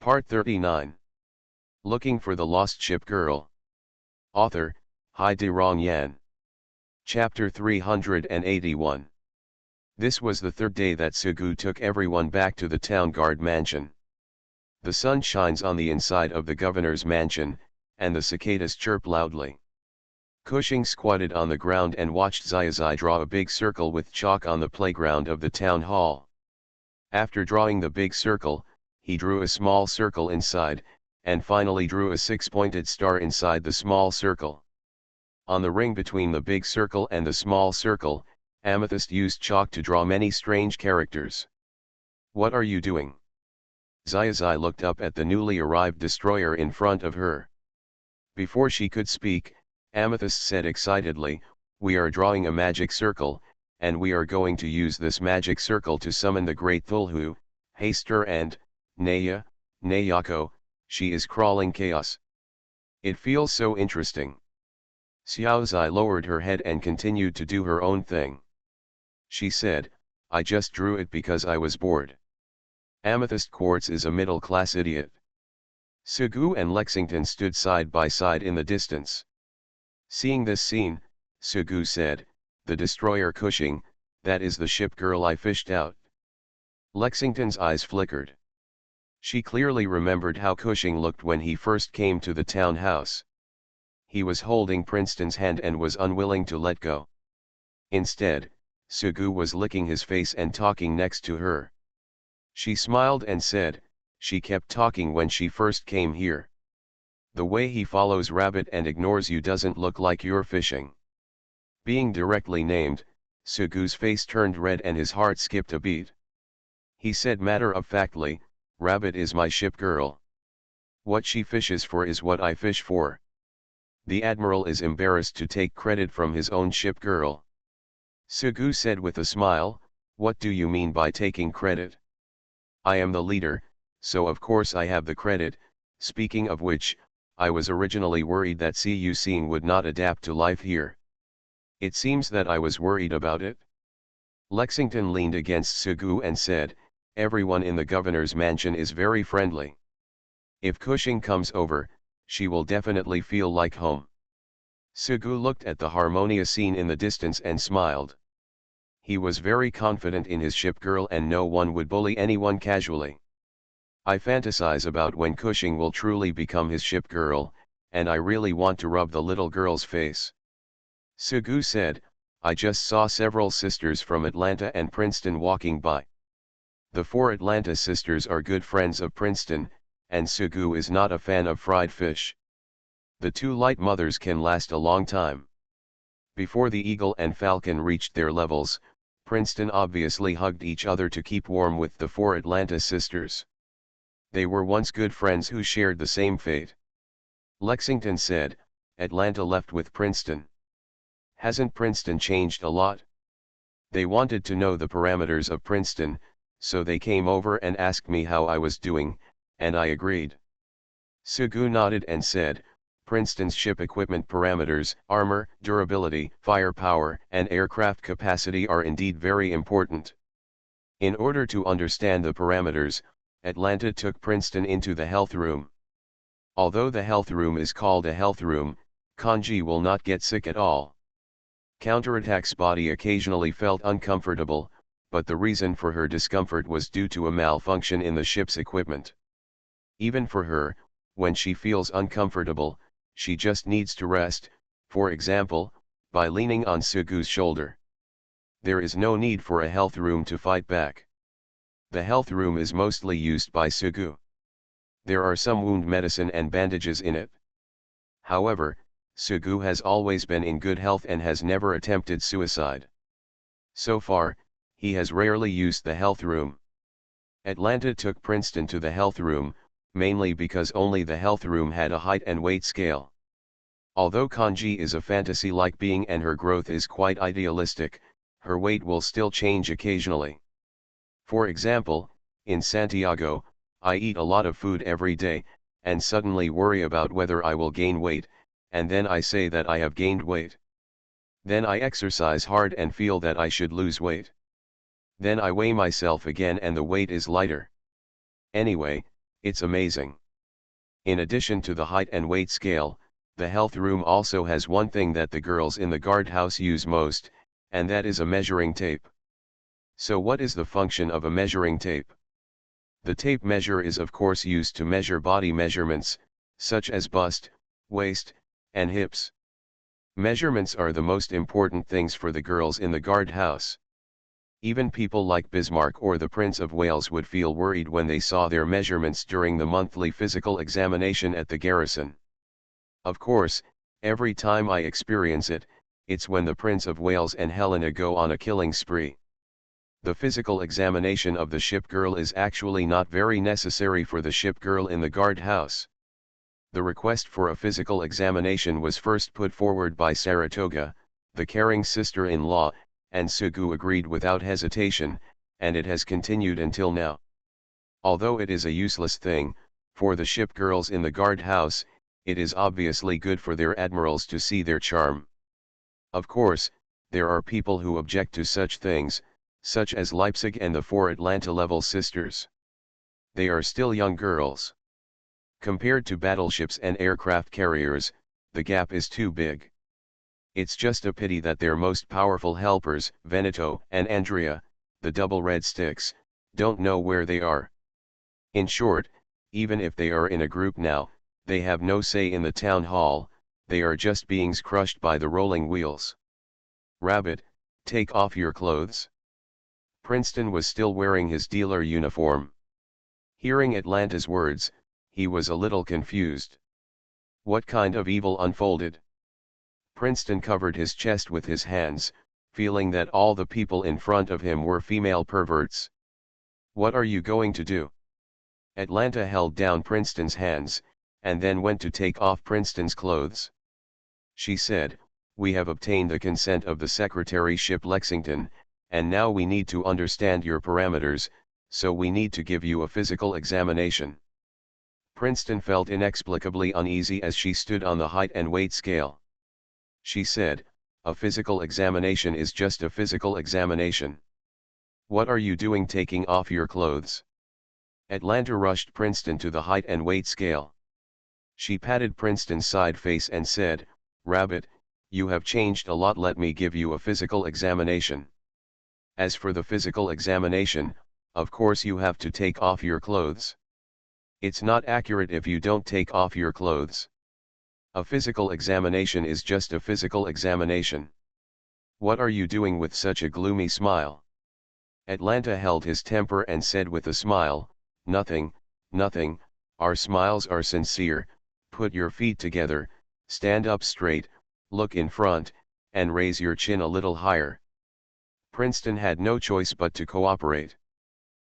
Part 39. Looking for the Lost Ship Girl. Author, Hai De Rong Yan. Chapter 381. This was the third day that Sugu took everyone back to the town guard mansion. The sun shines on the inside of the governor's mansion, and the cicadas chirp loudly. Cushing squatted on the ground and watched Xiaozai draw a big circle with chalk on the playground of the town hall. After drawing the big circle, he drew a small circle inside, and finally drew a six-pointed star inside the small circle. On the ring between the big circle and the small circle, Amethyst used chalk to draw many strange characters. "What are you doing?" Xiaozai looked up at the newly arrived destroyer in front of her. Before she could speak, Amethyst said excitedly, "We are drawing a magic circle, and we are going to use this magic circle to summon the great Thulhu, Haster and, Naya, Nayako, she is crawling chaos. It feels so interesting." Xiaozai lowered her head and continued to do her own thing. She said, "I just drew it because I was bored." Amethyst Quartz is a middle-class idiot. Sugu and Lexington stood side by side in the distance. Seeing this scene, Sugu said, "The destroyer Cushing, that is the ship girl I fished out." Lexington's eyes flickered. She clearly remembered how Cushing looked when he first came to the townhouse. He was holding Princeton's hand and was unwilling to let go. Instead, Sugu was licking his face and talking next to her. She smiled and said, "She kept talking when she first came here. The way he follows Rabbit and ignores you doesn't look like you're fishing." Being directly named, Sugu's face turned red and his heart skipped a beat. He said matter-of-factly, "Rabbit is my ship girl. What she fishes for is what I fish for." The admiral is embarrassed to take credit from his own ship girl. Sugu said with a smile, "What do you mean by taking credit? I am the leader, so of course I have the credit. Speaking of which, I was originally worried that Cu Seeing would not adapt to life here. It seems that I was worried about it." Lexington leaned against Sugu and said, "Everyone in the governor's mansion is very friendly. If Cushing comes over, she will definitely feel like home." Sugu looked at the harmonious scene in the distance and smiled. He was very confident in his ship girl and no one would bully anyone casually. "I fantasize about when Cushing will truly become his ship girl, and I really want to rub the little girl's face." Sugu said, "I just saw several sisters from Atlanta and Princeton walking by. The 4 Atlanta sisters are good friends of Princeton, and Sugu is not a fan of fried fish. The 2 light mothers can last a long time." Before the Eagle and Falcon reached their levels, Princeton obviously hugged each other to keep warm with the 4 Atlanta sisters. They were once good friends who shared the same fate. Lexington said, "Atlanta left with Princeton. Hasn't Princeton changed a lot?" "They wanted to know the parameters of Princeton, so they came over and asked me how I was doing, and I agreed." Sugu nodded and said, "Princeton's ship equipment parameters, armor, durability, firepower, and aircraft capacity are indeed very important. In order to understand the parameters, Atlanta took Princeton into the health room. Although the health room is called a health room, Kanji will not get sick at all. Counterattack's body occasionally felt uncomfortable, but the reason for her discomfort was due to a malfunction in the ship's equipment. Even for her, when she feels uncomfortable, she just needs to rest, for example, by leaning on Sugu's shoulder. There is no need for a health room to fight back. The health room is mostly used by Sugu. There are some wound medicine and bandages in it. However, Sugu has always been in good health and has never attempted suicide. So far, he has rarely used the health room. Atlanta took Princeton to the health room, mainly because only the health room had a height and weight scale. Although Kanji is a fantasy-like being and her growth is quite idealistic, her weight will still change occasionally. For example, in Santiago, I eat a lot of food every day, and suddenly worry about whether I will gain weight, and then I say that I have gained weight. Then I exercise hard and feel that I should lose weight. Then I weigh myself again and the weight is lighter. Anyway, It's amazing. In addition to the height and weight scale, the health room also has one thing that the girls in the guardhouse use most, and that is a measuring tape. So what is the function of a measuring tape? The tape measure is of course used to measure body measurements, such as bust, waist, and hips. Measurements are the most important things for the girls in the guardhouse. Even people like Bismarck or the Prince of Wales would feel worried when they saw their measurements during the monthly physical examination at the garrison. Of course, every time I experience it, it's when the Prince of Wales and Helena go on a killing spree. The physical examination of the ship girl is actually not very necessary for the ship girl in the guardhouse. The request for a physical examination was first put forward by Saratoga, the caring sister-in-law, and Sugu agreed without hesitation, and it has continued until now. Although it is a useless thing, for the ship girls in the guardhouse, it is obviously good for their admirals to see their charm. Of course, there are people who object to such things, such as Leipzig and the 4 Atlanta-level sisters. They are still young girls. Compared to battleships and aircraft carriers, the gap is too big. It's just a pity that their most powerful helpers, Veneto and Andrea, the double red sticks, don't know where they are. In short, even if they are in a group now, they have no say in the town hall, they are just beings crushed by the rolling wheels. Rabbit, take off your clothes. Princeton was still wearing his dealer uniform. Hearing Atlanta's words, he was a little confused. What kind of evil unfolded? Princeton covered his chest with his hands, feeling that all the people in front of him were female perverts. What are you going to do? Atlanta held down Princeton's hands, and then went to take off Princeton's clothes. She said, "We have obtained the consent of the Secretary Ship Lexington, and now we need to understand your parameters, so we need to give you a physical examination." Princeton felt inexplicably uneasy as she stood on the height and weight scale. She said, "A physical examination is just a physical examination. What are you doing taking off your clothes?" Atlanta rushed Princeton to the height and weight scale. She patted Princeton's side face and said, "Rabbit, you have changed a lot, let me give you a physical examination." As for the physical examination, of course you have to take off your clothes. It's not accurate if you don't take off your clothes. A physical examination is just a physical examination. What are you doing with such a gloomy smile? Atlanta held his temper and said with a smile, "Nothing, nothing, our smiles are sincere. Put your feet together, stand up straight, look in front, and raise your chin a little higher." Princeton had no choice but to cooperate.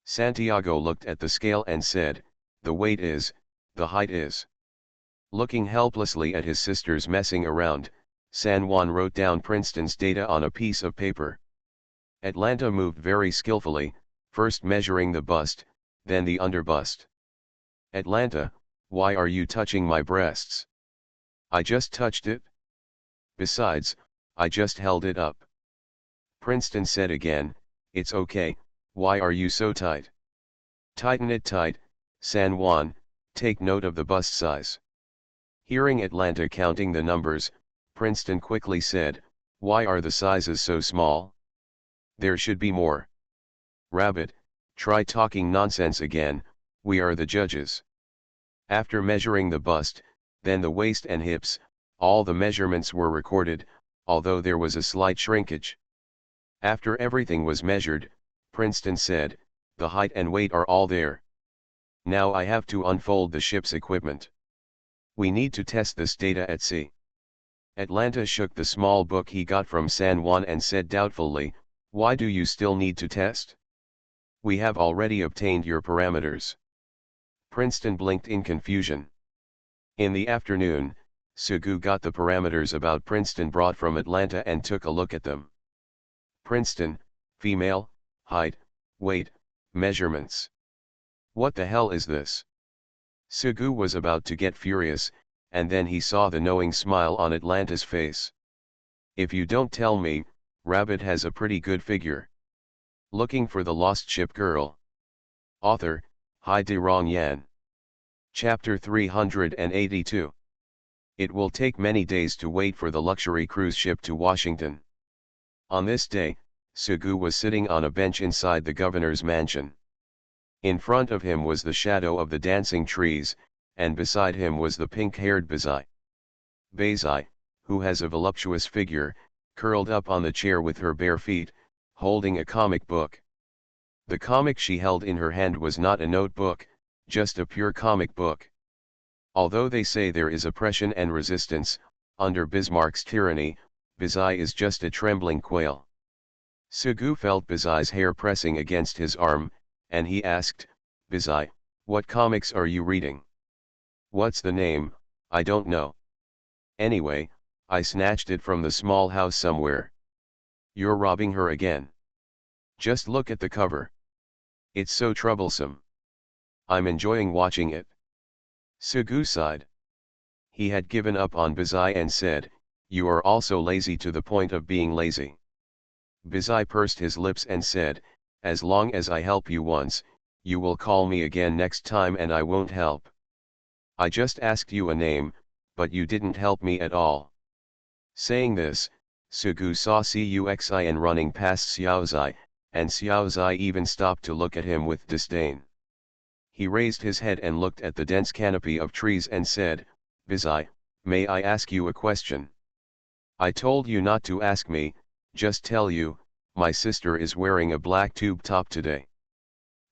Santiago looked at the scale and said, "The weight is, the height is." Looking helplessly at his sisters messing around, San Juan wrote down Princeton's data on a piece of paper. Atlanta moved very skillfully, first measuring the bust, then the underbust. "Atlanta, why are you touching my breasts?" "I just touched it. Besides, I just held it up." Princeton said again, "It's okay, why are you so tight?" "Tighten it tight, San Juan, take note of the bust size." Hearing Atlanta counting the numbers, Princeton quickly said, "Why are the sizes so small? There should be more." "Rabbit, try talking nonsense again, we are the judges." After measuring the bust, then the waist and hips, all the measurements were recorded, although there was a slight shrinkage. After everything was measured, Princeton said, "The height and weight are all there. Now I have to unfold the ship's equipment. We need to test this data at sea." Atlanta shook the small book he got from San Juan and said doubtfully, "Why do you still need to test? We have already obtained your parameters." Princeton blinked in confusion. In the afternoon, Sugu got the parameters about Princeton brought from Atlanta and took a look at them. "Princeton, female, height, weight, measurements. What the hell is this?" Sugu was about to get furious, and then he saw the knowing smile on Atlanta's face. "If you don't tell me, Rabbit has a pretty good figure." Looking for the Lost Ship Girl. Author, Hai De Rong Yan. Chapter 382. It will take many days to wait for the luxury cruise ship to Washington. On this day, Sugu was sitting on a bench inside the governor's mansion. In front of him was the shadow of the dancing trees, and beside him was the pink-haired Bazai. Bazai, who has a voluptuous figure, curled up on the chair with her bare feet, holding a comic book. The comic she held in her hand was not a notebook, just a pure comic book. Although they say there is oppression and resistance, under Bismarck's tyranny, Bazai is just a trembling quail. Sugu felt Bazai's hair pressing against his arm, and he asked, "Bazai, what comics are you reading?" "What's the name? I don't know. Anyway, I snatched it from the small house somewhere." "You're robbing her again. Just look at the cover. It's so troublesome." "I'm enjoying watching it." Sugu sighed. He had given up on Bazai and said, "You are also lazy to the point of being lazy." Bazai pursed his lips and said, "As long as I help you once, you will call me again next time and I won't help. I just asked you a name, but you didn't help me at all." Saying this, Sugu saw Cuxin running past Xiaozai, and Xiaozai even stopped to look at him with disdain. He raised his head and looked at the dense canopy of trees and said, "Bazai, may I ask you a question?" "I told you not to ask me, just tell you, my sister is wearing a black tube top today."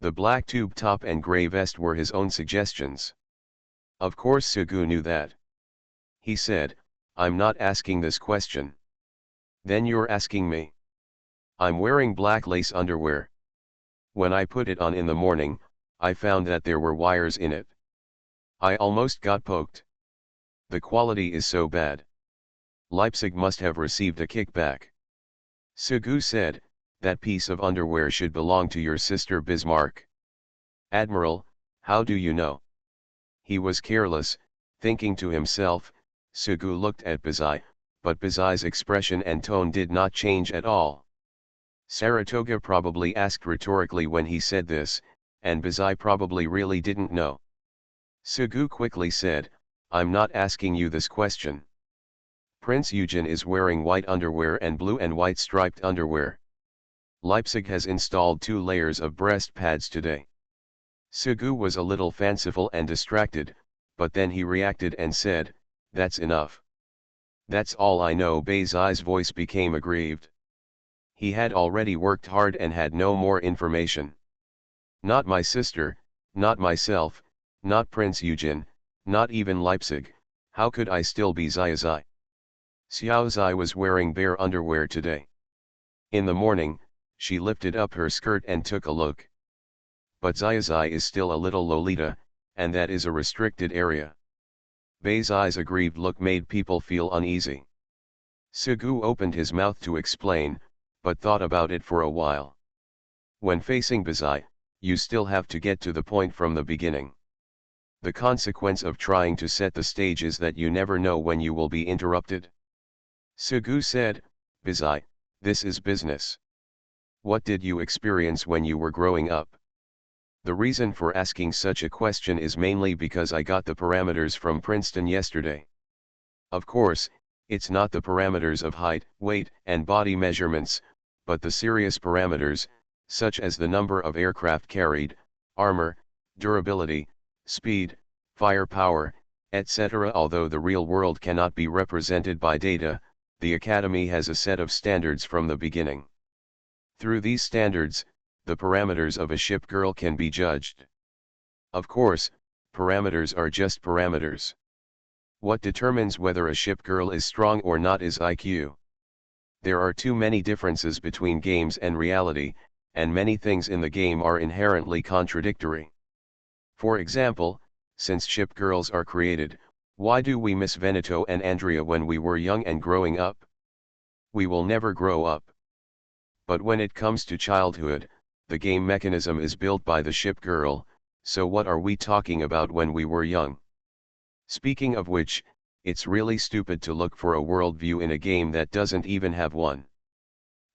The black tube top and grey vest were his own suggestions. Of course Sugu knew that. He said, "I'm not asking this question." "Then you're asking me." "I'm wearing black lace underwear. When I put it on in the morning, I found that there were wires in it. I almost got poked. The quality is so bad. Leipzig must have received a kickback." Sugu said, "That piece of underwear should belong to your sister Bismarck." "Admiral, how do you know?" He was careless, thinking to himself. Sugu looked at Bazai, but Bazai's expression and tone did not change at all. Saratoga probably asked rhetorically when he said this, and Bazai probably really didn't know. Sugu quickly said, "I'm not asking you this question. Prince Eugen is wearing white underwear and blue and white striped underwear. Leipzig has installed 2 layers of breast pads today." Sugu was a little fanciful and distracted, but then he reacted and said, "That's enough. That's all I know." Bazai's voice became aggrieved. He had already worked hard and had no more information. "Not my sister, not myself, not Prince Eugen, not even Leipzig. How could I still be Xiaozai? Xiaozai was wearing bare underwear today. In the morning, she lifted up her skirt and took a look. But Xiaozai is still a little Lolita, and that is a restricted area." Bazai's aggrieved look made people feel uneasy. Sugu opened his mouth to explain, but thought about it for a while. When facing Bazai, you still have to get to the point from the beginning. The consequence of trying to set the stage is that you never know when you will be interrupted. Sugu said, "Bazai, this is business. What did you experience when you were growing up?" The reason for asking such a question is mainly because I got the parameters from Princeton yesterday. Of course, it's not the parameters of height, weight, and body measurements, but the serious parameters, such as the number of aircraft carried, armor, durability, speed, firepower, etc. Although the real world cannot be represented by data, the Academy has a set of standards from the beginning. Through these standards, the parameters of a ship girl can be judged. Of course, parameters are just parameters. What determines whether a ship girl is strong or not is IQ. There are too many differences between games and reality, and many things in the game are inherently contradictory. For example, since ship girls are created, why do we miss Veneto and Andrea when we were young and growing up? We will never grow up. But when it comes to childhood, the game mechanism is built by the ship girl, so what are we talking about when we were young? Speaking of which, it's really stupid to look for a worldview in a game that doesn't even have one.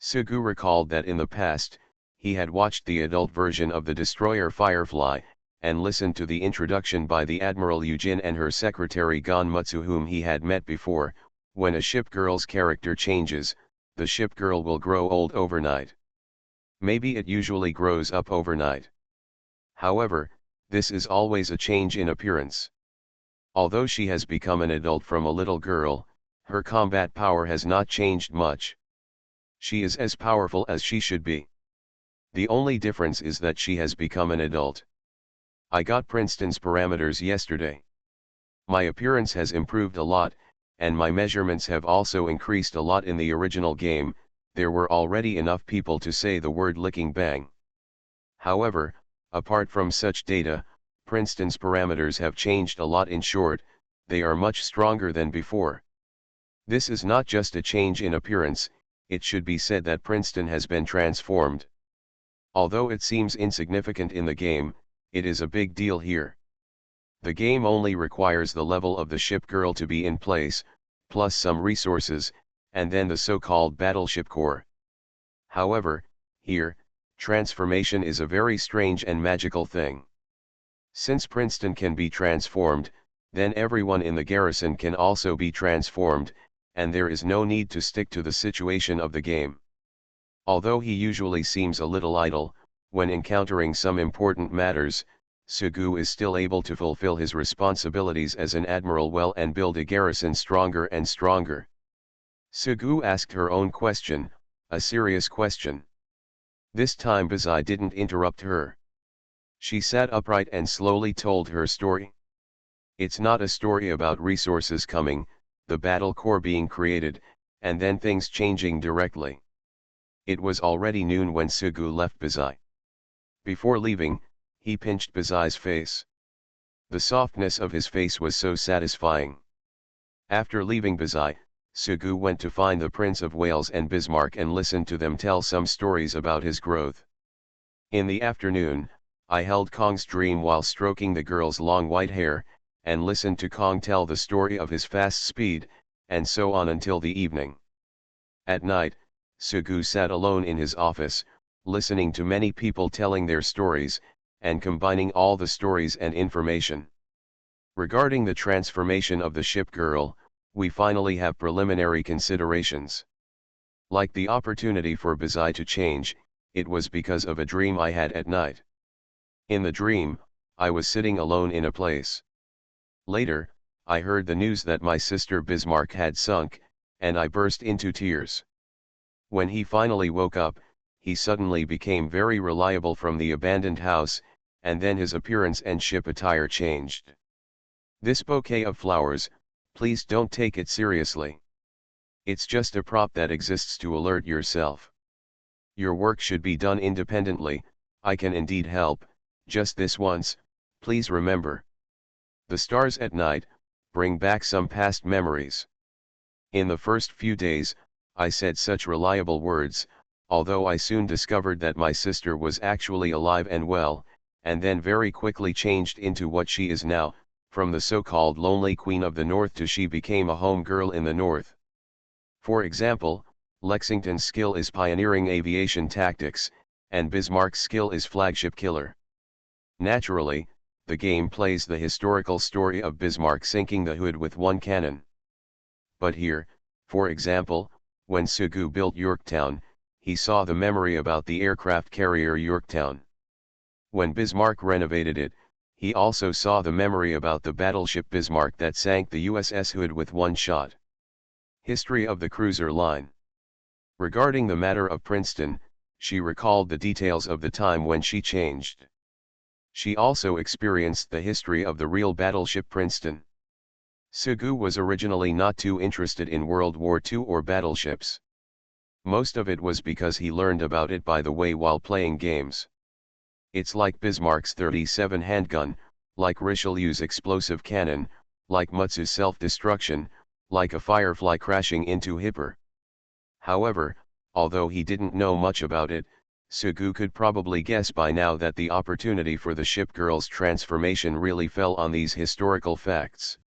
Sugu recalled that in the past, he had watched the adult version of the destroyer Firefly, and listened to the introduction by the Admiral Yujin and her secretary Gon Mutsu, whom he had met before. When a ship girl's character changes, the ship girl will grow old overnight. Maybe it usually grows up overnight. However, this is always a change in appearance. Although she has become an adult from a little girl, her combat power has not changed much. She is as powerful as she should be. The only difference is that she has become an adult. I got Princeton's parameters yesterday. My appearance has improved a lot, and my measurements have also increased a lot. In the original game, there were already enough people to say the word licking bang. However, apart from such data, Princeton's parameters have changed a lot. In short, they are much stronger than before. This is not just a change in appearance, it should be said that Princeton has been transformed. Although it seems insignificant in the game, it is a big deal here. The game only requires the level of the ship girl to be in place, plus some resources, and then the so-called battleship core. However, here, transformation is a very strange and magical thing. Since Princeton can be transformed, then everyone in the garrison can also be transformed, and there is no need to stick to the situation of the game. Although he usually seems a little idle, when encountering some important matters, Sugu is still able to fulfill his responsibilities as an admiral well and build a garrison stronger and stronger. Sugu asked her own question, a serious question. This time Bazai didn't interrupt her. She sat upright and slowly told her story. It's not a story about resources coming, the battle core being created, and then things changing directly. It was already noon when Sugu left Bazai. Before leaving, he pinched Bazai's face. The softness of his face was so satisfying. After leaving Bazai, Sugu went to find the Prince of Wales and Bismarck and listened to them tell some stories about his growth. In the afternoon, I held Kong's dream while stroking the girl's long white hair, and listened to Kong tell the story of his fast speed, and so on until the evening. At night, Sugu sat alone in his office, listening to many people telling their stories, and combining all the stories and information. Regarding the transformation of the ship girl, we finally have preliminary considerations. Like the opportunity for Bazai to change, it was because of a dream I had at night. In the dream, I was sitting alone in a place. Later, I heard the news that my sister Bismarck had sunk, and I burst into tears. When he finally woke up, he suddenly became very reliable from the abandoned house, and then his appearance and ship attire changed. This bouquet of flowers, please don't take it seriously. It's just a prop that exists to alert yourself. Your work should be done independently. I can indeed help, just this once, please remember. The stars at night, bring back some past memories. In the first few days, I said such reliable words, although I soon discovered that my sister was actually alive and well, and then very quickly changed into what she is now, from the so-called lonely queen of the north to she became a home girl in the north. For example, Lexington's skill is pioneering aviation tactics, and Bismarck's skill is flagship killer. Naturally, the game plays the historical story of Bismarck sinking the Hood with one cannon. But here, for example, when Sugu built Yorktown, he saw the memory about the aircraft carrier Yorktown. When Bismarck renovated it, he also saw the memory about the battleship Bismarck that sank the USS Hood with one shot. History of the cruiser line. Regarding the matter of Princeton, she recalled the details of the time when she changed. She also experienced the history of the real battleship Princeton. Sugu was originally not too interested in World War II or battleships. Most of it was because he learned about it by the way while playing games. It's like Bismarck's 37 handgun, like Richelieu's explosive cannon, like Mutsu's self-destruction, like a firefly crashing into Hipper. However, although he didn't know much about it, Sugu could probably guess by now that the opportunity for the ship girl's transformation really fell on these historical facts.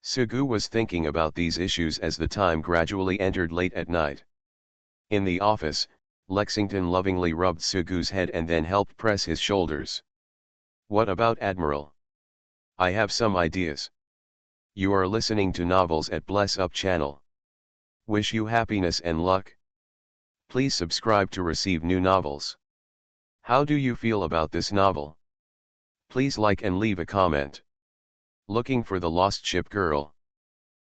Sugu was thinking about these issues as the time gradually entered late at night. In the office, Lexington lovingly rubbed Sugu's head and then helped press his shoulders. What about Admiral? I have some ideas. You are listening to Novels at Bless Up channel. Wish you happiness and luck. Please subscribe to receive new novels. How do you feel about this novel? Please like and leave a comment. Looking for the Lost Ship Girl.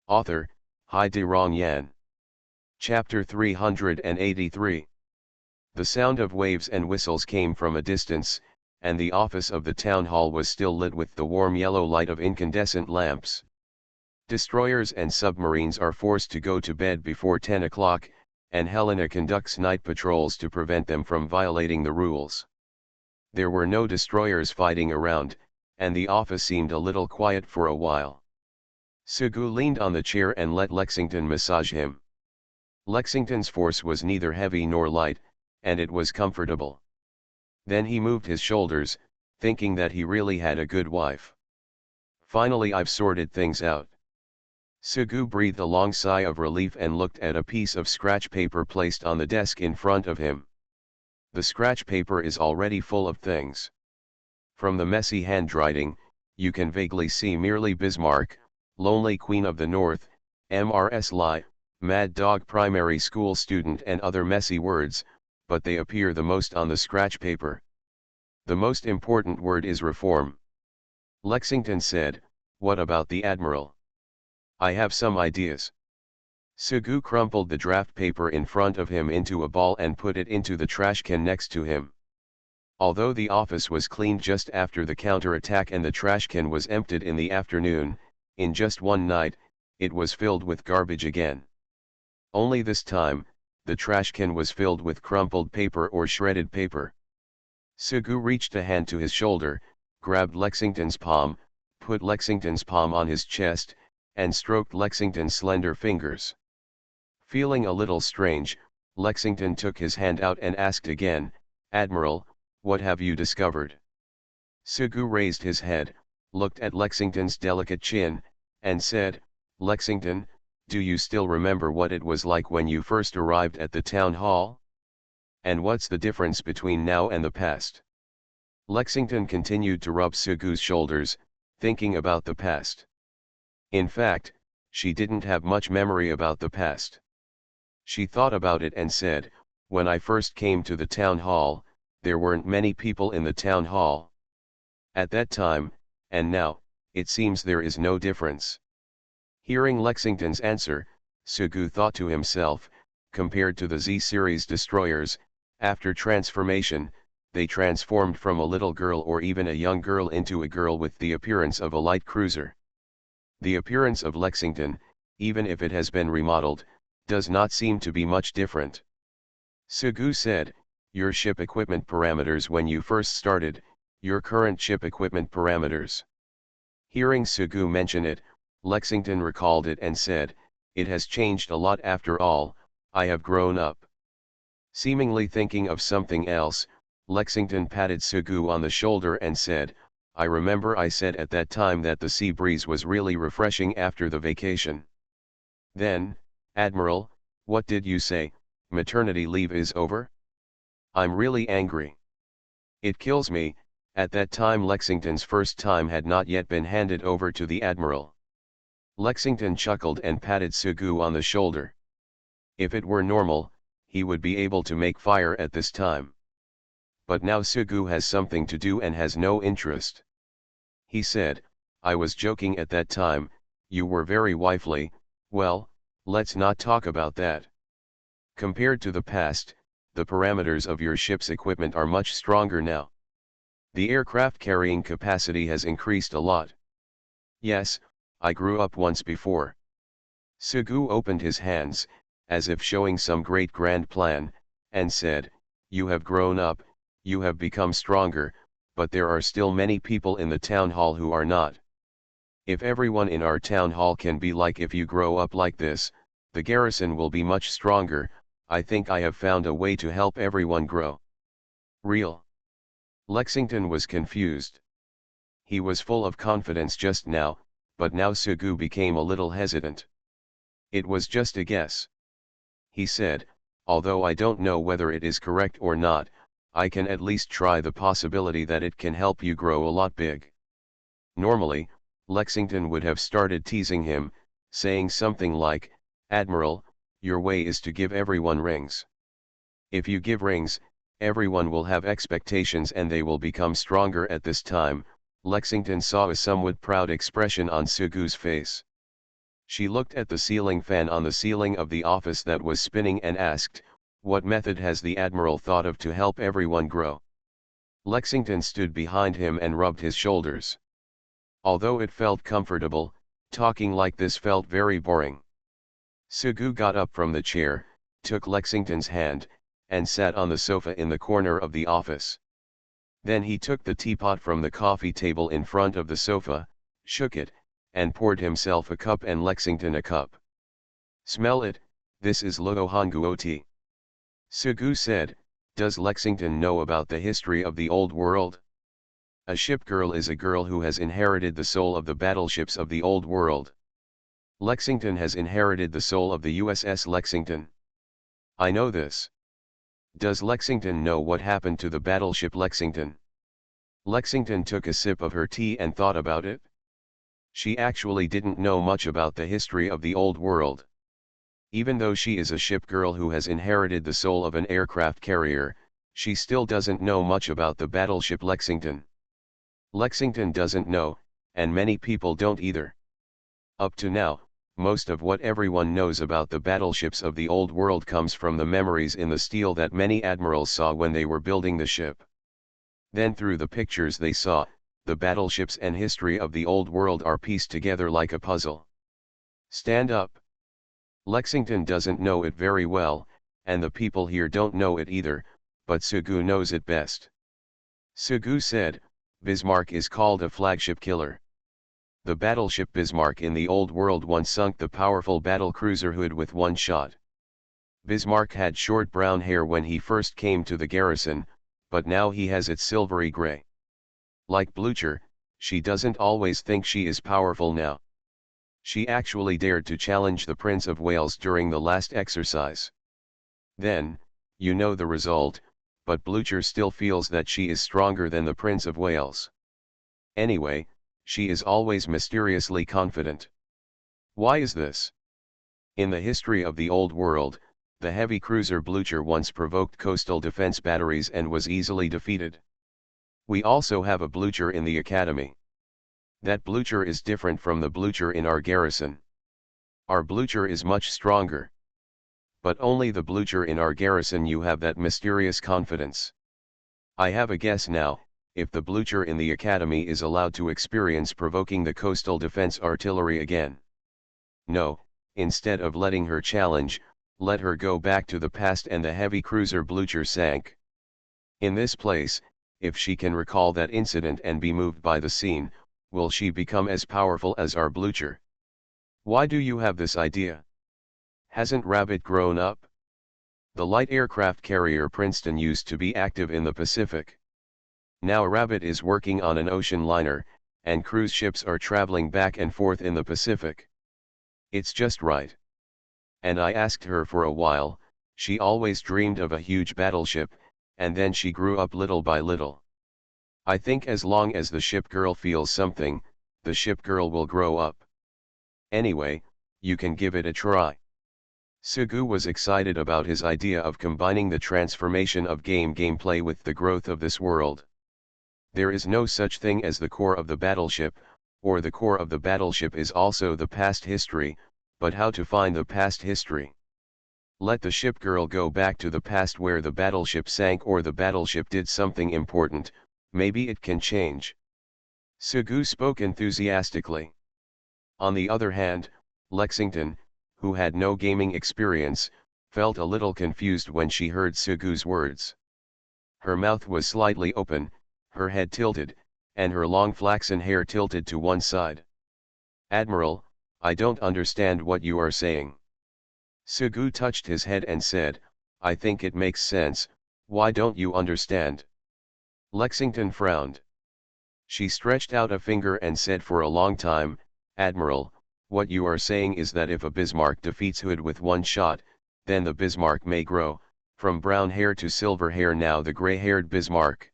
Author, Hai De Rong Yan. Chapter 383. The sound of waves and whistles came from a distance, and the office of the town hall was still lit with the warm yellow light of incandescent lamps. Destroyers and submarines are forced to go to bed before 10 o'clock, and Helena conducts night patrols to prevent them from violating the rules. There were no destroyers fighting around, and the office seemed a little quiet for a while. Sugu leaned on the chair and let Lexington massage him. Lexington's force was neither heavy nor light, and it was comfortable. Then he moved his shoulders, thinking that he really had a good wife. Finally, I've sorted things out. Sugu breathed a long sigh of relief and looked at a piece of scratch paper placed on the desk in front of him. The scratch paper is already full of things. From the messy handwriting, you can vaguely see merely Bismarck, Lonely Queen of the North, Mrs. Lie, Mad Dog Primary School Student and other messy words, but they appear the most on the scratch paper. The most important word is reform. Lexington said, "What about the Admiral? I have some ideas." Sugu crumpled the draft paper in front of him into a ball and put it into the trash can next to him. Although the office was cleaned just after the counterattack and the trash can was emptied in the afternoon, in just one night, it was filled with garbage again. Only this time, the trash can was filled with crumpled paper or shredded paper. Sugu reached a hand to his shoulder, grabbed Lexington's palm, put Lexington's palm on his chest, and stroked Lexington's slender fingers. Feeling a little strange, Lexington took his hand out and asked again, "Admiral, what have you discovered?" Sugu raised his head, looked at Lexington's delicate chin, and said, "Lexington, do you still remember what it was like when you first arrived at the town hall? And what's the difference between now and the past?" Lexington continued to rub Sugu's shoulders, thinking about the past. In fact, she didn't have much memory about the past. She thought about it and said, "When I first came to the town hall, there weren't many people in the town hall. At that time, and now, it seems there is no difference." Hearing Lexington's answer, Sugu thought to himself, compared to the Z-series destroyers, after transformation, they transformed from a little girl or even a young girl into a girl with the appearance of a light cruiser. The appearance of Lexington, even if it has been remodeled, does not seem to be much different. Sugu said, "Your ship equipment parameters when you first started, your current ship equipment parameters." Hearing Sugu mention it, Lexington recalled it and said, "It has changed a lot after all, I have grown up." Seemingly thinking of something else, Lexington patted Sugu on the shoulder and said, "I remember I said at that time that the sea breeze was really refreshing after the vacation. Then, Admiral, what did you say, maternity leave is over? I'm really angry. It kills me." At that time Lexington's first time had not yet been handed over to the Admiral. Lexington chuckled and patted Sugu on the shoulder. If it were normal, he would be able to make fire at this time. But now Sugu has something to do and has no interest. He said, "I was joking at that time, you were very wifely, well, let's not talk about that. Compared to the past, the parameters of your ship's equipment are much stronger now. The aircraft carrying capacity has increased a lot. Yes, I grew up once before." Sugu opened his hands, as if showing some great grand plan, and said, "You have grown up, you have become stronger, but there are still many people in the town hall who are not. If everyone in our town hall can be like if you grow up like this, the garrison will be much stronger. I think I have found a way to help everyone grow." "Real?" Lexington was confused. He was full of confidence just now, but now Sugu became a little hesitant. "It was just a guess," he said, "although I don't know whether it is correct or not. I can at least try the possibility that it can help you grow a lot big. Normally, Lexington would have started teasing him, saying something like, Admiral, your way is to give everyone rings. If you give rings, everyone will have expectations and they will become stronger. At this time, Lexington saw a somewhat proud expression on Sugu's face. She looked at the ceiling fan on the ceiling of the office that was spinning and asked, what method has the Admiral thought of to help everyone grow? Lexington stood behind him and rubbed his shoulders. Although it felt comfortable, talking like this felt very boring. Sugu got up from the chair, took Lexington's hand, and sat on the sofa in the corner of the office. Then he took the teapot from the coffee table in front of the sofa, shook it, and poured himself a cup and Lexington a cup. Smell it, this is Lohanguo tea. Sugu said, does Lexington know about the history of the old world? A ship girl is a girl who has inherited the soul of the battleships of the old world. Lexington has inherited the soul of the USS Lexington. I know this. Does Lexington know what happened to the battleship Lexington? Lexington took a sip of her tea and thought about it. She actually didn't know much about the history of the old world. Even though she is a ship girl who has inherited the soul of an aircraft carrier, she still doesn't know much about the battleship Lexington. Lexington doesn't know, and many people don't either. Up to now, most of what everyone knows about the battleships of the old world comes from the memories in the steel that many admirals saw when they were building the ship. Then through the pictures they saw, the battleships and history of the old world are pieced together like a puzzle. Stand up. Lexington doesn't know it very well, and the people here don't know it either, but Sugu knows it best. Sugu said, Bismarck is called a flagship killer. The battleship Bismarck in the old world once sunk the powerful battle cruiser Hood with one shot. Bismarck had short brown hair when he first came to the garrison, but now he has it silvery gray. Like Blucher, she doesn't always think she is powerful now. She actually dared to challenge the Prince of Wales during the last exercise. Then, you know the result, but Blucher still feels that she is stronger than the Prince of Wales. Anyway, she is always mysteriously confident. Why is this? In the history of the old world, the heavy cruiser Blucher once provoked coastal defense batteries and was easily defeated. We also have a Blucher in the academy. That Blucher is different from the Blucher in our garrison. Our Blucher is much stronger. But only the Blucher in our garrison you have that mysterious confidence. I have a guess now. If the Blucher in the academy is allowed to experience provoking the coastal defense artillery again. No, instead of letting her challenge, let her go back to the past and the heavy cruiser Blucher sank. In this place, if she can recall that incident and be moved by the scene, will she become as powerful as our Blucher? Why do you have this idea? Hasn't Rabbit grown up? The light aircraft carrier Princeton used to be active in the Pacific. Now Rabbit is working on an ocean liner, and cruise ships are traveling back and forth in the Pacific. It's just right. And I asked her for a while, she always dreamed of a huge battleship, and then she grew up little by little. I think as long as the ship girl feels something, the ship girl will grow up. Anyway, you can give it a try. Sugu was excited about his idea of combining the transformation of gameplay with the growth of this world. There is no such thing as the core of the battleship, or the core of the battleship is also the past history, but how to find the past history? Let the ship girl go back to the past where the battleship sank or the battleship did something important, maybe it can change. Sugu spoke enthusiastically. On the other hand, Lexington, who had no gaming experience, felt a little confused when she heard Sugu's words. Her mouth was slightly open, her head tilted, and her long flaxen hair tilted to one side. Admiral, I don't understand what you are saying. Sugu touched his head and said, I think it makes sense, why don't you understand? Lexington frowned. She stretched out a finger and said for a long time, Admiral, what you are saying is that if a Bismarck defeats Hood with one shot, then the Bismarck may grow, From brown hair to silver hair, now the gray-haired Bismarck.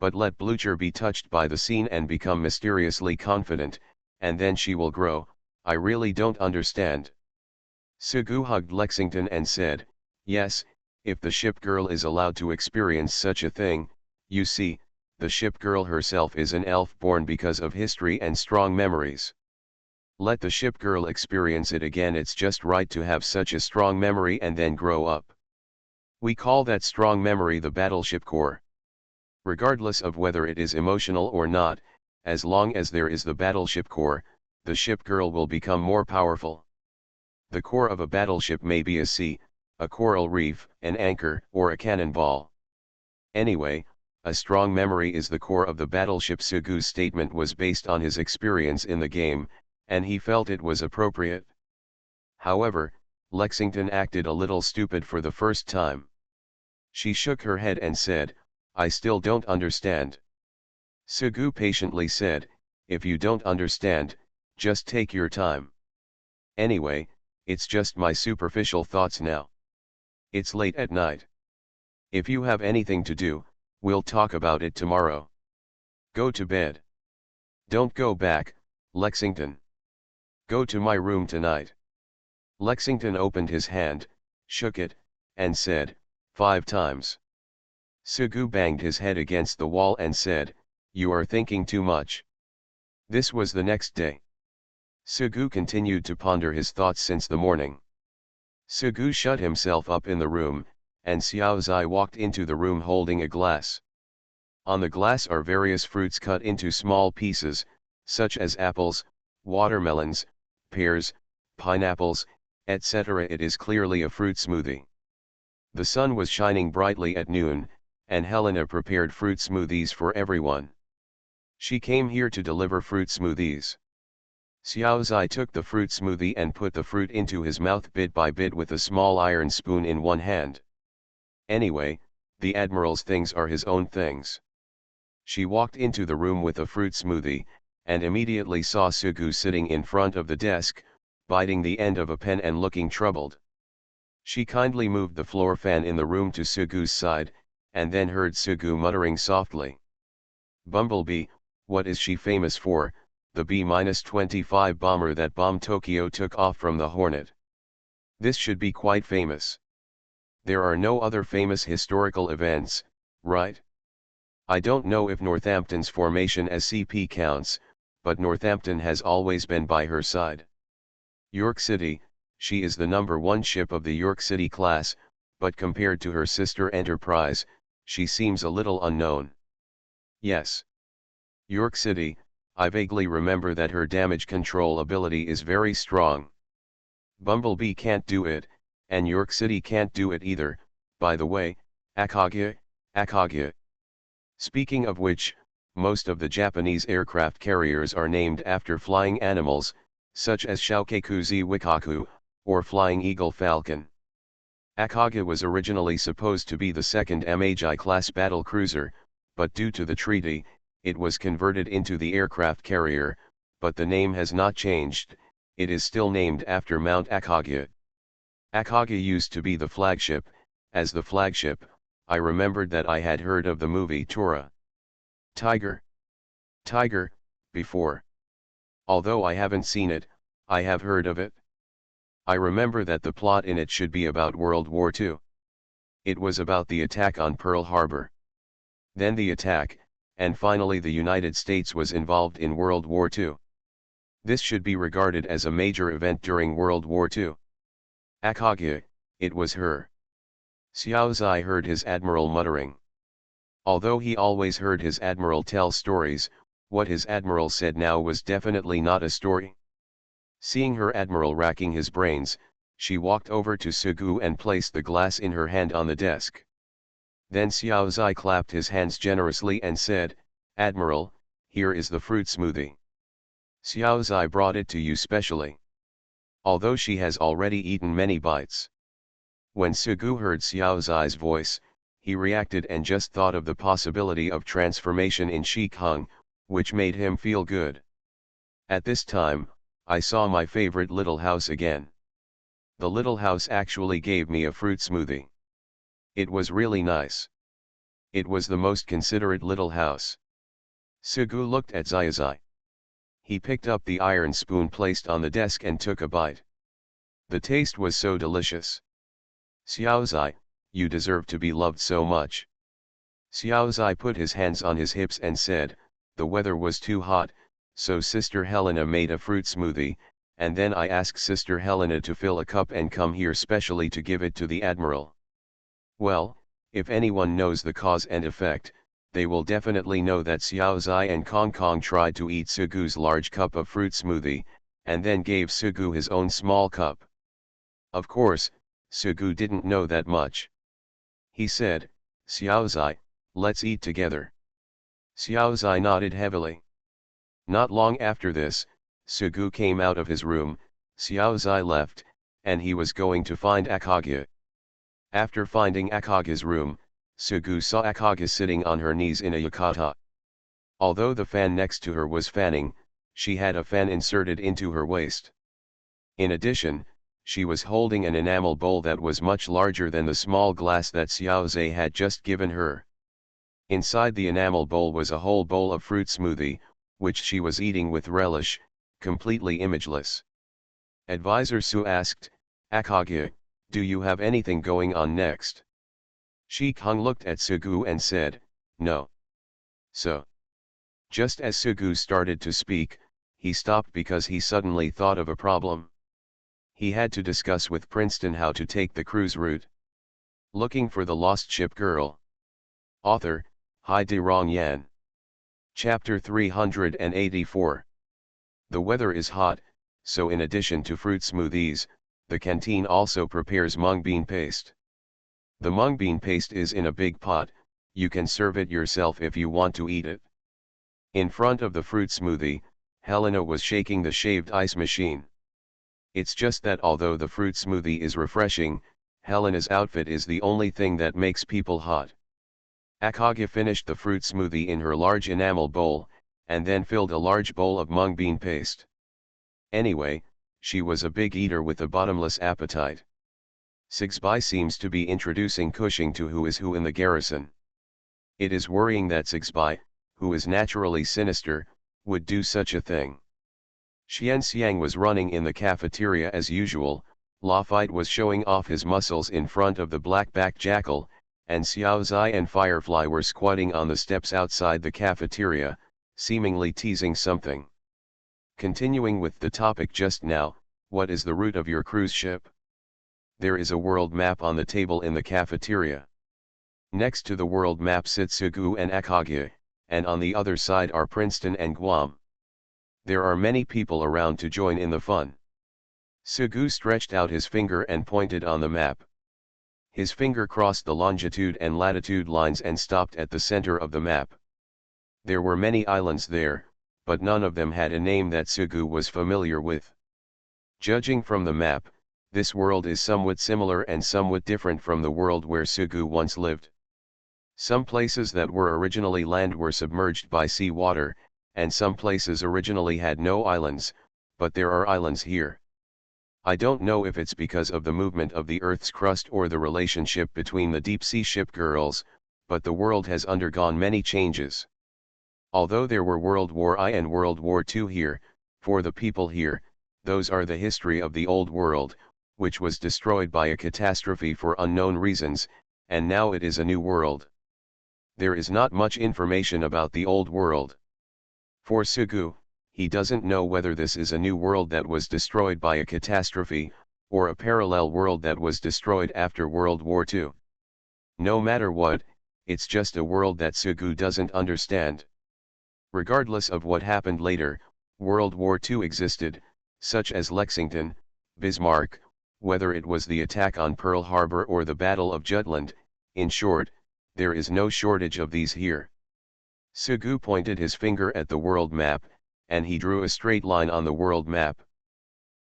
But let Blucher be touched by the scene and become mysteriously confident, and then she will grow. I really don't understand. Sugu hugged Lexington and said, yes, if the ship girl is allowed to experience such a thing. You see, the ship girl herself is an elf born because of history and strong memories. Let the ship girl experience it again. It's just right to have such a strong memory and then grow up. We call that strong memory the battleship core. Regardless of whether it is emotional or not, as long as there is the battleship core, the ship girl will become more powerful. The core of a battleship may be a sea, a coral reef, an anchor, or a cannonball. Anyway, a strong memory is the core of the battleship. Sugu's statement was based on his experience in the game, and he felt it was appropriate. However, Lexington acted a little stupid for the first time. She shook her head and said, I still don't understand. Sugu patiently said, if you don't understand, just take your time. Anyway, it's just my superficial thoughts now. It's late at night. If you have anything to do, we'll talk about it tomorrow. Go to bed. Don't go back, Lexington. Go to my room tonight. Lexington opened his hand, shook it, and said, 5 times. Sugu banged his head against the wall and said, you are thinking too much. This was the next day. Sugu continued to ponder his thoughts since the morning. Sugu shut himself up in the room, and Xiao Zai walked into the room holding a glass. On the glass are various fruits cut into small pieces, such as apples, watermelons, pears, pineapples, etc. It is clearly a fruit smoothie. The sun was shining brightly at noon, and Helena prepared fruit smoothies for everyone. She came here to deliver fruit smoothies. Xiao Zai took the fruit smoothie and put the fruit into his mouth bit by bit with a small iron spoon in one hand. Anyway, the Admiral's things are his own things. She walked into the room with a fruit smoothie, and immediately saw Sugu sitting in front of the desk, biting the end of a pen and looking troubled. She kindly moved the floor fan in the room to Sugu's side, and then heard Sugu muttering softly. Bumblebee, what is she famous for? The B-25 bomber that bombed Tokyo took off from the Hornet. This should be quite famous. There are no other famous historical events, right? I don't know if Northampton's formation as CP counts, but Northampton has always been by her side. York City, she is the #1 ship of the York City class, but compared to her sister Enterprise, she seems a little unknown. Yes. York City, I vaguely remember that her damage control ability is very strong. Bumblebee can't do it, and York City can't do it either. By the way, Akage. Speaking of which, most of the Japanese aircraft carriers are named after flying animals, such as Shoukekuzi Wikaku, or Flying Eagle Falcon. Akage was originally supposed to be the second MHI-class battle cruiser, but due to the treaty, it was converted into the aircraft carrier, but the name has not changed. It is still named after Mount Akage. Akage used to be the flagship. As the flagship, I remembered that I had heard of the movie Tora Tiger, before. Although I haven't seen it, I have heard of it. I remember that the plot in it should be about World War II. It was about the attack on Pearl Harbor. Then the attack, and finally the United States was involved in World War II. This should be regarded as a major event during World War II. Akage, it was her. Xiao Zai heard his admiral muttering. Although he always heard his admiral tell stories, what his admiral said now was definitely not a story. Seeing her admiral racking his brains, she walked over to Sugu and placed the glass in her hand on the desk. Then Xiao Zai clapped his hands generously and said, Admiral, here is the fruit smoothie. Xiao Zai brought it to you specially. Although she has already eaten many bites. When Sugu heard Xiao Zai's voice, he reacted and just thought of the possibility of transformation in Shikong, which made him feel good. At this time, I saw my favorite little house again. The little house actually gave me a fruit smoothie. It was really nice. It was the most considerate little house. Sugu looked at Xiaozai. He picked up the iron spoon placed on the desk and took a bite. The taste was so delicious. Xiaozai, you deserve to be loved so much. Xiaozai put his hands on his hips and said, the weather was too hot, so Sister Helena made a fruit smoothie, and then I asked Sister Helena to fill a cup and come here specially to give it to the Admiral. Well, if anyone knows the cause and effect, they will definitely know that Xiaozai and Kong Kong tried to eat Sugu's large cup of fruit smoothie, and then gave Sugu his own small cup. Of course, Sugu didn't know that much. He said, Xiaozai, let's eat together. Xiaozai nodded heavily. Not long after this, Sugu came out of his room, Xiaozai left, and he was going to find Akage. After finding Akage's room, Sugu saw Akage sitting on her knees in a yukata. Although the fan next to her was fanning, she had a fan inserted into her waist. In addition, she was holding an enamel bowl that was much larger than the small glass that Xiaozai had just given her. Inside the enamel bowl was a whole bowl of fruit smoothie, which she was eating with relish, completely imageless. Advisor Su asked, Akage, do you have anything going on next? Shi Kong looked at Sugu and said, no. So. Just as Sugu started to speak, he stopped because he suddenly thought of a problem. He had to discuss with Princeton how to take the cruise route. Looking for the lost ship girl. Author, Hai De Rong Yan. Chapter 384. The weather is hot, so in addition to fruit smoothies, the canteen also prepares mung bean paste. The mung bean paste is in a big pot, you can serve it yourself if you want to eat it. In front of the fruit smoothie, Helena was shaking the shaved ice machine. It's just that although the fruit smoothie is refreshing, Helena's outfit is the only thing that makes people hot. Akage finished the fruit smoothie in her large enamel bowl, and then filled a large bowl of mung bean paste. Anyway, she was a big eater with a bottomless appetite. Sigsby seems to be introducing Cushing to who is who in the garrison. It is worrying that Sigsby, who is naturally sinister, would do such a thing. Xian Xiang was running in the cafeteria as usual, Lafite was showing off his muscles in front of the black-backed jackal, and Xiaozai and Firefly were squatting on the steps outside the cafeteria, seemingly teasing something. Continuing with the topic just now, what is the route of your cruise ship? There is a world map on the table in the cafeteria. Next to the world map sit Sugu and Akage, and on the other side are Princeton and Guam. There are many people around to join in the fun. Sugu stretched out his finger and pointed on the map. His finger crossed the longitude and latitude lines and stopped at the center of the map. There were many islands there, but none of them had a name that Sugu was familiar with. Judging from the map, this world is somewhat similar and somewhat different from the world where Sugu once lived. Some places that were originally land were submerged by sea water, and some places originally had no islands, but there are islands here. I don't know if it's because of the movement of the Earth's crust or the relationship between the deep-sea ship girls, but the world has undergone many changes. Although there were World War I and World War II here, for the people here, those are the history of the old world, which was destroyed by a catastrophe for unknown reasons, and now it is a new world. There is not much information about the old world. For Sugu, he doesn't know whether this is a new world that was destroyed by a catastrophe, or a parallel world that was destroyed after World War II. No matter what, it's just a world that Sugu doesn't understand. Regardless of what happened later, World War II existed, such as Lexington, Bismarck, whether it was the attack on Pearl Harbor or the Battle of Jutland, in short, there is no shortage of these here. Sugu pointed his finger at the world map, and he drew a straight line on the world map.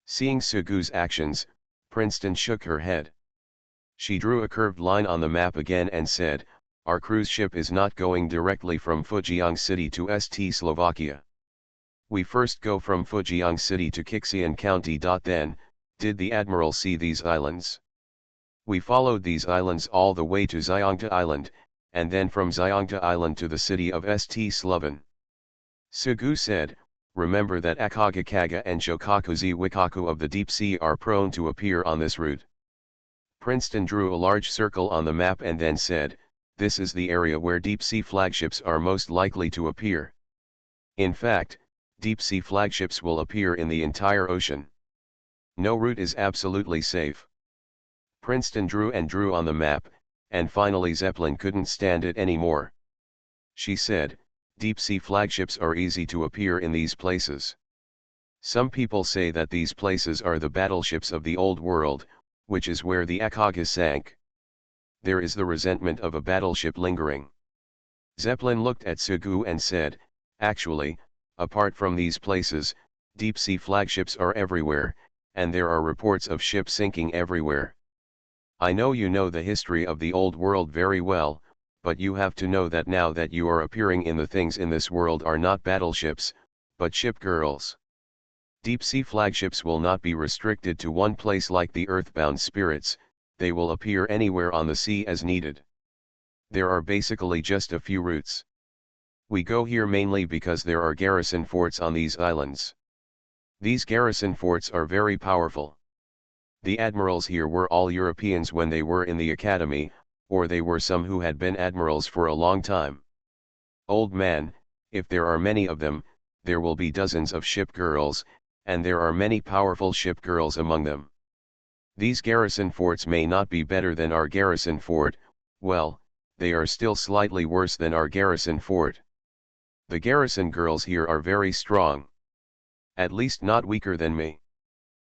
Seeing Sugu's actions, Princeton shook her head. She drew a curved line on the map again and said, our cruise ship is not going directly from Fujian City to St. Slovakia. We first go from Fujian City to Kixian County. Then, did the Admiral see these islands? We followed these islands all the way to Xiongta Island, and then from Xiongta Island to the city of St. Sloven. Sugu said, remember that Akagakaga and Shokakuzi Wikaku of the deep sea are prone to appear on this route. Princeton drew a large circle on the map and then said, this is the area where deep-sea flagships are most likely to appear. In fact, deep-sea flagships will appear in the entire ocean. No route is absolutely safe. Princeton drew and drew on the map, and finally Zeppelin couldn't stand it anymore. She said, deep-sea flagships are easy to appear in these places. Some people say that these places are the battleships of the old world, which is where the Akaga sank. There is the resentment of a battleship lingering. Zeppelin looked at Sugu and said, actually, apart from these places, deep-sea flagships are everywhere, and there are reports of ships sinking everywhere. I know you know the history of the old world very well, but you have to know that now that you are appearing in the things in this world are not battleships, but ship girls. Deep-sea flagships will not be restricted to one place like the earthbound spirits, they will appear anywhere on the sea as needed. There are basically just a few routes. We go here mainly because there are garrison forts on these islands. These garrison forts are very powerful. The admirals here were all Europeans when they were in the academy, or they were some who had been admirals for a long time. Old man, if there are many of them, there will be dozens of ship girls, and there are many powerful ship girls among them. These garrison forts may not be better than our garrison fort, well, they are still slightly worse than our garrison fort. The garrison girls here are very strong. At least not weaker than me.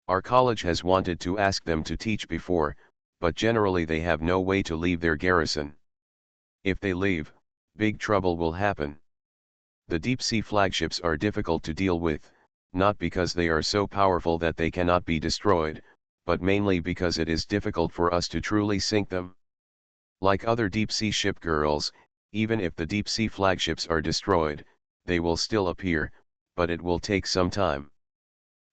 Our college has wanted to ask them to teach before, but generally they have no way to leave their garrison. If they leave, big trouble will happen. The deep-sea flagships are difficult to deal with, not because they are so powerful that they cannot be destroyed, but mainly because it is difficult for us to truly sink them. Like other deep-sea ship girls, even if the deep-sea flagships are destroyed, they will still appear, but it will take some time.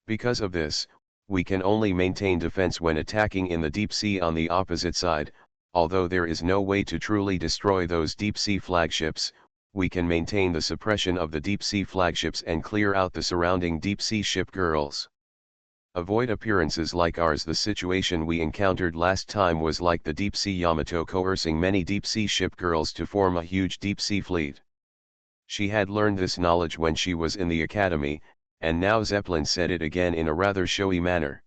Because of this, we can only maintain defense when attacking in the deep sea on the opposite side. Although there is no way to truly destroy those deep-sea flagships, we can maintain the suppression of the deep-sea flagships and clear out the surrounding deep-sea ship girls. Avoid appearances like ours. The situation we encountered last time was like the deep-sea Yamato coercing many deep-sea ship girls to form a huge deep-sea fleet. She had learned this knowledge when she was in the academy, and now Zeppelin said it again in a rather showy manner.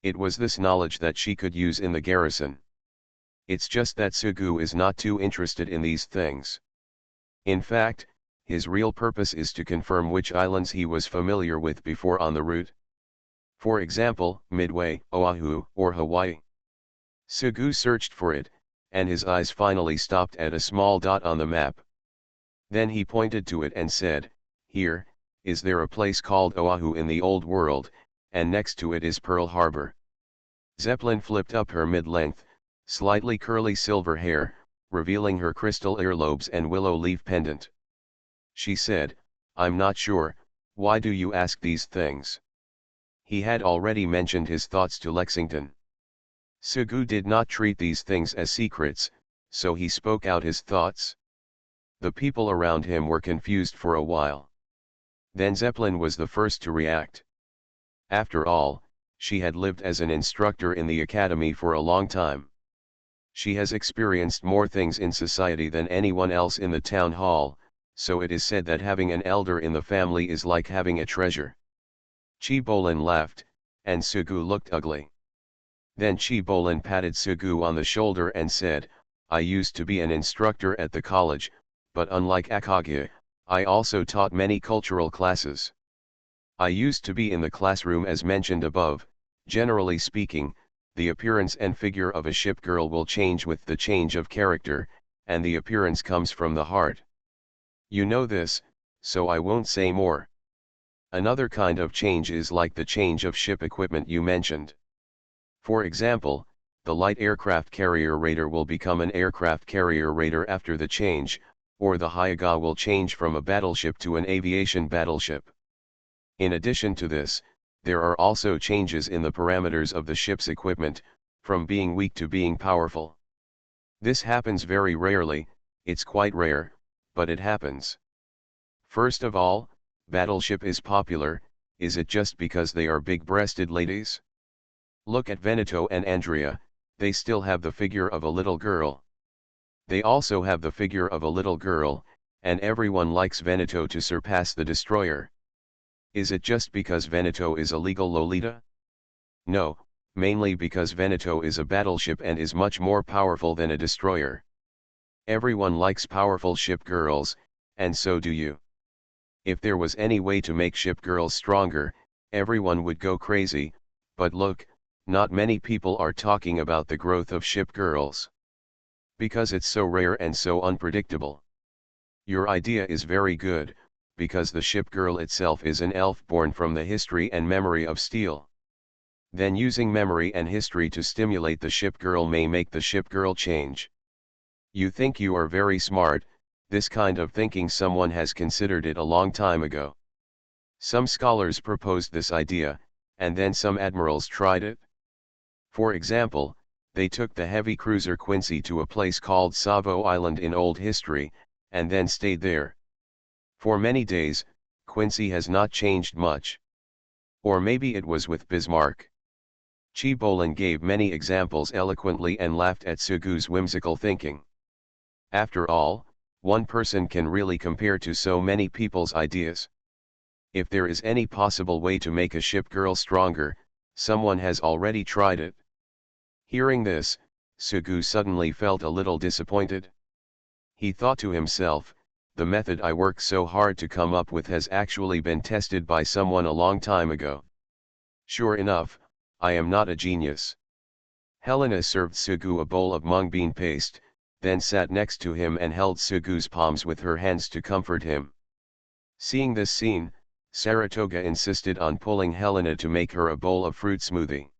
It was this knowledge that she could use in the garrison. It's just that Sugu is not too interested in these things. In fact, his real purpose is to confirm which islands he was familiar with before on the route. For example, Midway, Oahu, or Hawaii. Sugu searched for it, and his eyes finally stopped at a small dot on the map. Then he pointed to it and said, here, is there a place called Oahu in the old world, and next to it is Pearl Harbor. Zeppelin flipped up her mid-length, slightly curly silver hair, revealing her crystal earlobes and willow leaf pendant. She said, I'm not sure, why do you ask these things? He had already mentioned his thoughts to Lexington. Sugu did not treat these things as secrets, so he spoke out his thoughts. The people around him were confused for a while. Then Zeppelin was the first to react. After all, she had lived as an instructor in the academy for a long time. She has experienced more things in society than anyone else in the town hall, so it is said that having an elder in the family is like having a treasure. Chibolin laughed, and Sugu looked ugly. Then Chibolin patted Sugu on the shoulder and said, I used to be an instructor at the college, but unlike Akage, I also taught many cultural classes. I used to be in the classroom as mentioned above. Generally speaking, the appearance and figure of a ship girl will change with the change of character, and the appearance comes from the heart. You know this, so I won't say more. Another kind of change is like the change of ship equipment you mentioned. For example, the light aircraft carrier raider will become an aircraft carrier raider after the change, or the Hyaga will change from a battleship to an aviation battleship. In addition to this, there are also changes in the parameters of the ship's equipment, from being weak to being powerful. This happens very rarely, it's quite rare, but it happens. First of all, Battleship is popular, is it just because they are big-breasted ladies? Look at Veneto and Andrea, they still have the figure of a little girl. They also have the figure of a little girl, and everyone likes Veneto to surpass the destroyer. Is it just because Veneto is a legal Lolita? No, mainly because Veneto is a battleship and is much more powerful than a destroyer. Everyone likes powerful ship girls, and so do you. If there was any way to make ship girls stronger, everyone would go crazy, but look, not many people are talking about the growth of ship girls. Because it's so rare and so unpredictable. Your idea is very good, because the ship girl itself is an elf born from the history and memory of steel. Then using memory and history to stimulate the ship girl may make the ship girl change. You think you are very smart, this kind of thinking someone has considered it a long time ago. Some scholars proposed this idea, and then some admirals tried it. For example, they took the heavy cruiser Quincy to a place called Savo Island in old history, and then stayed there. For many days, Quincy has not changed much. Or maybe it was with Bismarck. Chibolin gave many examples eloquently and laughed at Sugu's whimsical thinking. After all, one person can really compare to so many people's ideas. If there is any possible way to make a ship girl stronger, someone has already tried it. Hearing this, Sugu suddenly felt a little disappointed. He thought to himself, the method I worked so hard to come up with has actually been tested by someone a long time ago. Sure enough, I am not a genius. Helena served Sugu a bowl of mung bean paste, then sat next to him and held Sugu's palms with her hands to comfort him. Seeing this scene, Saratoga insisted on pulling Helena to make her a bowl of fruit smoothie.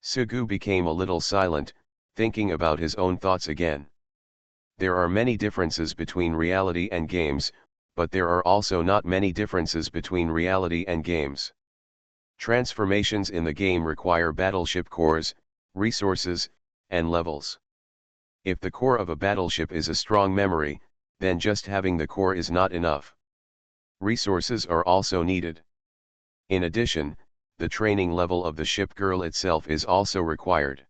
Sugu became a little silent, thinking about his own thoughts again. There are many differences between reality and games, but there are also not many differences between reality and games. Transformations in the game require battleship cores, resources, and levels. If the core of a battleship is a strong memory, then just having the core is not enough. Resources are also needed. In addition, the training level of the ship girl itself is also required.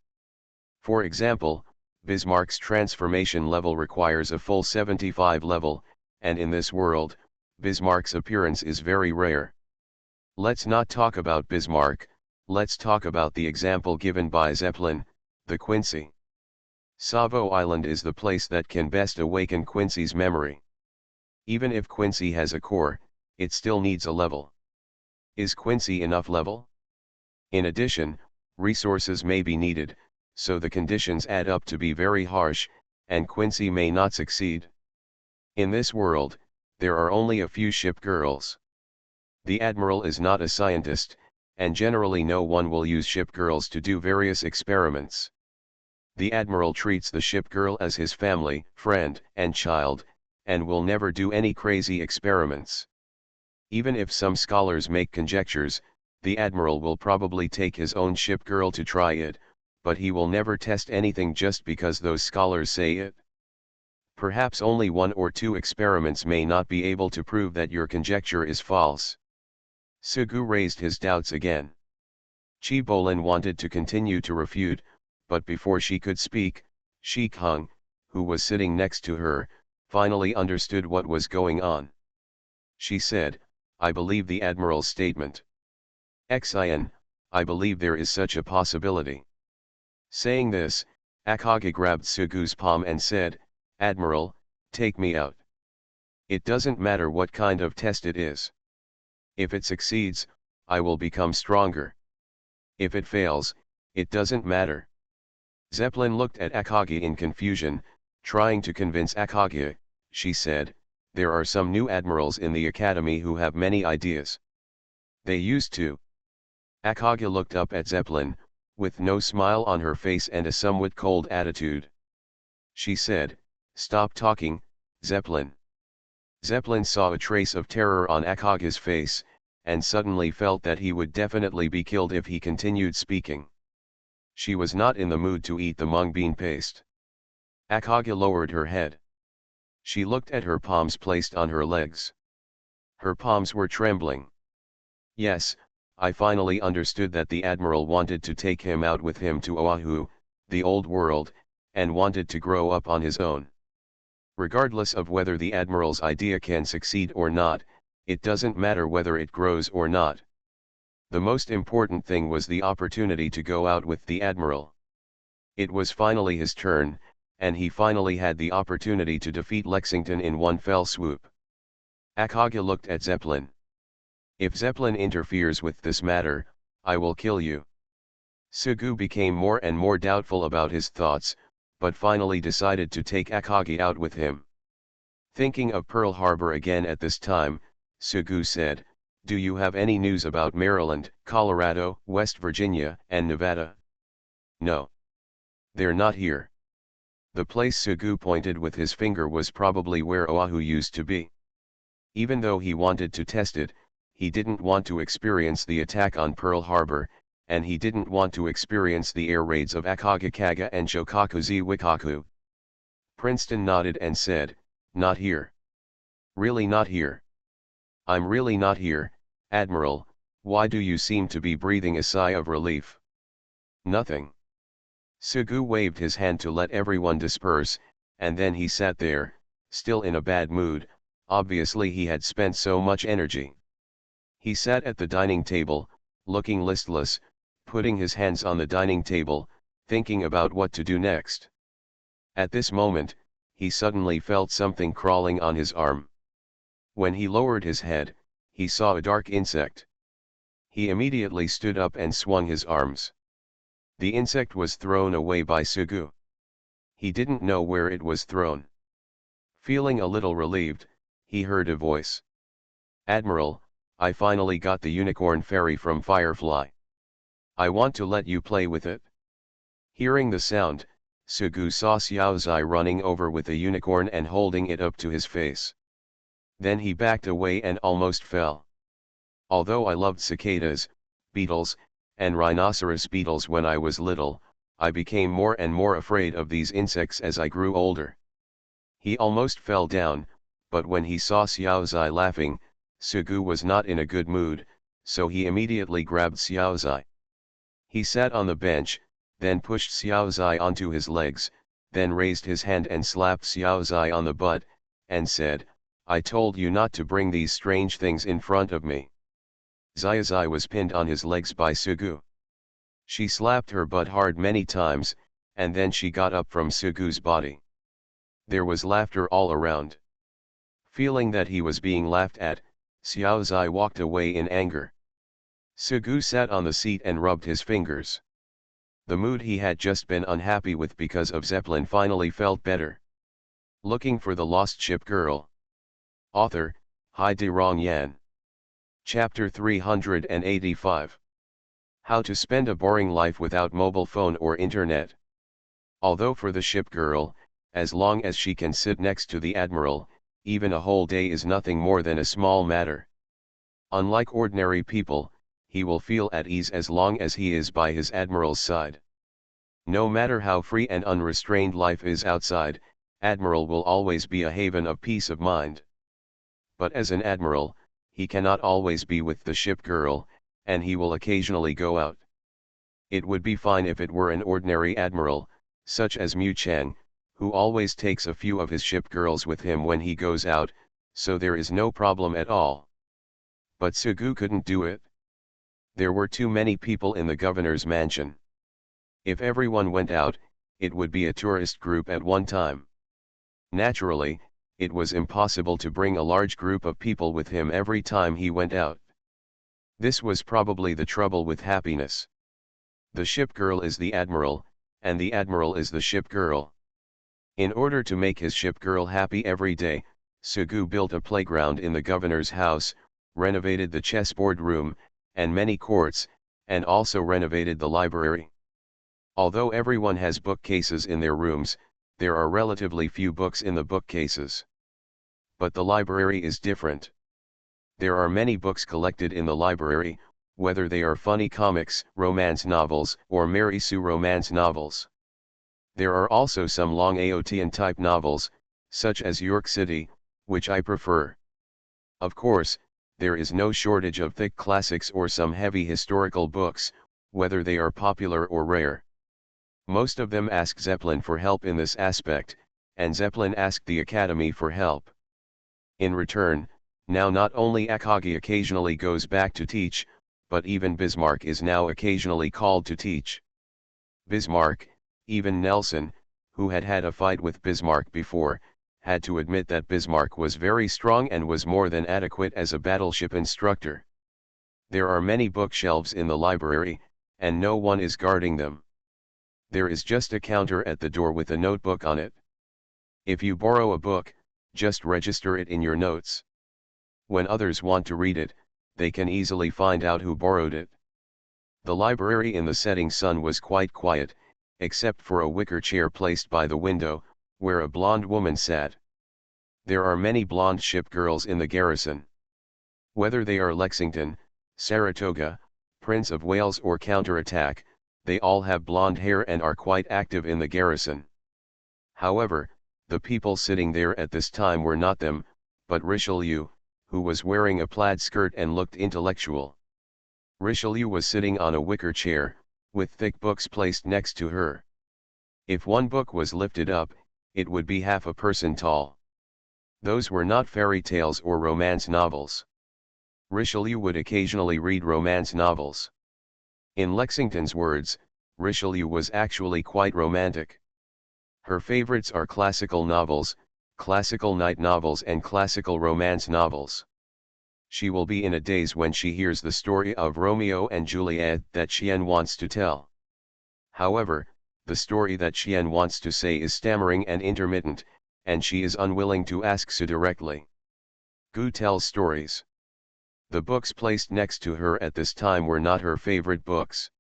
For example, Bismarck's transformation level requires a full 75 level, and in this world, Bismarck's appearance is very rare. Let's not talk about Bismarck, let's talk about the example given by Zeppelin, the Quincy. Savo Island is the place that can best awaken Quincy's memory. Even if Quincy has a core, it still needs a level. Is Quincy enough level? In addition, resources may be needed, so the conditions add up to be very harsh, and Quincy may not succeed. In this world, there are only a few ship girls. The admiral is not a scientist, and generally no one will use ship girls to do various experiments. The admiral treats the ship girl as his family, friend, and child, and will never do any crazy experiments. Even if some scholars make conjectures, the admiral will probably take his own ship girl to try it, but he will never test anything just because those scholars say it. Perhaps only one or two experiments may not be able to prove that your conjecture is false. Sugu raised his doubts again. Chibolin wanted to continue to refute, but before she could speak, Sheik Hung, who was sitting next to her, finally understood what was going on. She said, I believe the admiral's statement. Xian, I believe there is such a possibility. Saying this, Akagi grabbed Sugu's palm and said, Admiral, take me out. It doesn't matter what kind of test it is. If it succeeds, I will become stronger. If it fails, it doesn't matter. Zeppelin looked at Akagi in confusion, trying to convince Akagi. She said, there are some new admirals in the academy who have many ideas. They used to. Akagi looked up at Zeppelin, with no smile on her face and a somewhat cold attitude. She said, stop talking, Zeppelin. Zeppelin saw a trace of terror on Akagi's face, and suddenly felt that he would definitely be killed if he continued speaking. She was not in the mood to eat the mung bean paste. Akage lowered her head. She looked at her palms placed on her legs. Her palms were trembling. Yes, I finally understood that the admiral wanted to take him out with him to Oahu, the old world, and wanted to grow up on his own. Regardless of whether the admiral's idea can succeed or not, it doesn't matter whether it grows or not. The most important thing was the opportunity to go out with the admiral. It was finally his turn, and he finally had the opportunity to defeat Lexington in one fell swoop. Akage looked at Zeppelin. If Zeppelin interferes with this matter, I will kill you. Sugu became more and more doubtful about his thoughts, but finally decided to take Akage out with him. Thinking of Pearl Harbor again at this time, Sugu said, "Do you have any news about Maryland, Colorado, West Virginia, and Nevada?" "No. They're not here." The place Sugu pointed with his finger was probably where Oahu used to be. Even though he wanted to test it, he didn't want to experience the attack on Pearl Harbor, and he didn't want to experience the air raids of Akagakaga and Shokakuzi Wikaku. Princeton nodded and said, "Not here." "Really not here?" "I'm really not here, Admiral. Why do you seem to be breathing a sigh of relief?" "Nothing." Sugu waved his hand to let everyone disperse, and then he sat there, still in a bad mood. Obviously he had spent so much energy. He sat at the dining table, looking listless, putting his hands on the dining table, thinking about what to do next. At this moment, he suddenly felt something crawling on his arm. When he lowered his head, he saw a dark insect. He immediately stood up and swung his arms. The insect was thrown away by Sugu. He didn't know where it was thrown. Feeling a little relieved, he heard a voice. "Admiral, I finally got the unicorn fairy from Firefly. I want to let you play with it." Hearing the sound, Sugu saw Xiaozai running over with the unicorn and holding it up to his face. Then he backed away and almost fell. Although I loved cicadas, beetles, and rhinoceros beetles when I was little, I became more and more afraid of these insects as I grew older. He almost fell down, but when he saw Xiaozai laughing, Sugu was not in a good mood, so he immediately grabbed Xiaozai. He sat on the bench, then pushed Xiaozai onto his legs, then raised his hand and slapped Xiaozai on the butt, and said, "I told you not to bring these strange things in front of me." Xiaozai was pinned on his legs by Sugu. She slapped her butt hard many times, and then she got up from Sugu's body. There was laughter all around. Feeling that he was being laughed at, Xiaozai walked away in anger. Sugu sat on the seat and rubbed his fingers. The mood he had just been unhappy with because of Zeppelin finally felt better. Looking for the Lost Ship Girl. Author, Hai De Rong Yan. Chapter 385. How to spend a boring life without mobile phone or internet. Although for the ship girl, as long as she can sit next to the admiral, even a whole day is nothing more than a small matter. Unlike ordinary people, he will feel at ease as long as he is by his admiral's side. No matter how free and unrestrained life is outside, admiral will always be a haven of peace of mind. But as an admiral, he cannot always be with the ship girl, and he will occasionally go out. It would be fine if it were an ordinary admiral, such as Mu Chang, who always takes a few of his ship girls with him when he goes out, so there is no problem at all. But Sugu couldn't do it. There were too many people in the governor's mansion. If everyone went out, it would be a tourist group at one time. Naturally, it was impossible to bring a large group of people with him every time he went out. This was probably the trouble with happiness. The ship girl is the admiral, and the admiral is the ship girl. In order to make his ship girl happy every day, Sugu built a playground in the governor's house, renovated the chessboard room, and many courts, and also renovated the library. Although everyone has bookcases in their rooms, there are relatively few books in the bookcases. But the library is different. There are many books collected in the library, whether they are funny comics, romance novels, or Mary Sue romance novels. There are also some long Aotean type novels, such as York City, which I prefer. Of course, there is no shortage of thick classics or some heavy historical books, whether they are popular or rare. Most of them ask Zeppelin for help in this aspect, and Zeppelin asked the Academy for help. In return, now not only Akagi occasionally goes back to teach, but even Bismarck is now occasionally called to teach. Bismarck, even Nelson, who had had a fight with Bismarck before, had to admit that Bismarck was very strong and was more than adequate as a battleship instructor. There are many bookshelves in the library, and no one is guarding them. There is just a counter at the door with a notebook on it. If you borrow a book, just register it in your notes. When others want to read it, they can easily find out who borrowed it. The library in the setting sun was quite quiet, except for a wicker chair placed by the window, where a blonde woman sat. There are many blonde ship girls in the garrison. Whether they are Lexington, Saratoga, Prince of Wales or Counterattack, they all have blonde hair and are quite active in the garrison. However, the people sitting there at this time were not them, but Richelieu, who was wearing a plaid skirt and looked intellectual. Richelieu was sitting on a wicker chair, with thick books placed next to her. If one book was lifted up, it would be half a person tall. Those were not fairy tales or romance novels. Richelieu would occasionally read romance novels. In Lexington's words, Richelieu was actually quite romantic. Her favorites are classical novels, classical night novels and classical romance novels. She will be in a daze when she hears the story of Romeo and Juliet that Chien wants to tell. However, the story that Chien wants to say is stammering and intermittent, and she is unwilling to ask Sue directly. Gu tells stories. The books placed next to her at this time were not her favorite books.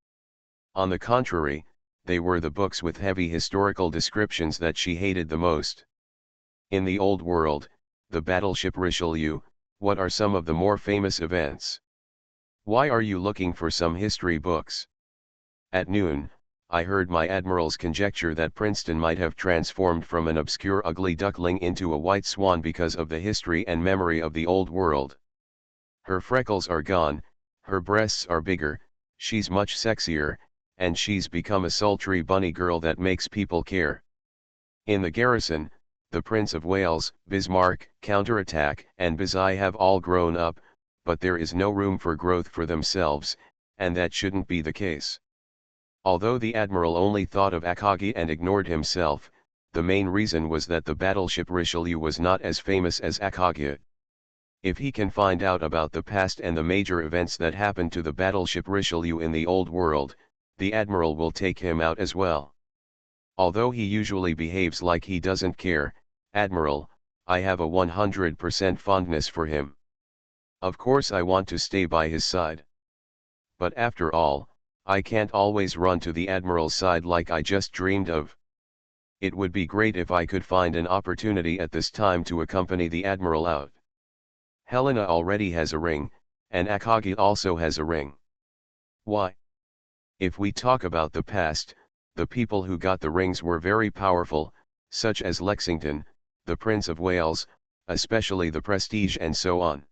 On the contrary, they were the books with heavy historical descriptions that she hated the most. In the Old World, the battleship Richelieu, what are some of the more famous events? Why are you looking for some history books? At noon, I heard my admirals conjecture that Princeton might have transformed from an obscure ugly duckling into a white swan because of the history and memory of the Old World. Her freckles are gone, her breasts are bigger, she's much sexier, and she's become a sultry bunny girl that makes people care. In the garrison, the Prince of Wales, Bismarck, Counterattack, and Bizai have all grown up, but there is no room for growth for themselves, and that shouldn't be the case. Although the admiral only thought of Akagi and ignored himself, the main reason was that the battleship Richelieu was not as famous as Akagi. If he can find out about the past and the major events that happened to the battleship Richelieu in the Old World, the admiral will take him out as well. Although he usually behaves like he doesn't care, Admiral, I have a 100% fondness for him. Of course I want to stay by his side. But after all, I can't always run to the Admiral's side like I just dreamed of. It would be great if I could find an opportunity at this time to accompany the Admiral out. Helena already has a ring, and Akagi also has a ring. Why? If we talk about the past, the people who got the rings were very powerful, such as Lexington, the Prince of Wales, especially the Prestige and so on.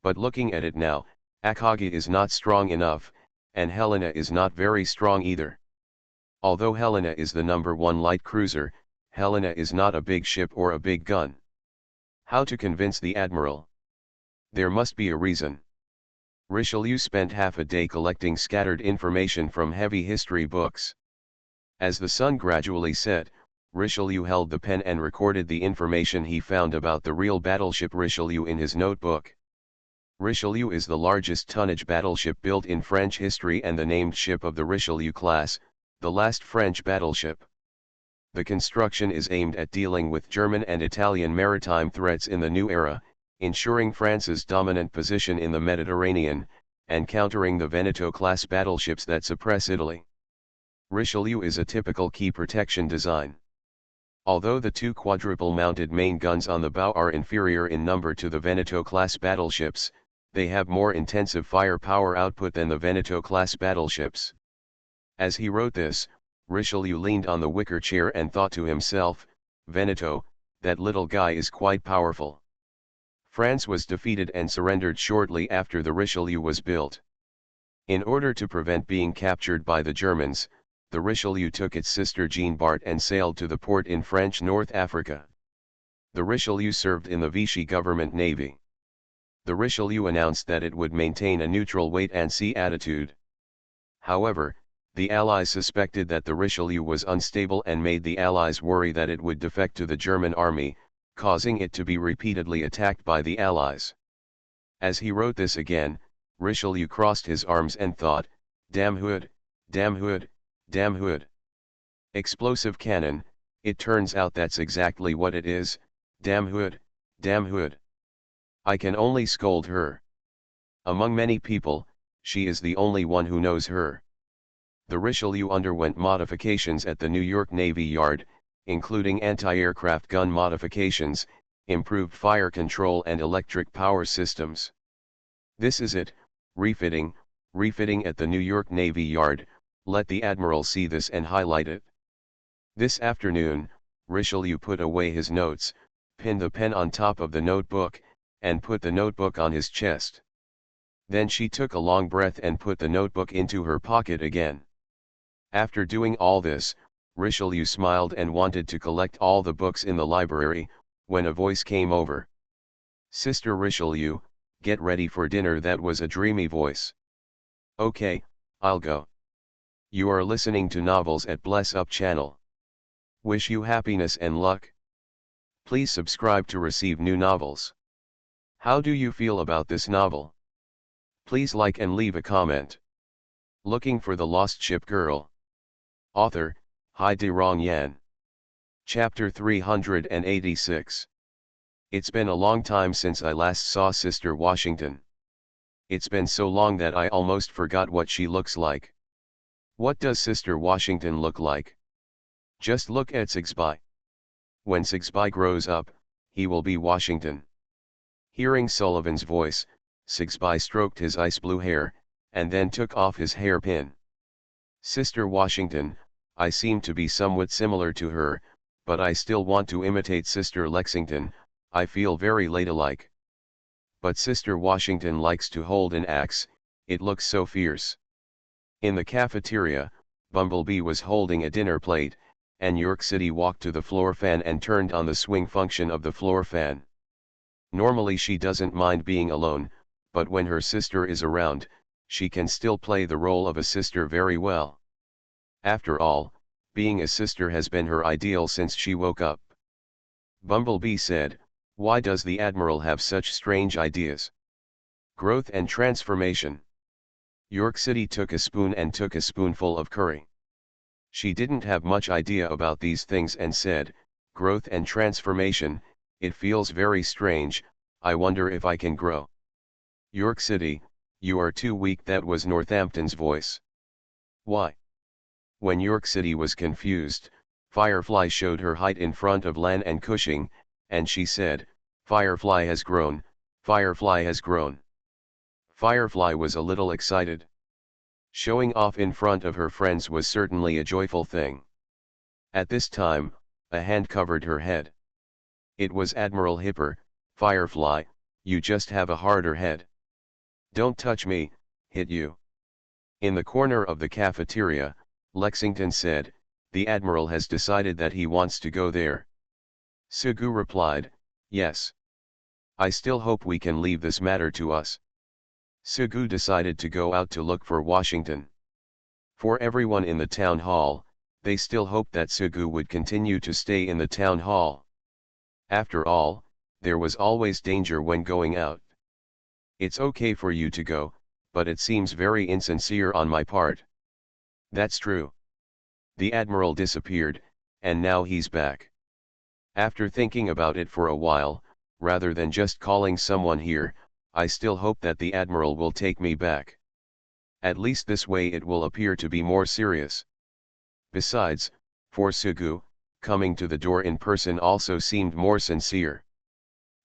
But looking at it now, Akagi is not strong enough, and Helena is not very strong either. Although Helena is the #1 light cruiser, Helena is not a big ship or a big gun. How to convince the admiral? There must be a reason. Richelieu spent half a day collecting scattered information from heavy history books. As the sun gradually set, Richelieu held the pen and recorded the information he found about the real battleship Richelieu in his notebook. Richelieu is the largest tonnage battleship built in French history and the named ship of the Richelieu class, the last French battleship. The construction is aimed at dealing with German and Italian maritime threats in the new era, ensuring France's dominant position in the Mediterranean, and countering the Veneto-class battleships that suppress Italy. Richelieu is a typical key protection design. Although the two quadruple-mounted main guns on the bow are inferior in number to the Veneto-class battleships, they have more intensive firepower output than the Veneto-class battleships. As he wrote this, Richelieu leaned on the wicker chair and thought to himself, Veneto, that little guy is quite powerful. France was defeated and surrendered shortly after the Richelieu was built. In order to prevent being captured by the Germans, the Richelieu took its sister Jeanne Bart and sailed to the port in French North Africa. The Richelieu served in the Vichy government navy. The Richelieu announced that it would maintain a neutral wait-and-see attitude. However, the Allies suspected that the Richelieu was unstable and made the Allies worry that it would defect to the German army, causing it to be repeatedly attacked by the Allies. As he wrote this again, Richelieu crossed his arms and thought, damn hood, damn hood, damn hood. Explosive cannon, it turns out that's exactly what it is, damn hood, damn hood. I can only scold her. Among many people, she is the only one who knows her. The Richelieu underwent modifications at the New York Navy Yard, including anti-aircraft gun modifications, improved fire control and electric power systems. This is it, refitting at the New York Navy Yard, let the Admiral see this and highlight it. This afternoon, Richelieu put away his notes, pinned the pen on top of the notebook, and put the notebook on his chest. Then she took a long breath and put the notebook into her pocket again. After doing all this, Richelieu smiled and wanted to collect all the books in the library, when a voice came over. Sister Richelieu, get ready for dinner. That was a dreamy voice. Okay, I'll go. You are listening to Novels at Bless Up channel. Wish you happiness and luck. Please subscribe to receive new novels. How do you feel about this novel? Please like and leave a comment. Looking for the Lost Ship Girl. Author, Hai De Rong Yan. Chapter 386. It's been a long time since I last saw Sister Washington. It's been so long that I almost forgot what she looks like. What does Sister Washington look like? Just look at Sigsby. When Sigsby grows up, he will be Washington. Hearing Sullivan's voice, Sigsby stroked his ice blue hair, and then took off his hairpin. Sister Washington, I seem to be somewhat similar to her, but I still want to imitate Sister Lexington, I feel very ladylike. But Sister Washington likes to hold an axe, it looks so fierce. In the cafeteria, Bumblebee was holding a dinner plate, and York City walked to the floor fan and turned on the swing function of the floor fan. Normally she doesn't mind being alone, but when her sister is around, she can still play the role of a sister very well. After all, being a sister has been her ideal since she woke up. Bumblebee said, "Why does the Admiral have such strange ideas? Growth and transformation." York City took a spoon and took a spoonful of curry. She didn't have much idea about these things and said, "Growth and transformation, it feels very strange, I wonder if I can grow." York City, you are too weak. That was Northampton's voice. Why? When York City was confused, Firefly showed her height in front of Lan and Cushing, and she said, "Firefly has grown, Firefly has grown." Firefly was a little excited. Showing off in front of her friends was certainly a joyful thing. At this time, a hand covered her head. It was Admiral Hipper. "Firefly, you just have a harder head. Don't touch me, hit you." In the corner of the cafeteria, Lexington said, "The Admiral has decided that he wants to go there." Sugu replied, "Yes. I still hope we can leave this matter to us." Sugu decided to go out to look for Washington. For everyone in the town hall, they still hoped that Sugu would continue to stay in the town hall. After all, there was always danger when going out. "It's okay for you to go, but it seems very insincere on my part." "That's true." The Admiral disappeared, and now he's back. After thinking about it for a while, rather than just calling someone here, I still hope that the Admiral will take me back. At least this way it will appear to be more serious. Besides, for Sugu, coming to the door in person also seemed more sincere.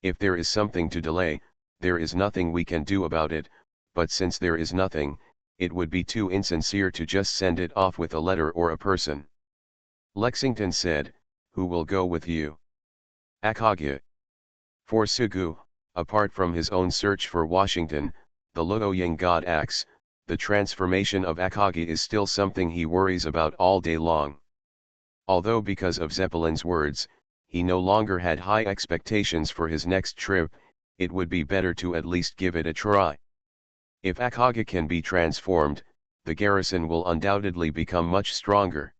If there is something to delay, there is nothing we can do about it, but since there is nothing, it would be too insincere to just send it off with a letter or a person. Lexington said, "Who will go with you?" Akagi. For Sugu, apart from his own search for Washington, the Luoyang god acts, the transformation of Akagi is still something he worries about all day long. Although because of Zeppelin's words, he no longer had high expectations for his next trip, it would be better to at least give it a try. If Akagi can be transformed, the garrison will undoubtedly become much stronger.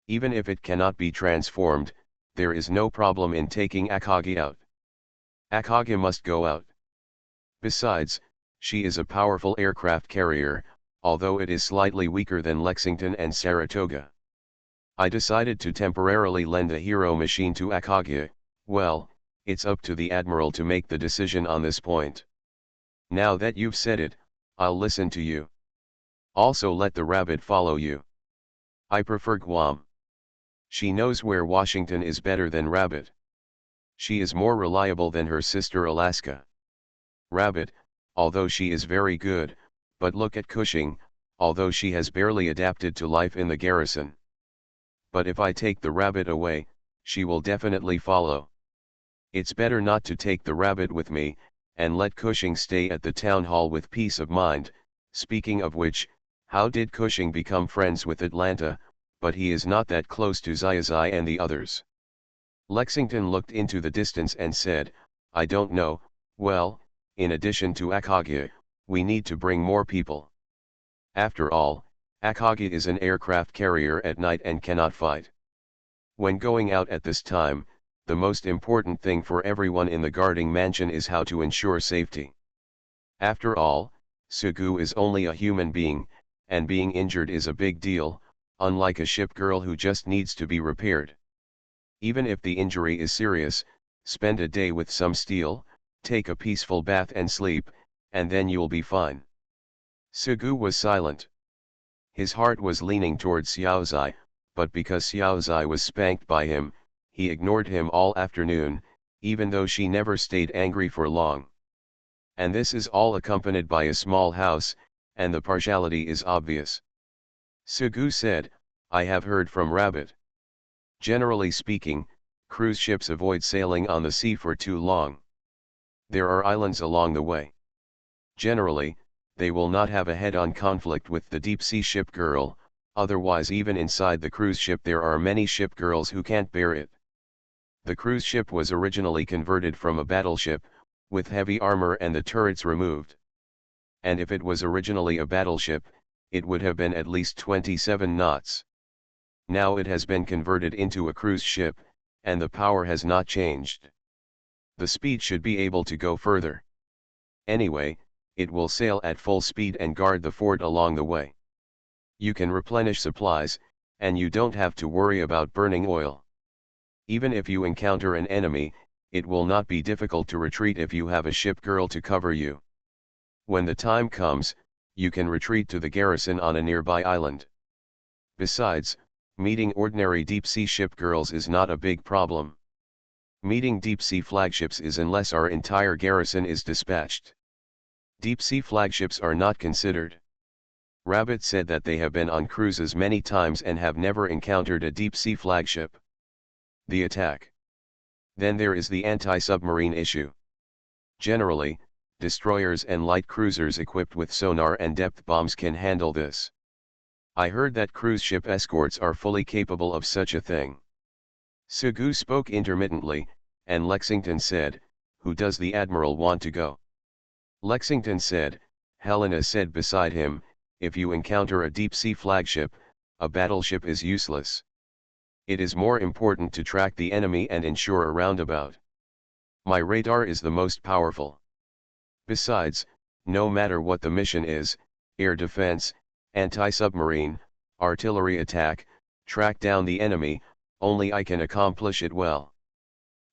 Even if it cannot be transformed, there is no problem in taking Akagi out. Akagi must go out. Besides, she is a powerful aircraft carrier, although it is slightly weaker than Lexington and Saratoga. I decided to temporarily lend the hero machine to Akagi. Well, it's up to the Admiral to make the decision on this point. Now that you've said it, I'll listen to you. Also let the rabbit follow you. I prefer Guam. She knows where Washington is better than Rabbit. She is more reliable than her sister Alaska. Rabbit, although she is very good, but look at Cushing, although she has barely adapted to life in the garrison. But if I take the rabbit away, she will definitely follow. It's better not to take the rabbit with me, and let Cushing stay at the town hall with peace of mind. Speaking of which, how did Cushing become friends with Atlanta, but he is not that close to Zai and the others? Lexington looked into the distance and said, I don't know. Well, in addition to Akagi, we need to bring more people. After all, Akagi is an aircraft carrier at night and cannot fight. When going out at this time, the most important thing for everyone in the guarding mansion is how to ensure safety. After all, Sugu is only a human being, and being injured is a big deal, unlike a ship girl who just needs to be repaired. Even if the injury is serious, spend a day with some steel, take a peaceful bath and sleep, and then you'll be fine. Sugu was silent. His heart was leaning towards Xiaozai, but because Xiaozai was spanked by him, he ignored him all afternoon, even though she never stayed angry for long. And this is all accompanied by a small house, and the partiality is obvious. Sugu said, I have heard from Rabbit. Generally speaking, cruise ships avoid sailing on the sea for too long. There are islands along the way. Generally, they will not have a head-on conflict with the deep-sea ship girl, otherwise even inside the cruise ship there are many ship girls who can't bear it. The cruise ship was originally converted from a battleship, with heavy armor and the turrets removed. And if it was originally a battleship, it would have been at least 27 knots. Now it has been converted into a cruise ship, and the power has not changed. The speed should be able to go further. Anyway, it will sail at full speed and guard the fort along the way. You can replenish supplies, and you don't have to worry about burning oil. Even if you encounter an enemy, it will not be difficult to retreat if you have a ship girl to cover you. When the time comes, you can retreat to the garrison on a nearby island. Besides, meeting ordinary deep-sea ship girls is not a big problem. Meeting deep-sea flagships is unless our entire garrison is dispatched. Deep-sea flagships are not considered. Rabbit said that they have been on cruises many times and have never encountered a deep-sea flagship. The attack. Then there is the anti-submarine issue. Generally, destroyers and light cruisers equipped with sonar and depth bombs can handle this. I heard that cruise ship escorts are fully capable of such a thing. Sugu spoke intermittently, and Lexington said, Who does the Admiral want to go? Lexington said, Helena said beside him, if you encounter a deep-sea flagship, a battleship is useless. It is more important to track the enemy and ensure a roundabout. My radar is the most powerful. Besides, no matter what the mission is, air defense, anti-submarine, artillery attack, track down the enemy, only I can accomplish it well.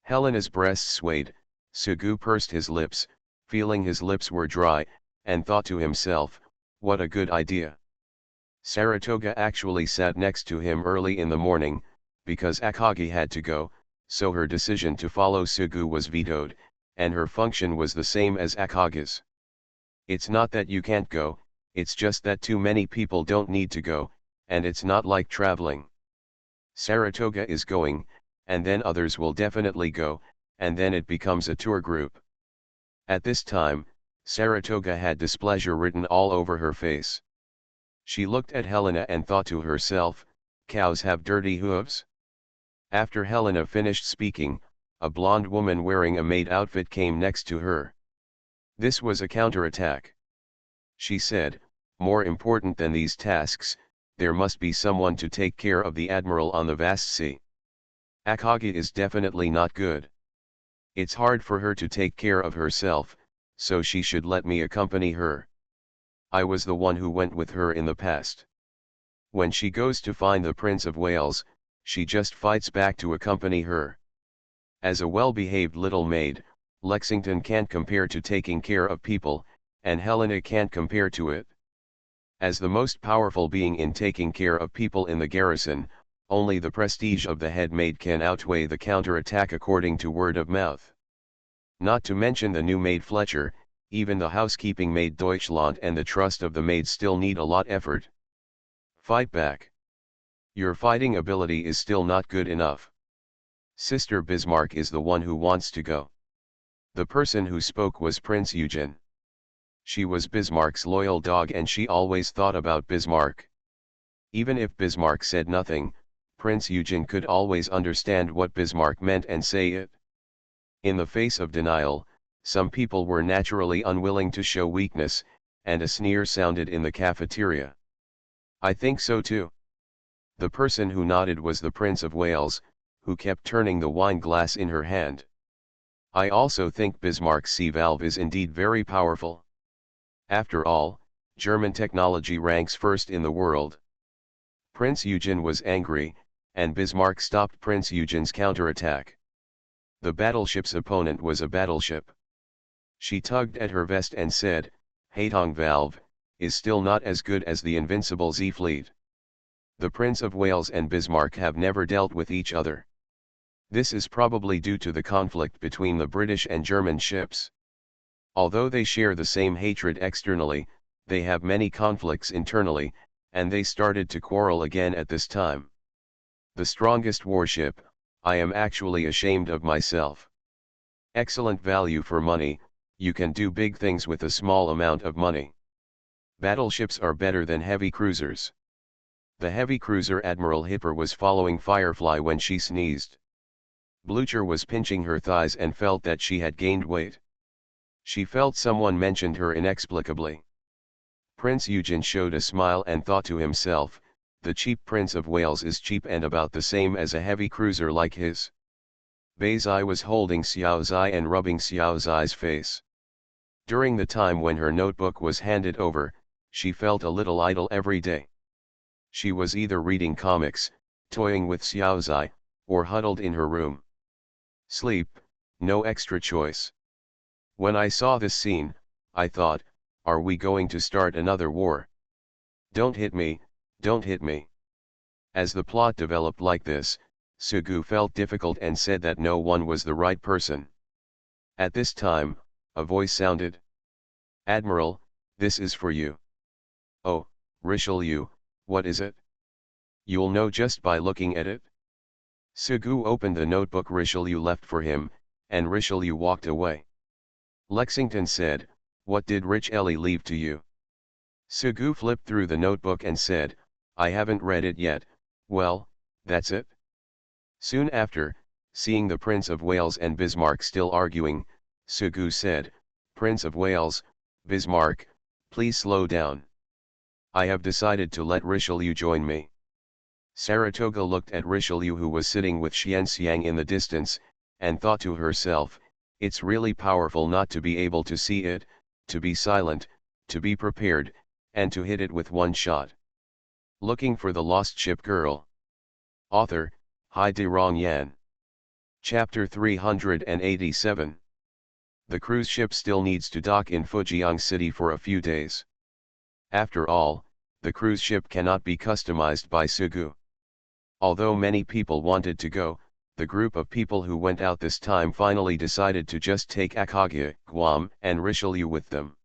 Helena's breast swayed. Sugu pursed his lips, feeling his lips were dry, and thought to himself, what a good idea. Saratoga actually sat next to him early in the morning, because Akagi had to go, so her decision to follow Sugu was vetoed, and her function was the same as Akagi's. It's not that you can't go, it's just that too many people don't need to go, and it's not like traveling. Saratoga is going, and then others will definitely go, and then it becomes a tour group. At this time, Saratoga had displeasure written all over her face. She looked at Helena and thought to herself, cows have dirty hooves? After Helena finished speaking, a blonde woman wearing a maid outfit came next to her. This was a counterattack. She said, more important than these tasks, there must be someone to take care of the admiral on the vast sea. Akagi is definitely not good. It's hard for her to take care of herself, so she should let me accompany her. I was the one who went with her in the past. When she goes to find the Prince of Wales, she just fights back to accompany her. As a well-behaved little maid, Lexington can't compare to taking care of people, and Helena can't compare to it. As the most powerful being in taking care of people in the garrison, only the prestige of the head maid can outweigh the counterattack according to word of mouth. Not to mention the new maid Fletcher, even the housekeeping maid Deutschland and the trust of the maids still need a lot effort. Fight back. Your fighting ability is still not good enough. Sister Bismarck is the one who wants to go. The person who spoke was Prince Eugen. She was Bismarck's loyal dog and she always thought about Bismarck. Even if Bismarck said nothing, Prince Eugen could always understand what Bismarck meant and say it. In the face of denial, some people were naturally unwilling to show weakness, and a sneer sounded in the cafeteria. I think so too. The person who nodded was the Prince of Wales, who kept turning the wine glass in her hand. I also think Bismarck's sea valve is indeed very powerful. After all, German technology ranks first in the world. Prince Eugen was angry, and Bismarck stopped Prince Eugen's counterattack. The battleship's opponent was a battleship. She tugged at her vest and said, Haitong valve, is still not as good as the invincible Z fleet. The Prince of Wales and Bismarck have never dealt with each other. This is probably due to the conflict between the British and German ships. Although they share the same hatred externally, they have many conflicts internally, and they started to quarrel again at this time. The strongest warship, I am actually ashamed of myself. Excellent value for money, you can do big things with a small amount of money. Battleships are better than heavy cruisers. The heavy cruiser Admiral Hipper was following Firefly when she sneezed. Blucher was pinching her thighs and felt that she had gained weight. She felt someone mentioned her inexplicably. Prince Eugen showed a smile and thought to himself, the cheap Prince of Wales is cheap and about the same as a heavy cruiser like his. Beizai was holding Xiao Zai and rubbing Xiao Zai's face. During the time when her notebook was handed over, she felt a little idle every day. She was either reading comics, toying with Xiao Zai, or huddled in her room. Sleep, no extra choice. When I saw this scene, I thought, are we going to start another war? Don't hit me, don't hit me. As the plot developed like this, Sugu felt difficult and said that no one was the right person. At this time, a voice sounded. Admiral, this is for you. Oh, Richelieu, what is it? You'll know just by looking at it. Sugu opened the notebook Richelieu left for him, and Richelieu walked away. Lexington said, what did Richelieu leave to you? Sugu flipped through the notebook and said, I haven't read it yet. Well, that's it. Soon after, seeing the Prince of Wales and Bismarck still arguing, Sugu said, Prince of Wales, Bismarck, please slow down. I have decided to let Richelieu join me. Saratoga looked at Richelieu who was sitting with Xianxiang in the distance, and thought to herself, it's really powerful not to be able to see it, to be silent, to be prepared, and to hit it with one shot. Looking for the Lost Ship Girl. Author, Hai De Rong Yan. Chapter 387. The cruise ship still needs to dock in Fujian City for a few days. After all, the cruise ship cannot be customized by Sugu. Although many people wanted to go, the group of people who went out this time finally decided to just take Akage, Guam, and Richelieu with them.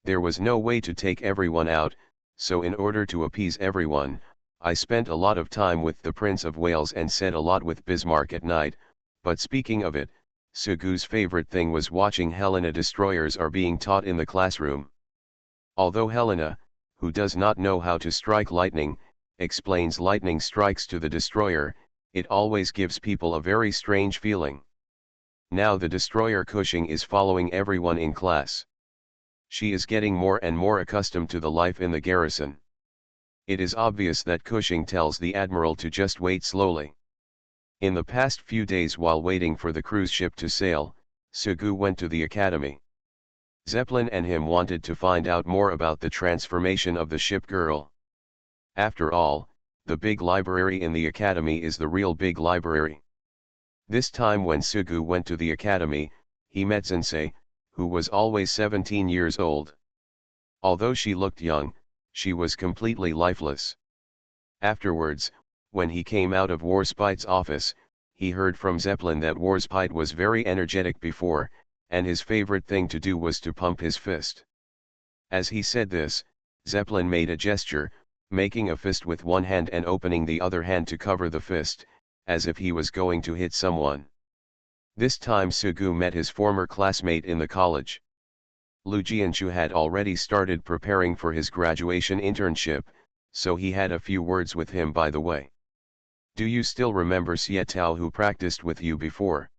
There was no way to take everyone out, so in order to appease everyone, I spent a lot of time with the Prince of Wales and said a lot with Bismarck at night, but speaking of it, Sugu's favorite thing was watching Helena destroyers are being taught in the classroom. Although Helena, who does not know how to strike lightning, explains lightning strikes to the destroyer, it always gives people a very strange feeling. Now the destroyer Cushing is following everyone in class. She is getting more and more accustomed to the life in the garrison. It is obvious that Cushing tells the admiral to just wait slowly. In the past few days while waiting for the cruise ship to sail, Sugu went to the academy. Zeppelin and him wanted to find out more about the transformation of the ship girl. After all, the big library in the academy is the real big library. This time when Sugu went to the academy, he met Sensei, who was always 17 years old. Although she looked young, she was completely lifeless. Afterwards, when he came out of Warspite's office, he heard from Zeppelin that Warspite was very energetic before, and his favorite thing to do was to pump his fist. As he said this, Zeppelin made a gesture, making a fist with one hand and opening the other hand to cover the fist, as if he was going to hit someone. This time Sugu met his former classmate in the college. Lu Jianshu had already started preparing for his graduation internship, so he had a few words with him by the way. Do you still remember Xie Tao who practiced with you before?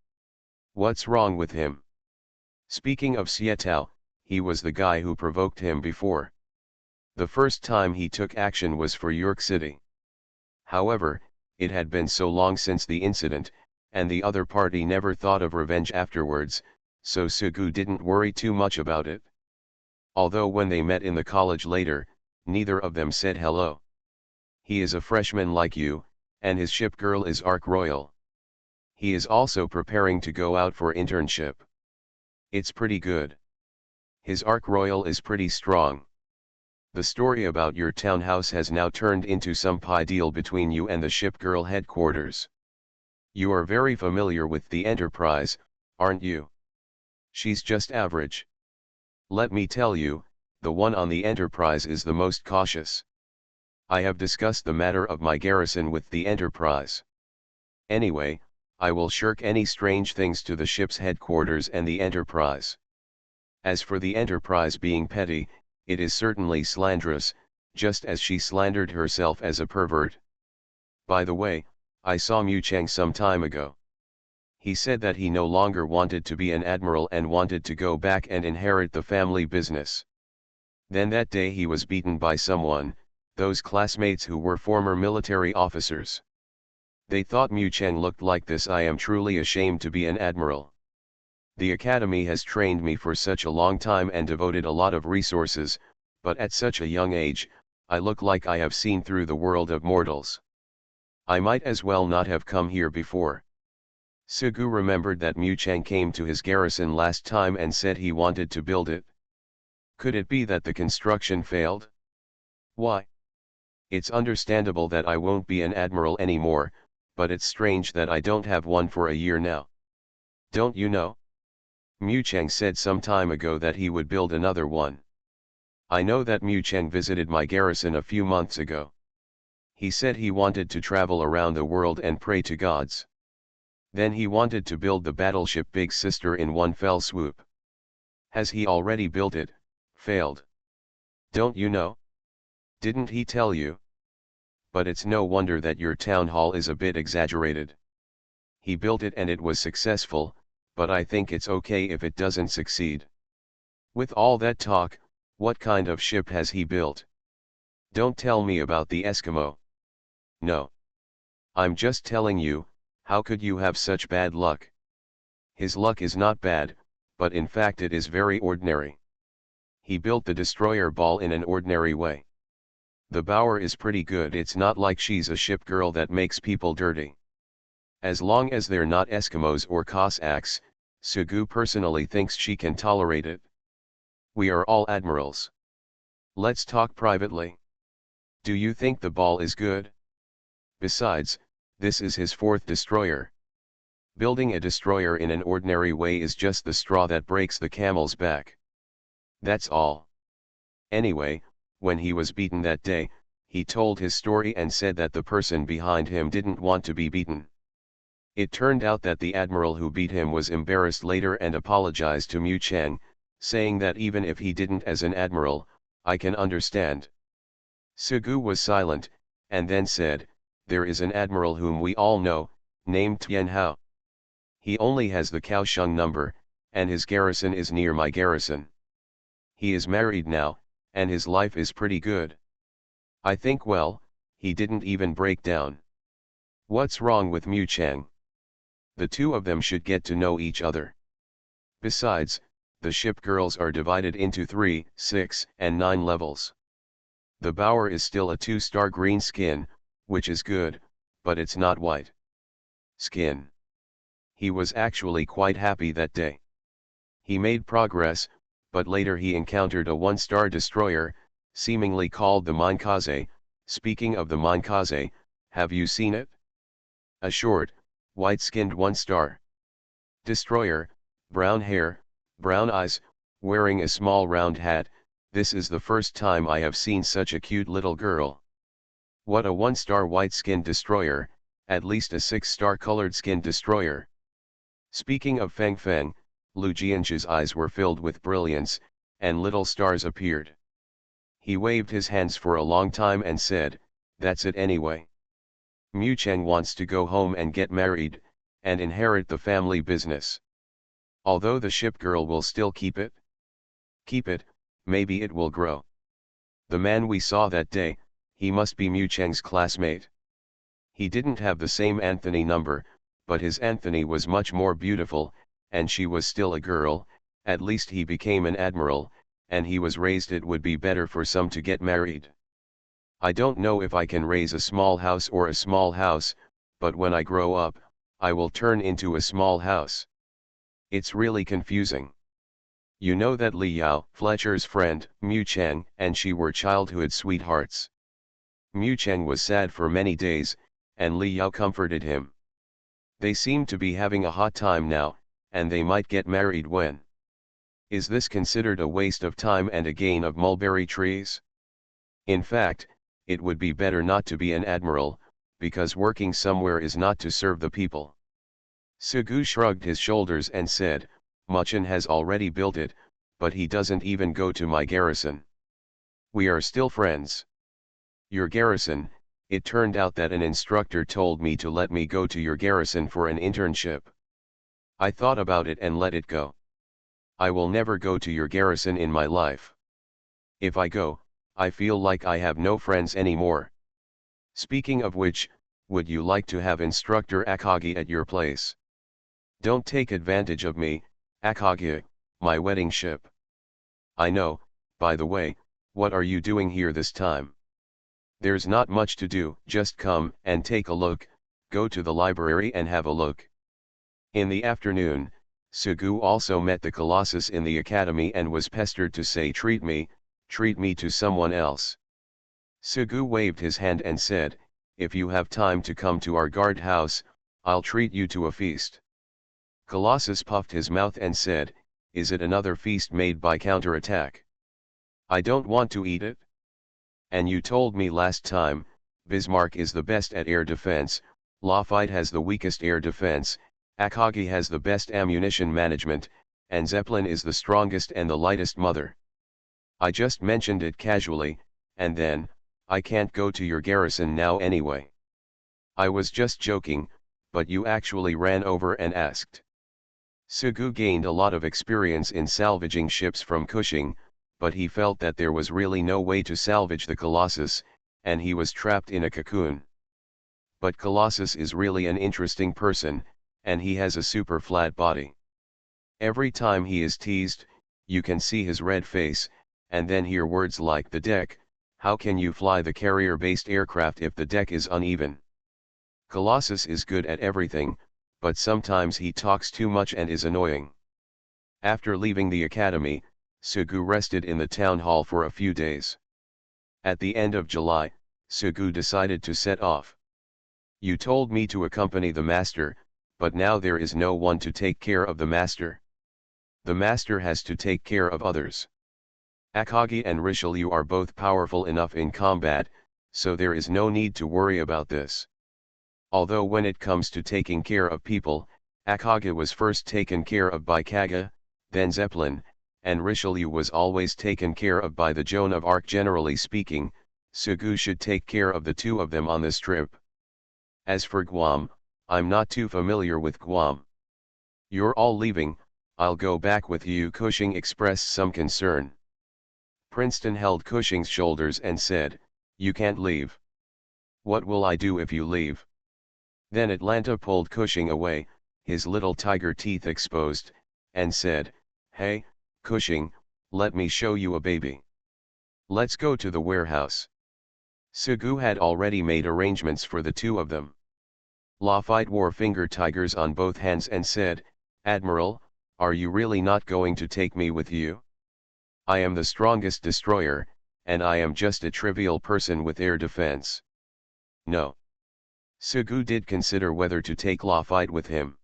What's wrong with him? Speaking of Xie Tao, he was the guy who provoked him before. The first time he took action was for York City. However, it had been so long since the incident, and the other party never thought of revenge afterwards, so Sugu didn't worry too much about it. Although when they met in the college later, neither of them said hello. He is a freshman like you, and his ship girl is Ark Royal. He is also preparing to go out for internship. It's pretty good. His Ark Royal is pretty strong. The story about your townhouse has now turned into some pie deal between you and the ship girl headquarters. You are very familiar with the Enterprise, aren't you? She's just average. Let me tell you, the one on the Enterprise is the most cautious. I have discussed the matter of my garrison with the Enterprise. Anyway, I will shirk any strange things to the ship's headquarters and the Enterprise. As for the Enterprise being petty, it is certainly slanderous, just as she slandered herself as a pervert. By the way, I saw Mu Cheng some time ago. He said that he no longer wanted to be an admiral and wanted to go back and inherit the family business. Then that day he was beaten by someone, those classmates who were former military officers. They thought Mu Cheng looked like this. I am truly ashamed to be an admiral. The academy has trained me for such a long time and devoted a lot of resources, but at such a young age, I look like I have seen through the world of mortals. I might as well not have come here before. Sugu remembered that Mu Cheng came to his garrison last time and said he wanted to build it. Could it be that the construction failed? Why? It's understandable that I won't be an admiral anymore, but it's strange that I don't have one for a year now. Don't you know? Mu Cheng said some time ago that he would build another one. I know that Mu Cheng visited my garrison a few months ago. He said he wanted to travel around the world and pray to gods. Then he wanted to build the battleship Big Sister in one fell swoop. Has he already built it, failed? Don't you know? Didn't he tell you? But it's no wonder that your town hall is a bit exaggerated. He built it and it was successful, but I think it's okay if it doesn't succeed. With all that talk, what kind of ship has he built? Don't tell me about the Eskimo. No. I'm just telling you, how could you have such bad luck? His luck is not bad, but in fact it is very ordinary. He built the destroyer ball in an ordinary way. The bower is pretty good. It's not like she's a ship girl that makes people dirty. As long as they're not Eskimos or Cossacks, Sugu personally thinks she can tolerate it. We are all admirals. Let's talk privately. Do you think the ball is good? Besides, this is his fourth destroyer. Building a destroyer in an ordinary way is just the straw that breaks the camel's back. That's all. Anyway, when he was beaten that day, he told his story and said that the person behind him didn't want to be beaten. It turned out that the admiral who beat him was embarrassed later and apologized to Mu Chang, saying that even if he didn't as an admiral, I can understand. Sugu was silent, and then said, there is an admiral whom we all know, named Tian Hao. He only has the Kaohsiung number, and his garrison is near my garrison. He is married now, and his life is pretty good. I think well, he didn't even break down. What's wrong with Mu Chang? The two of them should get to know each other. Besides, the ship girls are divided into 3, 6, and 9 levels. The Bower is still a 2-star green skin, which is good, but it's not white skin. He was actually quite happy that day. He made progress, but later he encountered a 1-star destroyer, seemingly called the Minekaze. Speaking of the Minekaze, have you seen it? A short, white-skinned 1-star destroyer, brown hair, brown eyes, wearing a small round hat. This is the first time I have seen such a cute little girl. What a 1-star white-skinned destroyer, at least a 6-star colored skinned destroyer. Speaking of Feng Feng, Lu Jianzhi's eyes were filled with brilliance, and little stars appeared. He waved his hands for a long time and said, that's it anyway. Mu Chang wants to go home and get married, and inherit the family business. Although the ship girl will still keep it. Keep it, maybe it will grow. The man we saw that day, he must be Mu Chang's classmate. He didn't have the same Anthony number, but his Anthony was much more beautiful, and she was still a girl. At least he became an admiral, and he was raised. It would be better for some to get married. I don't know if I can raise a small house or a small house, but when I grow up, I will turn into a small house. It's really confusing. You know that Li Yao, Fletcher's friend, Mu Chang, and she were childhood sweethearts. Mu Chang was sad for many days, and Li Yao comforted him. They seem to be having a hot time now, and they might get married when. Is this considered a waste of time and a gain of mulberry trees? In fact, it would be better not to be an admiral, because working somewhere is not to serve the people. Sugu shrugged his shoulders and said, Muchen has already built it, but he doesn't even go to my garrison. We are still friends. Your garrison, it turned out that an instructor told me to let me go to your garrison for an internship. I thought about it and let it go. I will never go to your garrison in my life. If I go, I feel like I have no friends anymore. Speaking of which, would you like to have instructor Akagi at your place? Don't take advantage of me, Akagi, my wedding ship. I know, by the way, what are you doing here this time? There's not much to do, just come and take a look, go to the library and have a look. In the afternoon, Sugu also met the Colossus in the academy and was pestered to say treat me to someone else. Sugu waved his hand and said, if you have time to come to our guard house, I'll treat you to a feast. Colossus puffed his mouth and said, is it another feast made by counterattack? I don't want to eat it. And you told me last time, Bismarck is the best at air defense, Lafitte has the weakest air defense, Akagi has the best ammunition management, and Zeppelin is the strongest and the lightest mother. I just mentioned it casually, and then, I can't go to your garrison now anyway. I was just joking, but you actually ran over and asked. Sugu gained a lot of experience in salvaging ships from Cushing, but he felt that there was really no way to salvage the Colossus, and he was trapped in a cocoon. But Colossus is really an interesting person, and he has a super flat body. Every time he is teased, you can see his red face, and then hear words like the deck. How can you fly the carrier-based aircraft if the deck is uneven? Colossus is good at everything, but sometimes he talks too much and is annoying. After leaving the academy, Sugu rested in the town hall for a few days. At the end of July, Sugu decided to set off. You told me to accompany the master, but now there is no one to take care of the master. The master has to take care of others. Akagi and Richelieu are both powerful enough in combat, so there is no need to worry about this. Although when it comes to taking care of people, Akagi was first taken care of by Kaga, then Zeppelin, and Richelieu was always taken care of by the Joan of Arc. Generally speaking, Sugu should take care of the two of them on this trip. As for Guam, I'm not too familiar with Guam. You're all leaving, I'll go back with you. Cushing expressed some concern. Princeton held Cushing's shoulders and said, "You can't leave." "What will I do if you leave?" Then Atlanta pulled Cushing away, his little tiger teeth exposed, and said, "Hey, Cushing, let me show you a baby. Let's go to the warehouse." Sugu had already made arrangements for the two of them. Lafayette wore finger tigers on both hands and said, "Admiral, are you really not going to take me with you? I am the strongest destroyer, and I am just a trivial person with air defense." No. Sugu did consider whether to take Lafayette with him.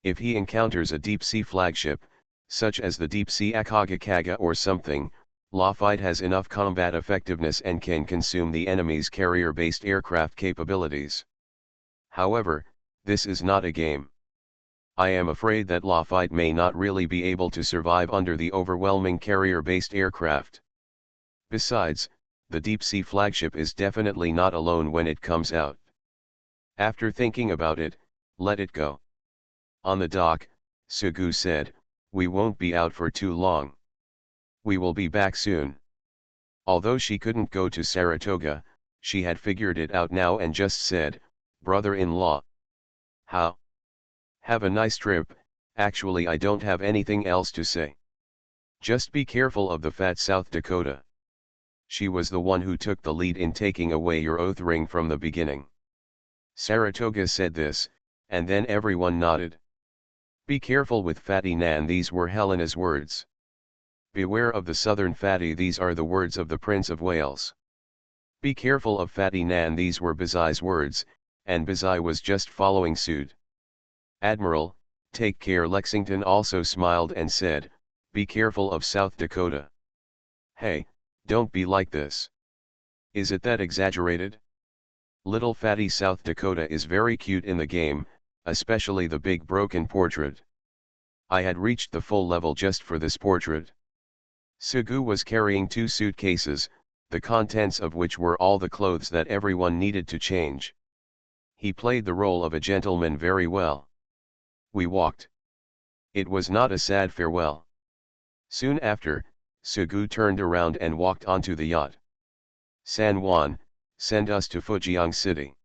If he encounters a deep-sea flagship, such as the deep-sea Akagakaga or something, Lafayette has enough combat effectiveness and can consume the enemy's carrier-based aircraft capabilities. However, this is not a game. I am afraid that Lafayette may not really be able to survive under the overwhelming carrier-based aircraft. Besides, the deep-sea flagship is definitely not alone when it comes out. After thinking about it, let it go. On the dock, Sugu said, "We won't be out for too long. We will be back soon." Although she couldn't go to Saratoga, she had figured it out now and just said, "Brother-in-law. How? Have a nice trip. Actually, I don't have anything else to say. Just be careful of the fat South Dakota." She was the one who took the lead in taking away your oath ring from the beginning. Saratoga said this, and then everyone nodded. "Be careful with Fatty Nan." These were Helena's words. "Beware of the southern fatty." These are the words of the Prince of Wales. "Be careful of Fatty Nan." These were Bazai's words, and Bazai was just following suit. "Admiral, take care." Lexington also smiled and said, "Be careful of South Dakota." "Hey, don't be like this. Is it that exaggerated? Little fatty South Dakota is very cute in the game, especially the big broken portrait. I had reached the full level just for this portrait." Sugu was carrying 2 suitcases, the contents of which were all the clothes that everyone needed to change. He played the role of a gentleman very well. We walked. It was not a sad farewell. Soon after, Sugu turned around and walked onto the yacht. "San Juan, send us to Fujiang City.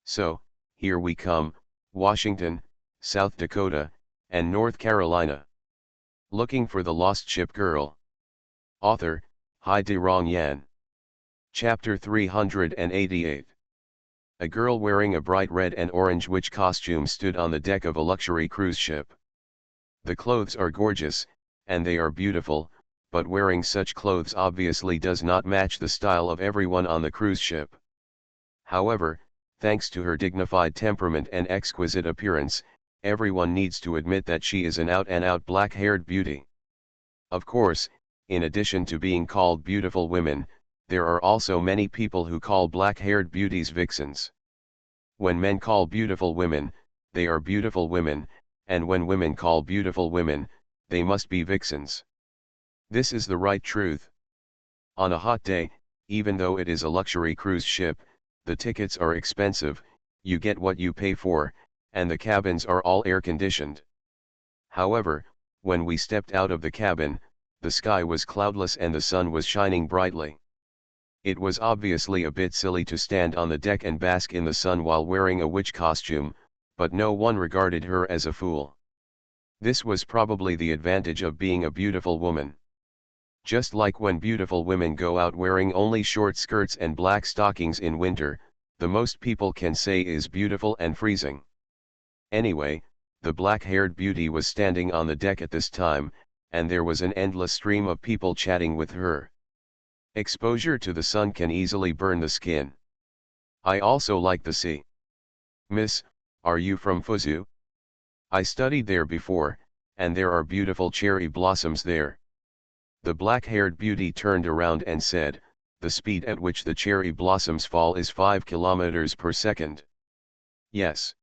So, here we come, Washington, South Dakota, and North Carolina. Looking for the lost ship girl." Author, Hai De Rong Yan. Chapter 388. A girl wearing a bright red and orange witch costume stood on the deck of a luxury cruise ship. The clothes are gorgeous, and they are beautiful, but wearing such clothes obviously does not match the style of everyone on the cruise ship. However, thanks to her dignified temperament and exquisite appearance, everyone needs to admit that she is an out-and-out black-haired beauty. Of course, in addition to being called beautiful women, there are also many people who call black-haired beauties vixens. When men call beautiful women, they are beautiful women, and when women call beautiful women, they must be vixens. This is the right truth. On a hot day, even though it is a luxury cruise ship, the tickets are expensive, you get what you pay for, and the cabins are all air-conditioned. However, when we stepped out of the cabin, the sky was cloudless and the sun was shining brightly. It was obviously a bit silly to stand on the deck and bask in the sun while wearing a witch costume, but no one regarded her as a fool. This was probably the advantage of being a beautiful woman. Just like when beautiful women go out wearing only short skirts and black stockings in winter, the most people can say is beautiful and freezing. Anyway, the black-haired beauty was standing on the deck at this time, and there was an endless stream of people chatting with her. Exposure to the sun can easily burn the skin. "I also like the sea. Miss, Are you from Fuzhou? I studied there before, and there are beautiful cherry blossoms there. The black-haired beauty turned around and said, the speed at which the cherry blossoms fall is 5 kilometers per second. Yes.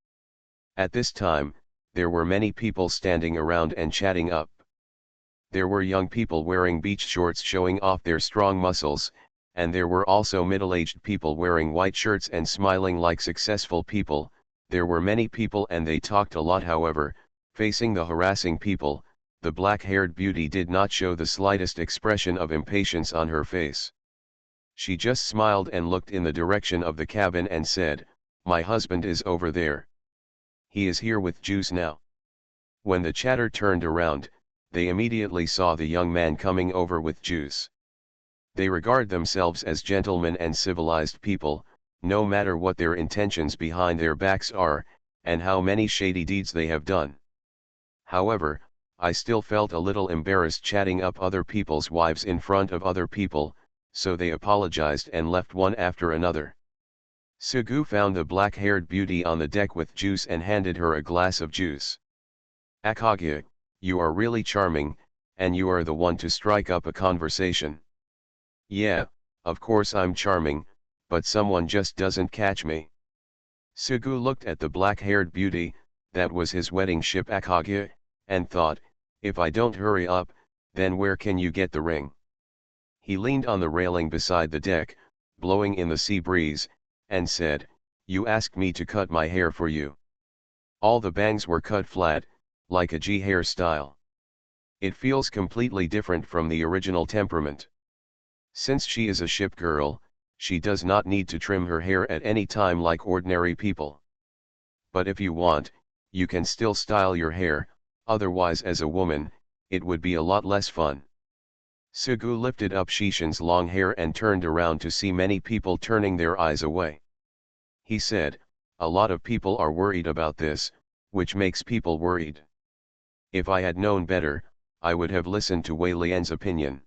At this time, there were many people standing around and chatting up. There were young people wearing beach shorts showing off their strong muscles, and there were also middle-aged people wearing white shirts and smiling like successful people. There were many people and they talked a lot. However, facing the harassing people, the black-haired beauty did not show the slightest expression of impatience on her face. She just smiled and looked in the direction of the cabin and said, "My husband is over there. He is here with Juice now." When the chatter turned around, they immediately saw the young man coming over with Juice. They regard themselves as gentlemen and civilized people, no matter what their intentions behind their backs are, and how many shady deeds they have done. However, I still felt a little embarrassed chatting up other people's wives in front of other people, so they apologized and left one after another. Sugu found the black-haired beauty on the deck with Juice and handed her a glass of juice. "Akage, you are really charming, and you are the one to strike up a conversation." "Yeah, of course I'm charming, but someone just doesn't catch me." Sugu looked at the black-haired beauty, that was his wedding ship Akage, and thought, if I don't hurry up, then where can you get the ring? He leaned on the railing beside the deck, blowing in the sea breeze, and said, "You asked me to cut my hair for you." All the bangs were cut flat, like a G hairstyle. It feels completely different from the original temperament. Since she is a ship girl, she does not need to trim her hair at any time like ordinary people. But if you want, you can still style your hair, otherwise as a woman, it would be a lot less fun. Sugu lifted up Shishin's long hair and turned around to see many people turning their eyes away. He said, "A lot of people are worried about this, which makes people worried. If I had known better, I would have listened to Wei Lian's opinion."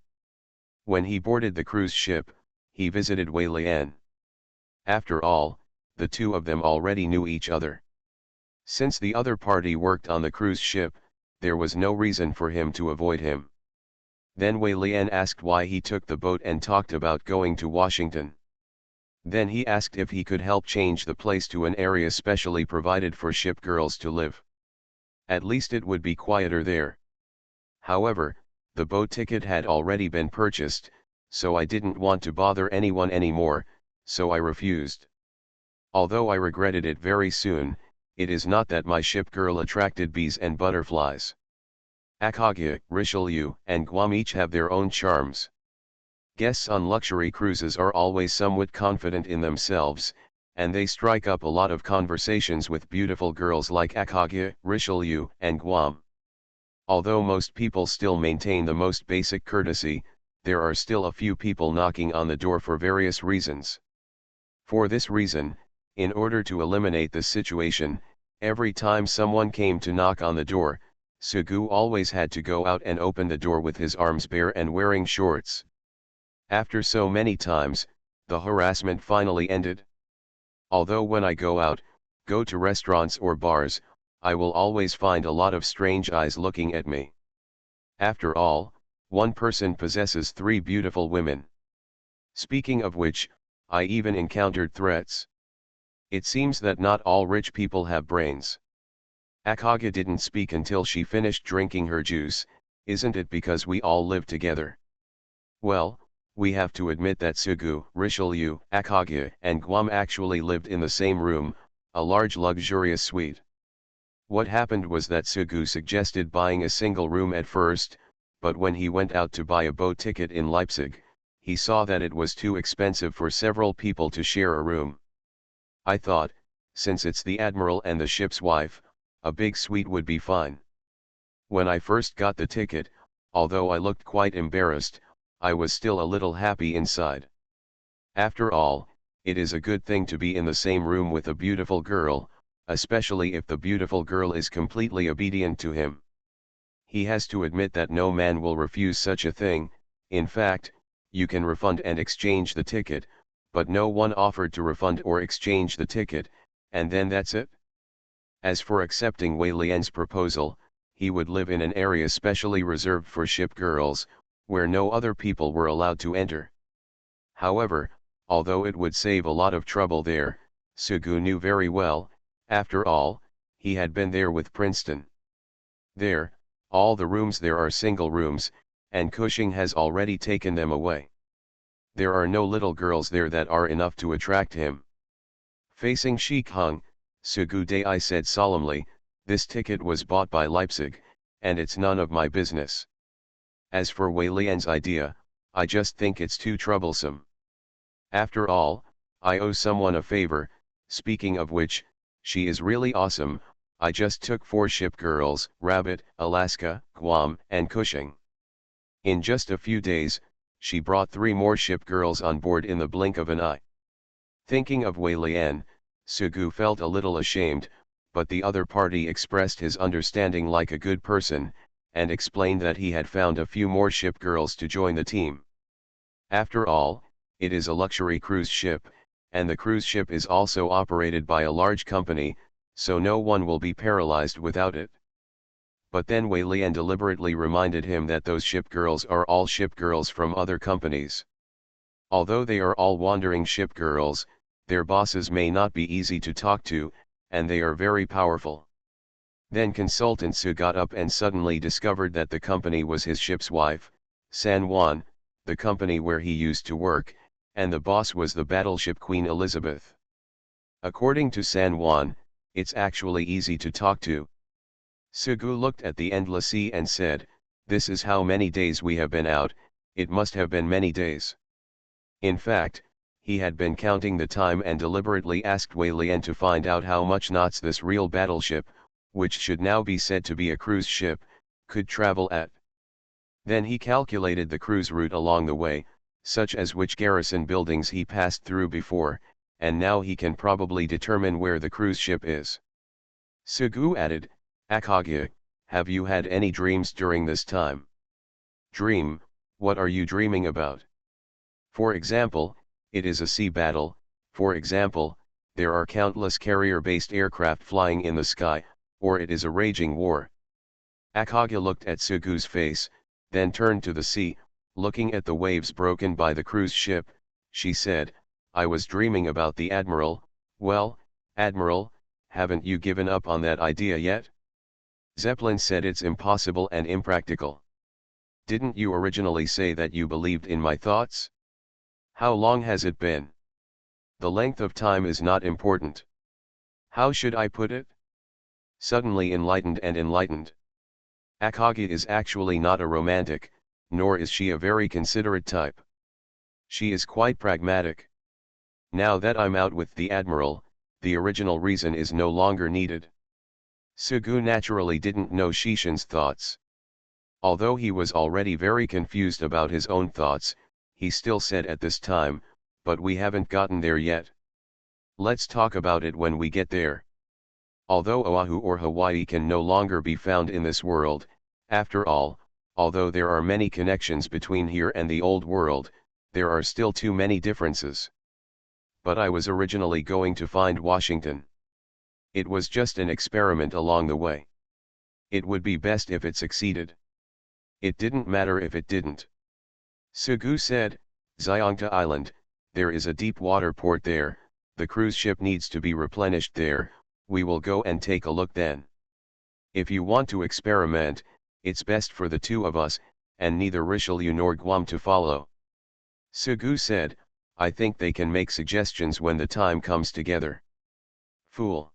When he boarded the cruise ship, he visited Wei Lian. After all, the two of them already knew each other. Since the other party worked on the cruise ship, there was no reason for him to avoid him. Then Wei Lian asked why he took the boat and talked about going to Washington. Then he asked if he could help change the place to an area specially provided for ship girls to live. At least it would be quieter there. However, the boat ticket had already been purchased, so I didn't want to bother anyone anymore, so I refused. Although I regretted it very soon, it is not that my ship girl attracted bees and butterflies. Akage, Richelieu, and Guam each have their own charms. Guests on luxury cruises are always somewhat confident in themselves, and they strike up a lot of conversations with beautiful girls like Akage, Richelieu, and Guam. Although most people still maintain the most basic courtesy, there are still a few people knocking on the door for various reasons. For this reason, in order to eliminate the situation, every time someone came to knock on the door, Sugu always had to go out and open the door with his arms bare and wearing shorts. After so many times, the harassment finally ended. Although when I go to restaurants or bars, I will always find a lot of strange eyes looking at me. After all, one person possesses 3 beautiful women. Speaking of which, I even encountered threats. It seems that not all rich people have brains. Akage didn't speak until she finished drinking her juice. Isn't it because we all live together? Well, we have to admit that Sugu, Richelieu, Akage, and Guam actually lived in the same room, a large luxurious suite. What happened was that Sugu suggested buying a single room at first, but when he went out to buy a boat ticket in Leipzig, he saw that it was too expensive for several people to share a room. I thought, since it's the admiral and the ship's wife, a big suite would be fine. When I first got the ticket, although I looked quite embarrassed, I was still a little happy inside. After all, it is a good thing to be in the same room with a beautiful girl, especially if the beautiful girl is completely obedient to him. He has to admit that no man will refuse such a thing. In fact, you can refund and exchange the ticket, but no one offered to refund or exchange the ticket, and then that's it. As for accepting Wei Lian's proposal, he would live in an area specially reserved for ship girls, where no other people were allowed to enter. However, although it would save a lot of trouble there, Sugu knew very well, after all, he had been there with Princeton. There, all the rooms there are single rooms, and Cushing has already taken them away. There are no little girls there that are enough to attract him. Facing Sheik Hung, Sugu Dai said solemnly, "This ticket was bought by Leipzig, and it's none of my business. As for Wei Lian's idea, I just think it's too troublesome. After all, I owe someone a favor, speaking of which, she is really awesome. I just took 4 ship girls, Rabbit, Alaska, Guam, and Cushing. In just a few days, she brought 3 more ship girls on board in the blink of an eye." Thinking of Wei Lian, Sugu felt a little ashamed, but the other party expressed his understanding like a good person, and explained that he had found a few more ship girls to join the team. After all, it is a luxury cruise ship, and the cruise ship is also operated by a large company, so no one will be paralyzed without it. But then Wei Lian deliberately reminded him that those ship girls are all ship girls from other companies. Although they are all wandering ship girls, their bosses may not be easy to talk to, and they are very powerful. Then Consultant Su got up and suddenly discovered that the company was his ship's wife, San Juan, the company where he used to work, and the boss was the battleship Queen Elizabeth. According to San Juan, it's actually easy to talk to. Sugu looked at the endless sea and said, "This is how many days we have been out, it must have been many days." In fact, he had been counting the time and deliberately asked Wei Lian to find out how much knots this real battleship, which should now be said to be a cruise ship, could travel at. Then he calculated the cruise route along the way, such as which garrison buildings he passed through before, and now he can probably determine where the cruise ship is. Sugu added, "Akagya, have you had any dreams during this time?" "Dream, what are you dreaming about?" "For example, it is a sea battle, for example, there are countless carrier-based aircraft flying in the sky, or it is a raging war." Akagya looked at Sugu's face, then turned to the sea, looking at the waves broken by the cruise ship. She said, "I was dreaming about the Admiral." "Well, Admiral, haven't you given up on that idea yet?" Zeppelin said, "It's impossible and impractical." "Didn't you originally say that you believed in my thoughts?" "How long has it been?" "The length of time is not important." "How should I put it?" Suddenly enlightened and enlightened. Akagi is actually not a romantic, nor is she a very considerate type. She is quite pragmatic. Now that I'm out with the Admiral, the original reason is no longer needed. Sugu naturally didn't know Shishin's thoughts. Although he was already very confused about his own thoughts, he still said at this time, "But we haven't gotten there yet. Let's talk about it when we get there." Although Oahu or Hawaii can no longer be found in this world, after all, although there are many connections between here and the old world, there are still too many differences. "But I was originally going to find Washington. It was just an experiment along the way. It would be best if it succeeded. It didn't matter if it didn't." Sugu said, "Xiongta Island, there is a deep water port there, the cruise ship needs to be replenished there, we will go and take a look then. If you want to experiment, it's best for the 2 of us, and neither Richelieu nor Guam to follow." Sugu said, "I think they can make suggestions when the time comes together." "Fool."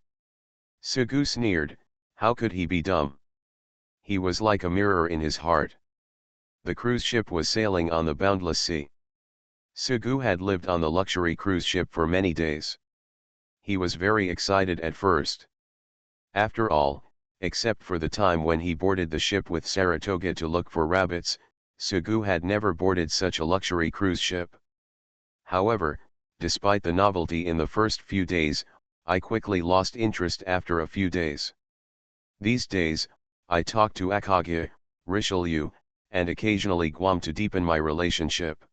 Sugu sneered, how could he be dumb? He was like a mirror in his heart. The cruise ship was sailing on the boundless sea. Sugu had lived on the luxury cruise ship for many days. He was very excited at first. After all, except for the time when he boarded the ship with Saratoga to look for rabbits, Sugu had never boarded such a luxury cruise ship. However, despite the novelty in the first few days, I quickly lost interest after a few days. These days, I talk to Akagya, Richelieu, and occasionally Guam to deepen my relationship.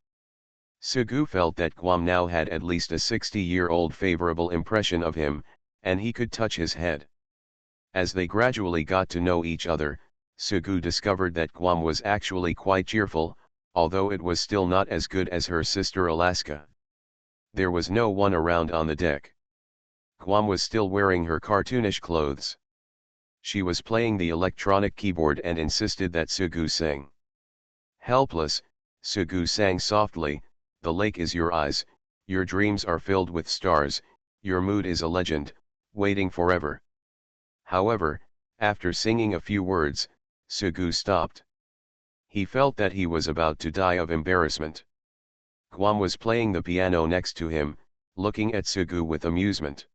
Sugu felt that Guam now had at least a 60-year-old favorable impression of him, and he could touch his head. As they gradually got to know each other, Sugu discovered that Guam was actually quite cheerful, although it was still not as good as her sister Alaska. There was no one around on the deck. Guam was still wearing her cartoonish clothes. She was playing the electronic keyboard and insisted that Sugu sing. Helpless, Sugu sang softly, "The lake is your eyes, your dreams are filled with stars, your mood is a legend, waiting forever." However, after singing a few words, Sugu stopped. He felt that he was about to die of embarrassment. Guam was playing the piano next to him, looking at Sugu with amusement.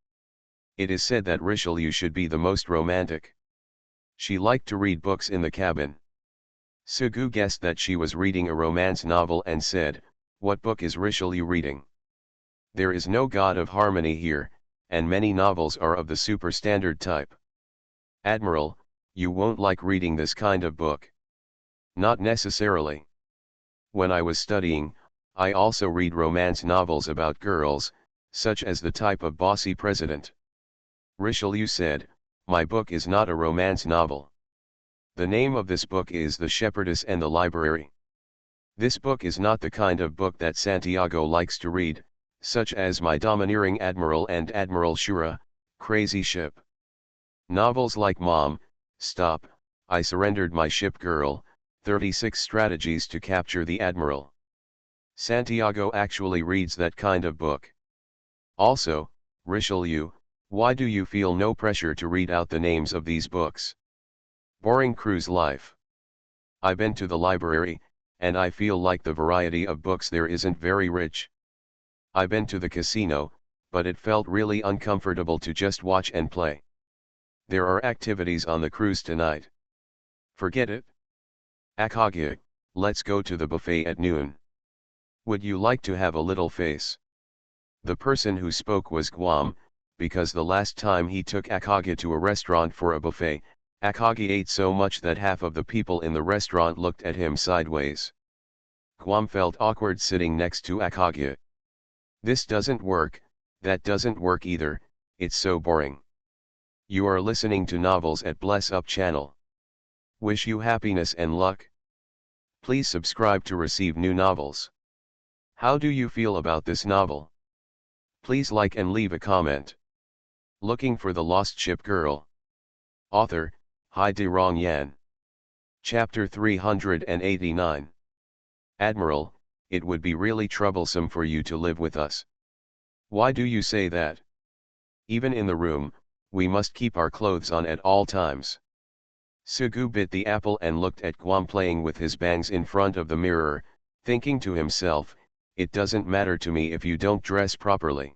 It is said that Richelieu should be the most romantic. She liked to read books in the cabin. Sugu guessed that she was reading a romance novel and said, "What book is Richelieu reading? There is no god of harmony here, and many novels are of the super-standard type." "Admiral, you won't like reading this kind of book." "Not necessarily. When I was studying, I also read romance novels about girls, such as The Type of Bossy President." Richelieu said, "My book is not a romance novel. The name of this book is The Shepherdess and the Library. This book is not the kind of book that Santiago likes to read, such as My Domineering Admiral and Admiral Shura, Crazy Ship. Novels like Mom, Stop, I Surrendered My Ship Girl, 36 Strategies to Capture the Admiral. Santiago actually reads that kind of book. Also, Richelieu, why do you feel no pressure to read out the names of these books? Boring cruise life. I've been to the library, and I feel like the variety of books there isn't very rich. I've been to the casino, but it felt really uncomfortable to just watch and play. There are activities on the cruise tonight. Forget it. Akage, let's go to the buffet at noon. Would you like to have a little face?" The person who spoke was Guam, because the last time he took Akage to a restaurant for a buffet, Akage ate so much that half of the people in the restaurant looked at him sideways. Guam felt awkward sitting next to Akage. "This doesn't work, that doesn't work either, it's so boring." You are listening to Novels at Bless Up channel. Wish you happiness and luck. Please subscribe to receive new novels. How do you feel about this novel? Please like and leave a comment. Looking for the Lost Ship Girl. Author, Hai De Rong Yan. Chapter 389. Admiral, it would be really troublesome for you to live with us. Why do you say that? Even in the room, we must keep our clothes on at all times. Sugu bit the apple and looked at Guam playing with his bangs in front of the mirror, thinking to himself, "It doesn't matter to me if you don't dress properly."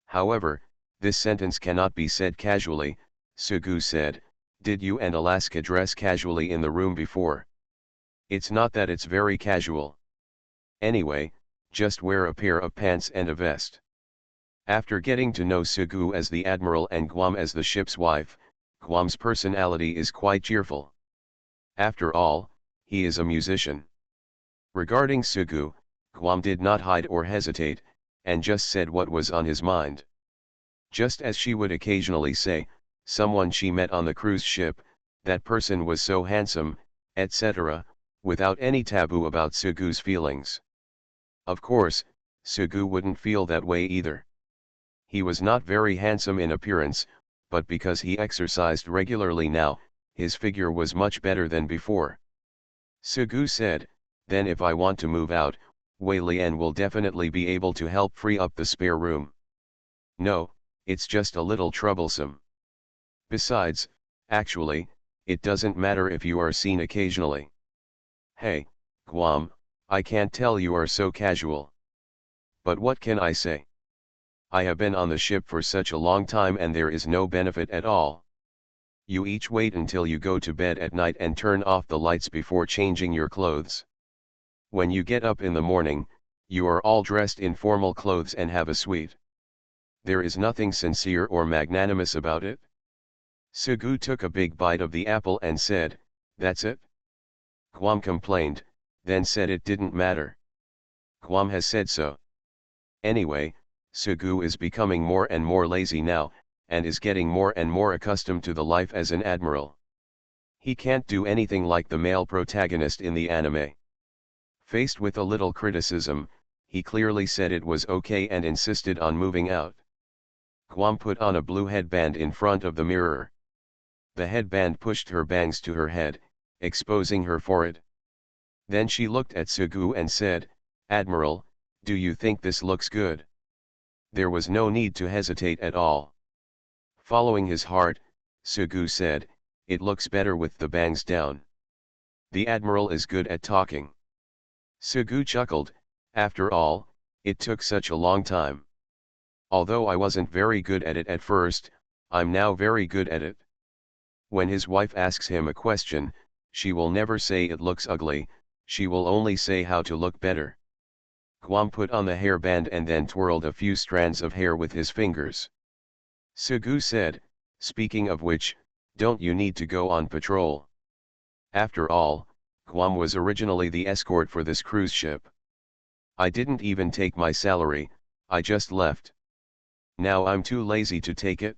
However, this sentence cannot be said casually. Sugu said, "Did you and Alaska dress casually in the room before?" "It's not that it's very casual. Anyway, just wear a pair of pants and a vest." After getting to know Sugu as the Admiral and Guam as the ship's wife, Guam's personality is quite cheerful. After all, he is a musician. Regarding Sugu, Guam did not hide or hesitate, and just said what was on his mind. Just as she would occasionally say, someone she met on the cruise ship, that person was so handsome, etc., without any taboo about Sugu's feelings. Of course, Sugu wouldn't feel that way either. He was not very handsome in appearance, but because he exercised regularly now, his figure was much better than before. Sugu said, "Then if I want to move out, Wei Lian will definitely be able to help free up the spare room." "No, it's just a little troublesome. Besides, actually, it doesn't matter if you are seen occasionally." "Hey, Guam, I can't tell you are so casual. But what can I say? I have been on the ship for such a long time and there is no benefit at all. You each wait until you go to bed at night and turn off the lights before changing your clothes. When you get up in the morning, you are all dressed in formal clothes and have a suite. There is nothing sincere or magnanimous about it." Sugu took a big bite of the apple and said, "That's it?" Guam complained, then said it didn't matter. Guam has said so. Anyway, Sugu is becoming more and more lazy now, and is getting more and more accustomed to the life as an admiral. He can't do anything like the male protagonist in the anime. Faced with a little criticism, he clearly said it was okay and insisted on moving out. Guam put on a blue headband in front of the mirror. The headband pushed her bangs to her head, exposing her forehead. Then she looked at Sugu and said, "Admiral, do you think this looks good?" There was no need to hesitate at all. Following his heart, Sugu said, "It looks better with the bangs down. The Admiral is good at talking." Sugu chuckled, "After all, it took such a long time. Although I wasn't very good at it at first, I'm now very good at it." When his wife asks him a question, she will never say it looks ugly, she will only say how to look better. Guam put on the hairband and then twirled a few strands of hair with his fingers. Sugu said, "Speaking of which, don't you need to go on patrol?" After all, Guam was originally the escort for this cruise ship. "I didn't even take my salary, I just left. Now I'm too lazy to take it.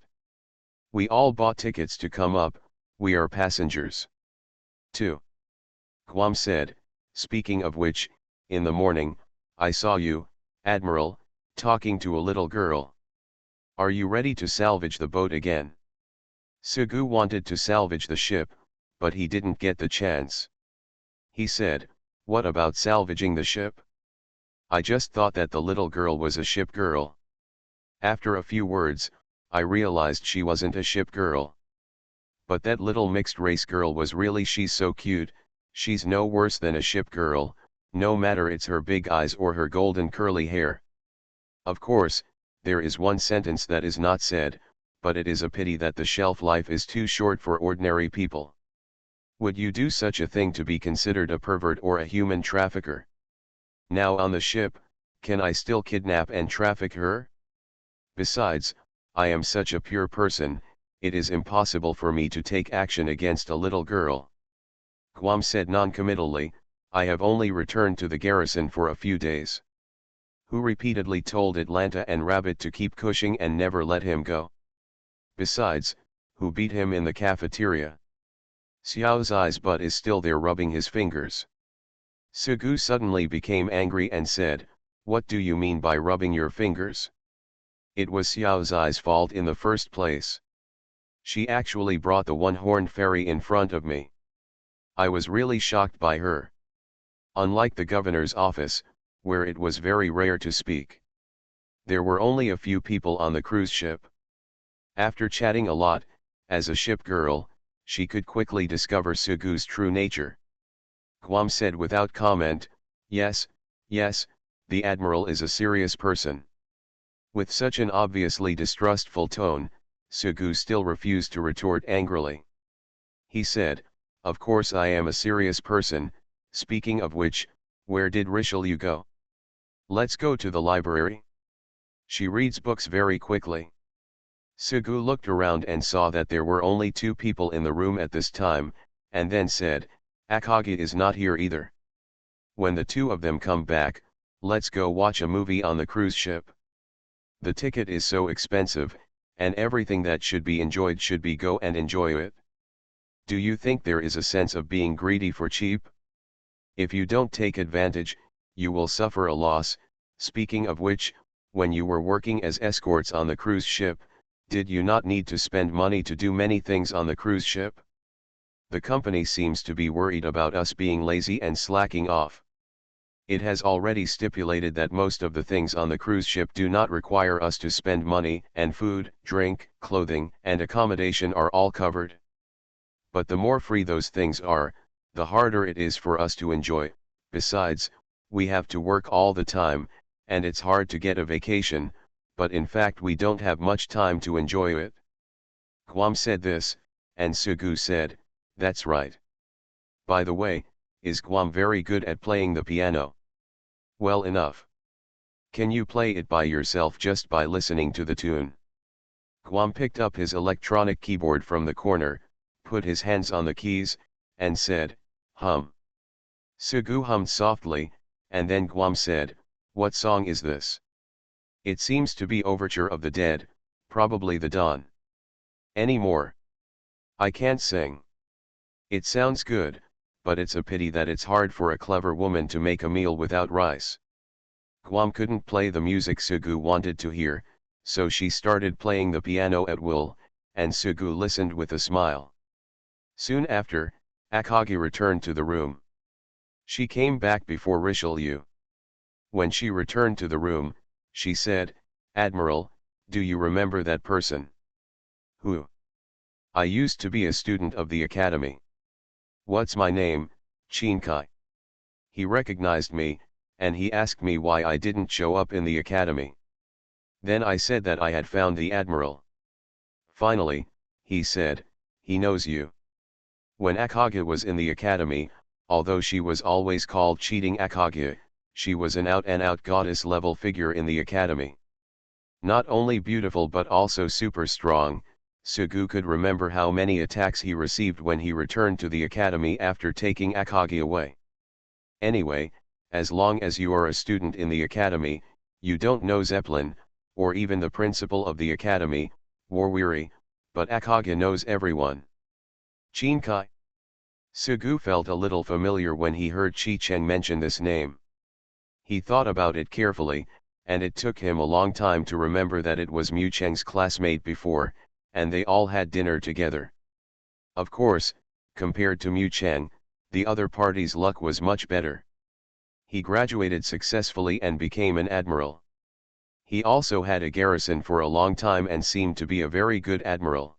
We all bought tickets to come up, we are passengers." 2. Guam said, "Speaking of which, in the morning, I saw you, Admiral, talking to a little girl. Are you ready to salvage the boat again?" Sugu wanted to salvage the ship, but he didn't get the chance. He said, "What about salvaging the ship? I just thought that the little girl was a ship girl." After a few words, I realized she wasn't a ship girl. But that little mixed race girl was really, she's so cute, she's no worse than a ship girl, no matter it's her big eyes or her golden curly hair. Of course, there is one sentence that is not said, but it is a pity that the shelf life is too short for ordinary people. Would you do such a thing to be considered a pervert or a human trafficker? Now on the ship, can I still kidnap and traffic her? Besides, I am such a pure person, it is impossible for me to take action against a little girl." Guam said noncommittally, "I have only returned to the garrison for a few days." Who repeatedly told Atlanta and Rabbit to keep pushing and never let him go? Besides, who beat him in the cafeteria? Xiao Zai's butt is still there rubbing his fingers. Sugu suddenly became angry and said, "What do you mean by rubbing your fingers? It was Xiao Zai's fault in the first place. She actually brought the one-horned fairy in front of me. I was really shocked by her. Unlike the governor's office, where it was very rare to speak. There were only a few people on the cruise ship." After chatting a lot, as a ship girl, she could quickly discover Sugu's true nature. Guam said without comment, yes, the Admiral is a serious person." With such an obviously distrustful tone, Sugu still refused to retort angrily. He said, "Of course I am a serious person, speaking of which, where did Richelieu go? Let's go to the library. She reads books very quickly." Sugu looked around and saw that there were only 2 people in the room at this time, and then said, "Akagi is not here either. When the 2 of them come back, let's go watch a movie on the cruise ship. The ticket is so expensive, and everything that should be enjoyed should be go and enjoy it. Do you think there is a sense of being greedy for cheap? If you don't take advantage, you will suffer a loss. Speaking of which, when you were working as escorts on the cruise ship, did you not need to spend money to do many things on the cruise ship? The company seems to be worried about us being lazy and slacking off. It has already stipulated that most of the things on the cruise ship do not require us to spend money, and food, drink, clothing, and accommodation are all covered. But the more free those things are, the harder it is for us to enjoy. Besides, we have to work all the time, and it's hard to get a vacation, but in fact we don't have much time to enjoy it." Guam said this, and Sugu said, "That's right. By the way, is Guam very good at playing the piano?" "Well enough. Can you play it by yourself just by listening to the tune?" Guam picked up his electronic keyboard from the corner, put his hands on the keys, and said, "Hum." Sugu hummed softly, and then Guam said, "What song is this?" "It seems to be Overture of the Dead, probably the Dawn." Anymore. I can't sing. It sounds good, but it's a pity that it's hard for a clever woman to make a meal without rice. Guam couldn't play the music Sugu wanted to hear, so she started playing the piano at will, and Sugu listened with a smile. Soon after, Akagi returned to the room. She came back before Richelieu. When she returned to the room, she said, "Admiral, do you remember that person?" "Who?" "I used to be a student of the academy." "What's my name, Chinkai?" "He recognized me, and he asked me why I didn't show up in the academy. Then I said that I had found the admiral. Finally, he said, he knows you." When Akagi was in the academy, although she was always called Cheating Akagi, she was an out-and-out goddess-level figure in the academy. Not only beautiful but also super strong, Sugu could remember how many attacks he received when he returned to the academy after taking Akagi away. Anyway, as long as you are a student in the academy, you don't know Zeppelin, or even the principal of the academy, Warweary, but Akagi knows everyone. Chinkai. Sugu felt a little familiar when he heard Chi Cheng mention this name. He thought about it carefully, and it took him a long time to remember that it was Mu Cheng's classmate before, and they all had dinner together. Of course, compared to Mu Cheng, the other party's luck was much better. He graduated successfully and became an admiral. He also had a garrison for a long time and seemed to be a very good admiral.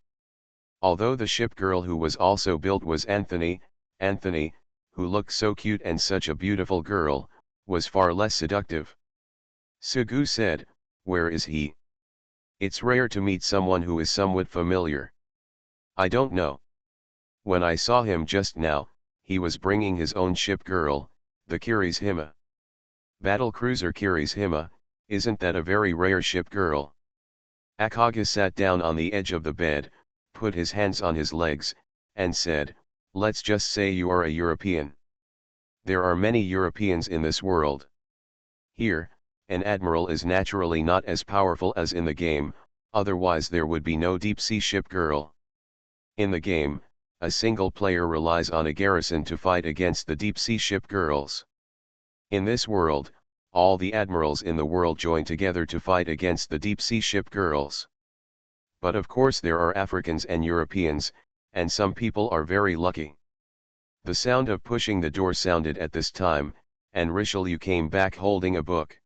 Although the ship girl who was also built was Anthony, who looked so cute and such a beautiful girl, was far less seductive. Sugu said, "Where is he? It's rare to meet someone who is somewhat familiar." "I don't know. When I saw him just now, he was bringing his own ship girl, the Kirishima. Battle cruiser Kirishima, isn't that a very rare ship girl?" Akagi sat down on the edge of the bed, put his hands on his legs, and said, "Let's just say you are a European. There are many Europeans in this world. Here, an admiral is naturally not as powerful as in the game, otherwise there would be no deep-sea ship girl. In the game, a single player relies on a garrison to fight against the deep-sea ship girls. In this world, all the admirals in the world join together to fight against the deep-sea ship girls. But of course there are Africans and Europeans, and some people are very lucky." The sound of pushing the door sounded at this time, and Richelieu came back holding a book.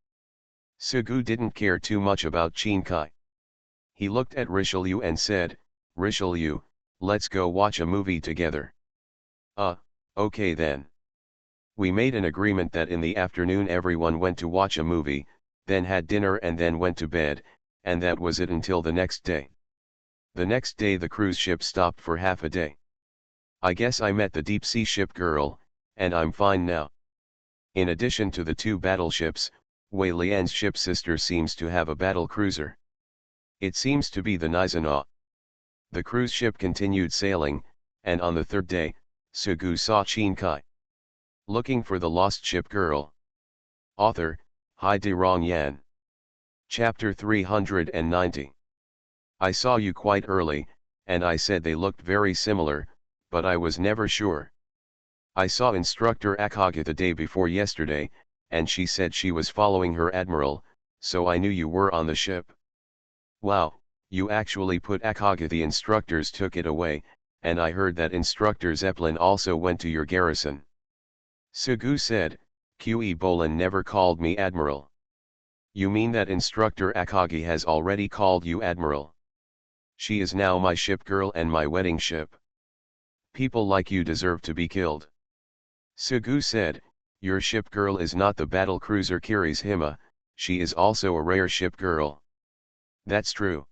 Sugu didn't care too much about Chinkai. He looked at Richelieu and said, "Richelieu, let's go watch a movie together." Okay then." We made an agreement that in the afternoon everyone went to watch a movie, then had dinner and then went to bed, and that was it until the next day. The next day the cruise ship stopped for half a day. I guess I met the deep-sea ship girl, and I'm fine now. In addition to the two battleships, Wei Lian's ship sister seems to have a battle cruiser. It seems to be the Nizanaw. The cruise ship continued sailing, and on the third day, Sugu saw Chinkai. Looking for the lost ship girl. Author, Hai De Rong Yan. Chapter 390. I saw you quite early, and I said they looked very similar, but I was never sure. I saw Instructor Akagi the day before yesterday, and she said she was following her admiral, so I knew you were on the ship. Wow, you actually put Akagi. The instructors took it away, and I heard that Instructor Zeppelin also went to your garrison." Sugu said, "Que Bolin never called me admiral." "You mean that Instructor Akagi has already called you admiral? She is now my ship girl and my wedding ship. People like you deserve to be killed." Sugu said, "Your ship girl is not the battle cruiser Kirishima, she is also a rare ship girl." "That's true."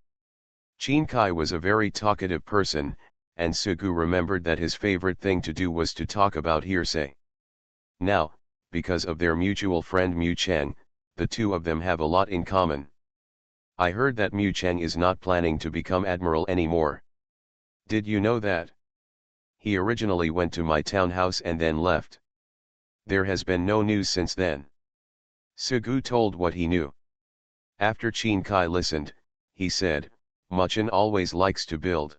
Chinkai was a very talkative person, and Sugu remembered that his favorite thing to do was to talk about hearsay. Now, because of their mutual friend Mu Cheng, the two of them have a lot in common. "I heard that Mu Cheng is not planning to become admiral anymore. Did you know that? He originally went to my townhouse and then left. There has been no news since then." Sugu told what he knew. After Chinkai listened, he said, "Muchen always likes to build.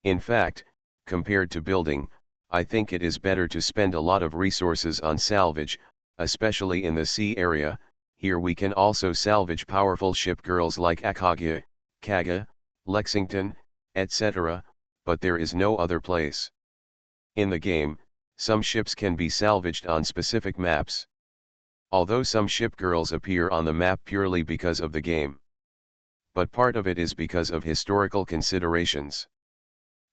In fact, compared to building, I think it is better to spend a lot of resources on salvage, especially in the sea area. Here we can also salvage powerful ship girls like Akagi, Kaga, Lexington, etc., but there is no other place. In the game, some ships can be salvaged on specific maps. Although some ship girls appear on the map purely because of the game. But part of it is because of historical considerations.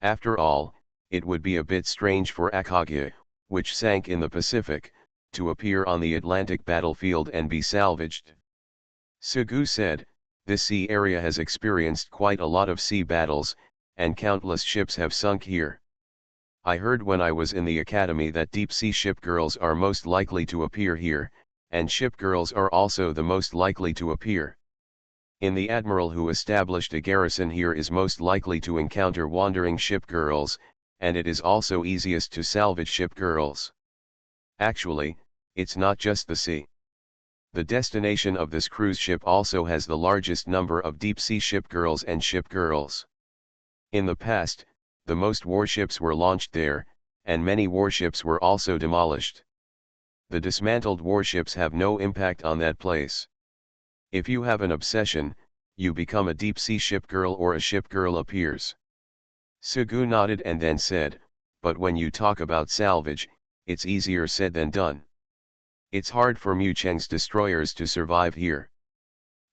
After all, it would be a bit strange for Akagi, which sank in the Pacific, to appear on the Atlantic battlefield and be salvaged. Sugu said, this sea area has experienced quite a lot of sea battles, and countless ships have sunk here. I heard when I was in the academy that deep-sea ship girls are most likely to appear here, and ship girls are also the most likely to appear. In the admiral who established a garrison here is most likely to encounter wandering ship girls, and it is also easiest to salvage ship girls. Actually, it's not just the sea. The destination of this cruise ship also has the largest number of deep-sea ship girls and ship girls. In the past, the most warships were launched there, and many warships were also demolished. The dismantled warships have no impact on that place. If you have an obsession, you become a deep-sea ship girl or a ship girl appears. Sugu nodded and then said, but when you talk about salvage, it's easier said than done. It's hard for Mu Cheng's destroyers to survive here.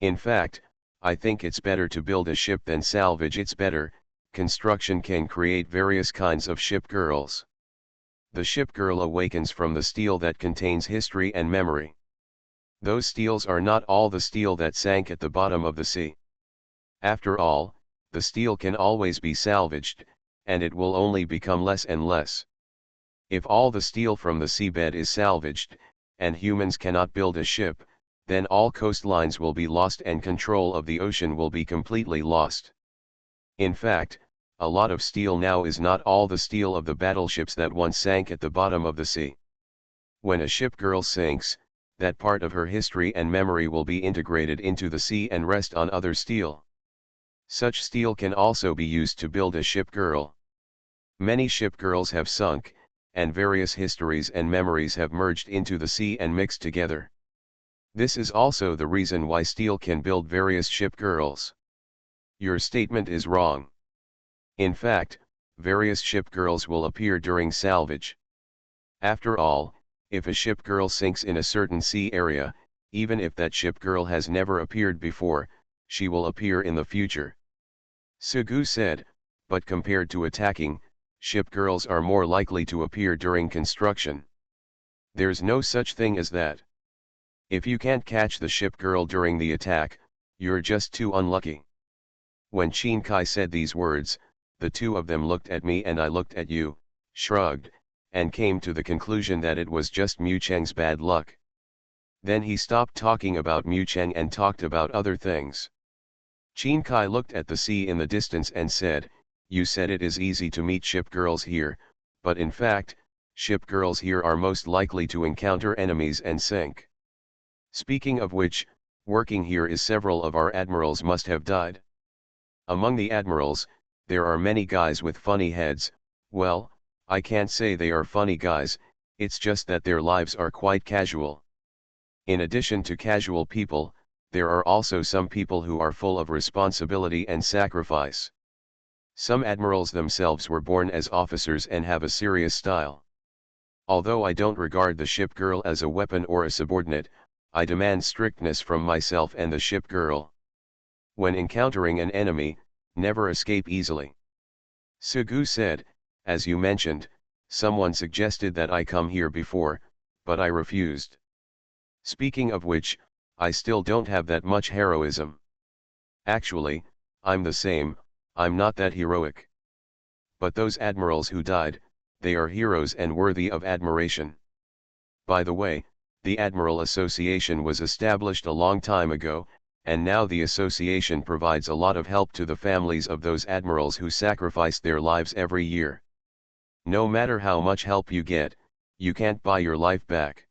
In fact, I think it's better to build a ship than salvage. It's better. Construction can create various kinds of ship girls. The ship girl awakens from the steel that contains history and memory. Those steels are not all the steel that sank at the bottom of the sea. After all, the steel can always be salvaged, and it will only become less and less. If all the steel from the seabed is salvaged, and humans cannot build a ship, then all coastlines will be lost and control of the ocean will be completely lost. In fact, a lot of steel now is not all the steel of the battleships that once sank at the bottom of the sea. When a ship girl sinks, that part of her history and memory will be integrated into the sea and rest on other steel. Such steel can also be used to build a ship girl. Many ship girls have sunk, and various histories and memories have merged into the sea and mixed together. This is also the reason why steel can build various ship girls. Your statement is wrong. In fact, various ship girls will appear during salvage. After all, if a ship girl sinks in a certain sea area, even if that ship girl has never appeared before, she will appear in the future. Sugu said, but compared to attacking, ship girls are more likely to appear during construction. There's no such thing as that. If you can't catch the ship girl during the attack, you're just too unlucky. When Shinkai said these words, the two of them looked at me and I looked at you, shrugged, and came to the conclusion that it was just Mu Cheng's bad luck. Then he stopped talking about Mu Cheng and talked about other things. Shinkai looked at the sea in the distance and said, you said it is easy to meet ship girls here, but in fact, ship girls here are most likely to encounter enemies and sink. Speaking of which, working here is several of our admirals must have died. Among the admirals, there are many guys with funny heads. Well, I can't say they are funny guys, it's just that their lives are quite casual. In addition to casual people, there are also some people who are full of responsibility and sacrifice. Some admirals themselves were born as officers and have a serious style. Although I don't regard the ship girl as a weapon or a subordinate, I demand strictness from myself and the ship girl. When encountering an enemy, never escape easily. Sugu said, as you mentioned, someone suggested that I come here before, but I refused. Speaking of which, I still don't have that much heroism. Actually, I'm the same, I'm not that heroic. But those admirals who died, they are heroes and worthy of admiration. By the way, the Admiral Association was established a long time ago, and now the association provides a lot of help to the families of those admirals who sacrifice their lives every year. No matter how much help you get, you can't buy your life back.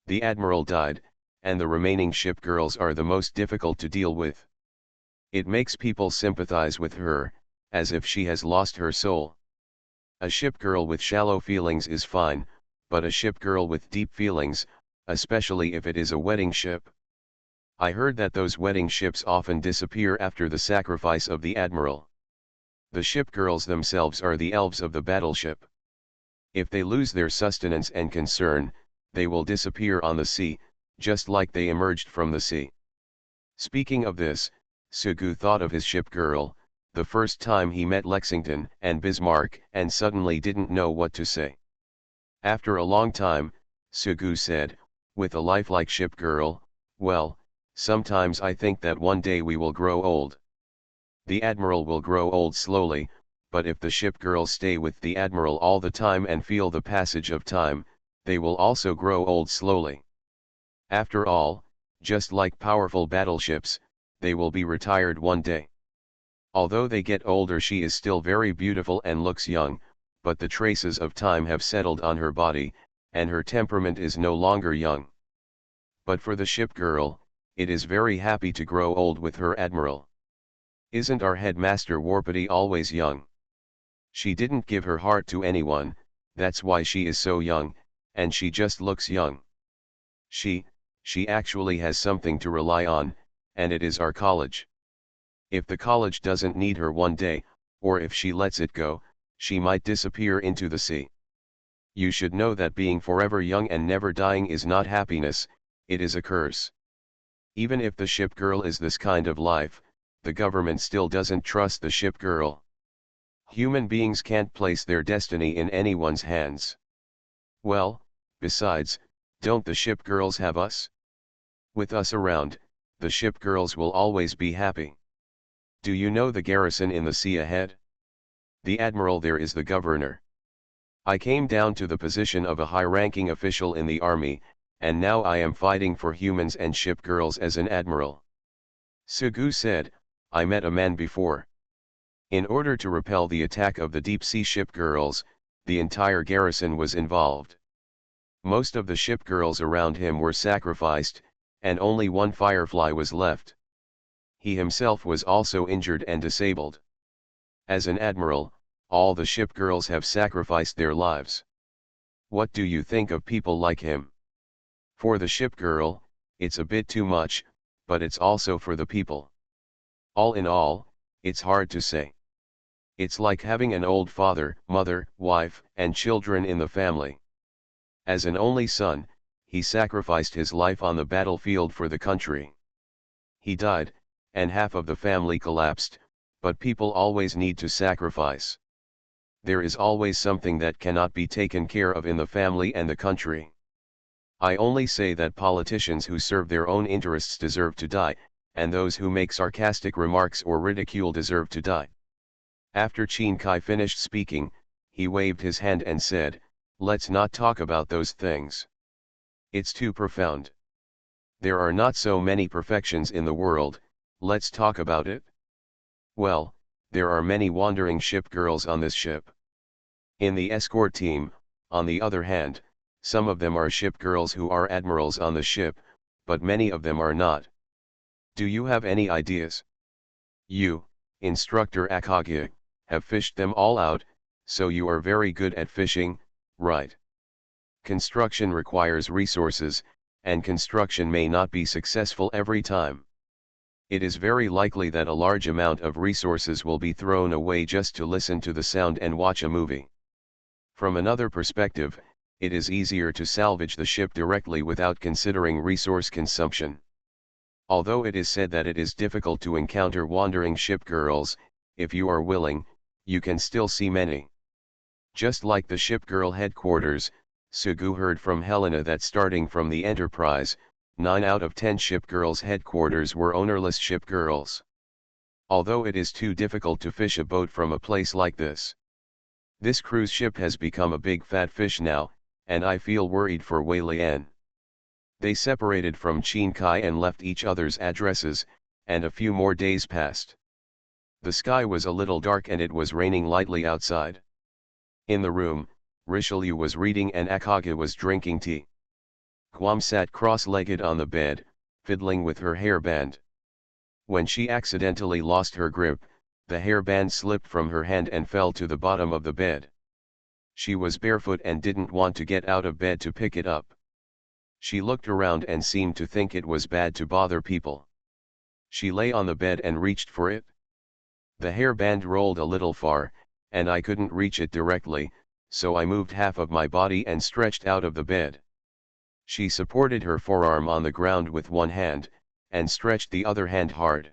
The admiral died, and the remaining ship girls are the most difficult to deal with. It makes people sympathize with her, as if she has lost her soul. A ship girl with shallow feelings is fine, but a ship girl with deep feelings, especially if it is a wedding ship. I heard that those wedding ships often disappear after the sacrifice of the admiral. The ship girls themselves are the elves of the battleship. If they lose their sustenance and concern, they will disappear on the sea, just like they emerged from the sea. Speaking of this, Sugu thought of his ship girl, the first time he met Lexington and Bismarck, and suddenly didn't know what to say. After a long time, Sugu said, with a lifelike ship girl, "Well, sometimes I think that one day we will grow old. The admiral will grow old slowly, but if the ship girls stay with the admiral all the time and feel the passage of time, they will also grow old slowly. After all, just like powerful battleships, they will be retired one day. Although they get older, she is still very beautiful and looks young, but the traces of time have settled on her body, and her temperament is no longer young. But for the ship girl, it is very happy to grow old with her admiral. Isn't our headmaster Warpity always young? She didn't give her heart to anyone, that's why she is so young, and she just looks young. She actually has something to rely on, and it is our college. If the college doesn't need her one day, or if she lets it go, she might disappear into the sea. You should know that being forever young and never dying is not happiness, it is a curse. Even if the ship girl is this kind of life, the government still doesn't trust the ship girl. Human beings can't place their destiny in anyone's hands. Well, besides, don't the ship girls have us? With us around, the ship girls will always be happy. Do you know the garrison in the sea ahead? The admiral there is the governor. I came down to the position of a high-ranking official in the army, and now I am fighting for humans and ship girls as an admiral. Sugu said, I met a man before. In order to repel the attack of the deep-sea ship girls, the entire garrison was involved. Most of the ship girls around him were sacrificed, and only one firefly was left. He himself was also injured and disabled. As an admiral, all the ship girls have sacrificed their lives. What do you think of people like him? For the ship girl, it's a bit too much, but it's also for the people. All in all, it's hard to say. It's like having an old father, mother, wife, and children in the family. As an only son, he sacrificed his life on the battlefield for the country. He died, and half of the family collapsed, but people always need to sacrifice. There is always something that cannot be taken care of in the family and the country. I only say that politicians who serve their own interests deserve to die, and those who make sarcastic remarks or ridicule deserve to die. After Qin Kai finished speaking, he waved his hand and said, let's not talk about those things. It's too profound. There are not so many perfections in the world, let's talk about it. Well, there are many wandering ship girls on this ship. In the escort team, on the other hand, some of them are ship girls who are admirals on the ship, but many of them are not. Do you have any ideas? You, Instructor Akagi, have fished them all out, so you are very good at fishing, right? Construction requires resources, and construction may not be successful every time. It is very likely that a large amount of resources will be thrown away just to listen to the sound and watch a movie. From another perspective, it is easier to salvage the ship directly without considering resource consumption. Although it is said that it is difficult to encounter wandering ship girls, if you are willing, you can still see many. Just like the ship girl headquarters, Sugu heard from Helena that starting from the Enterprise, 9 out of 10 ship girls' headquarters were ownerless ship girls. Although it is too difficult to fish a boat from a place like this. This cruise ship has become a big fat fish now, and I feel worried for Wei Lian. They separated from Qin Kai and left each other's addresses, and a few more days passed. The sky was a little dark and it was raining lightly outside. In the room, Richelieu was reading and Akagi was drinking tea. Guam sat cross-legged on the bed, fiddling with her hairband. When she accidentally lost her grip, The hairband slipped from her hand and fell to the bottom of the bed. She was barefoot and didn't want to get out of bed to pick it up. She looked around and seemed to think it was bad to bother people. She lay on the bed and reached for it. The hairband rolled a little far, and I couldn't reach it directly, so I moved half of my body and stretched out of the bed. She supported her forearm on the ground with one hand, and stretched the other hand hard.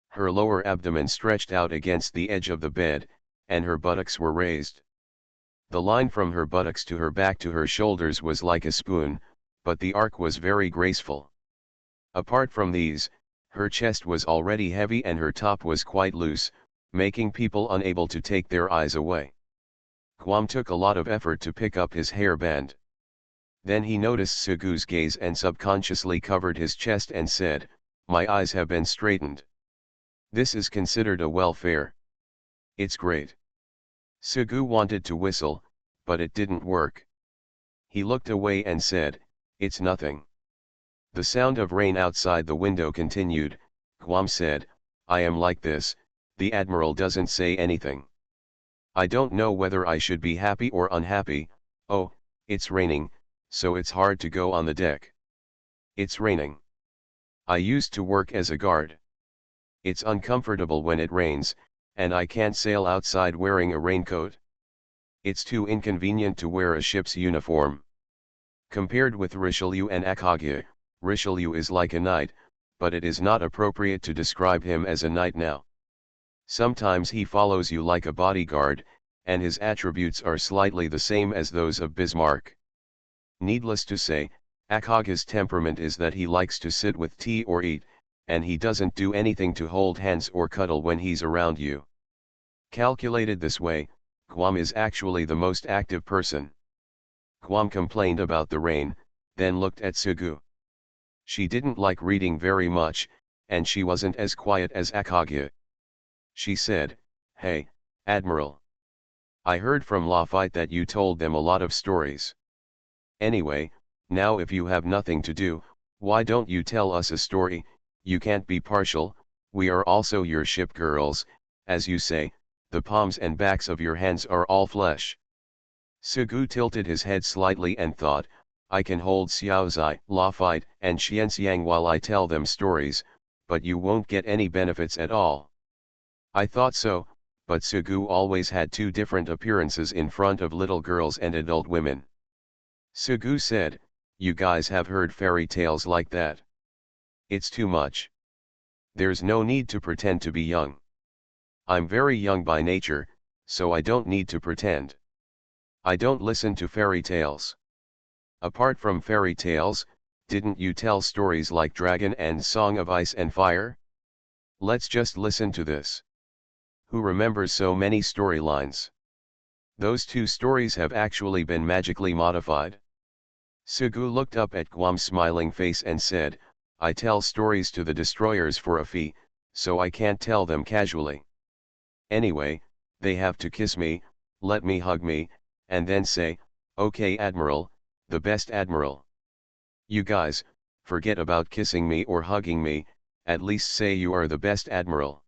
Her lower abdomen stretched out against the edge of the bed, and her buttocks were raised. The line from her buttocks to her back to her shoulders was like a spoon, but the arc was very graceful. Apart from these, her chest was already heavy and her top was quite loose, making people unable to take their eyes away. Guam took a lot of effort to pick up his hairband. Then he noticed Sugu's gaze and subconsciously covered his chest and said, "My eyes have been straightened. This is considered a welfare. It's great." Sugu wanted to whistle, but it didn't work. He looked away and said, "It's nothing." The sound of rain outside the window continued. Guam said, "I am like this, the Admiral doesn't say anything. I don't know whether I should be happy or unhappy. Oh, it's raining, so it's hard to go on the deck. It's raining. I used to work as a guard. It's uncomfortable when it rains, and I can't sail outside wearing a raincoat. It's too inconvenient to wear a ship's uniform." Compared with Richelieu and Akage, Richelieu is like a knight, but it is not appropriate to describe him as a knight now. Sometimes he follows you like a bodyguard, and his attributes are slightly the same as those of Bismarck. Needless to say, Akage's temperament is that he likes to sit with tea or eat, and he doesn't do anything to hold hands or cuddle when he's around you. Calculated this way, Guam is actually the most active person. Guam complained about the rain, then looked at Sugu. She didn't like reading very much, and she wasn't as quiet as Akage. She said, "Hey, Admiral. I heard from Lafayette that you told them a lot of stories. Anyway, now if you have nothing to do, why don't you tell us a story? You can't be partial, we are also your ship girls, as you say, the palms and backs of your hands are all flesh." Sugu tilted his head slightly and thought, "I can hold Xiaozai, Lafayette, and Xianxiang while I tell them stories, but you won't get any benefits at all." I thought so, but Sugu always had two different appearances in front of little girls and adult women. Sugu said, "You guys have heard fairy tales like that. It's too much. There's no need to pretend to be young. I'm very young by nature, so I don't need to pretend. I don't listen to fairy tales. Apart from fairy tales, didn't you tell stories like Dragon and Song of Ice and Fire? Let's just listen to this. Who remembers so many storylines? Those two stories have actually been magically modified." Sugu looked up at Guam's smiling face and said, "I tell stories to the destroyers for a fee, so I can't tell them casually. Anyway, they have to kiss me, let me hug me, and then say, 'Okay Admiral, the best Admiral.' You guys, forget about kissing me or hugging me, at least say you are the best Admiral.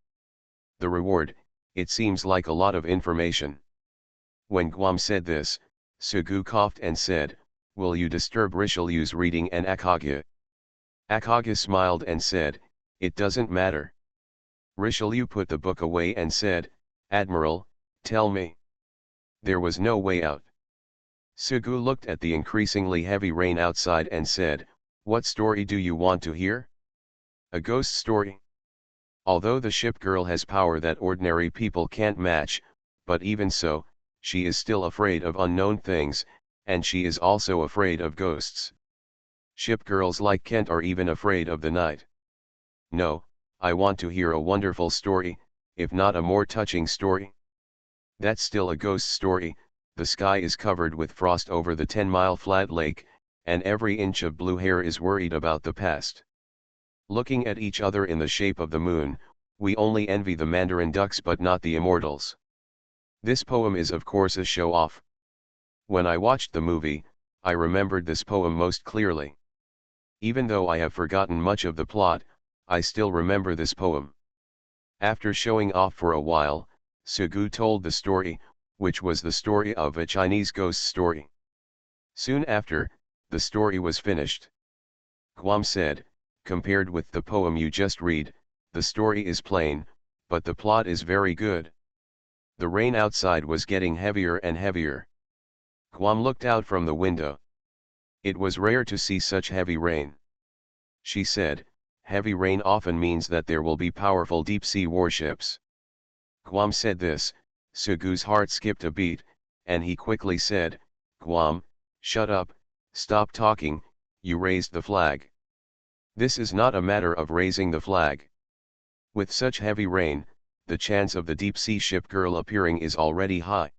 The reward, it seems like a lot of information." When Guam said this, Sugu coughed and said, "Will you disturb Richelieu's reading and Akage?" Akage smiled and said, "It doesn't matter." Richelieu put the book away and said, "Admiral, tell me." There was no way out. Sugu looked at the increasingly heavy rain outside and said, "What story do you want to hear? A ghost story?" Although the ship girl has power that ordinary people can't match, but even so, she is still afraid of unknown things, and she is also afraid of ghosts. Ship girls like Kent are even afraid of the night. No, I want to hear a wonderful story, if not a more touching story. That's still a ghost story. The sky is covered with frost over the 10-mile flat lake, and every inch of blue hair is worried about the past. Looking at each other in the shape of the moon, we only envy the mandarin ducks but not the immortals. This poem is of course a show-off. When I watched the movie, I remembered this poem most clearly. Even though I have forgotten much of the plot, I still remember this poem. After showing off for a while, Sugu told the story, which was the story of a Chinese ghost story. Soon after, the story was finished. Guam said, compared with the poem you just read, the story is plain, but the plot is very good. The rain outside was getting heavier and heavier. Guam looked out from the window. It was rare to see such heavy rain. She said, heavy rain often means that there will be powerful deep-sea warships. Guam said this, Sugu's heart skipped a beat, and he quickly said, Guam, shut up, stop talking, you raised the flag. This is not a matter of raising the flag. With such heavy rain, the chance of the deep-sea ship girl appearing is already high.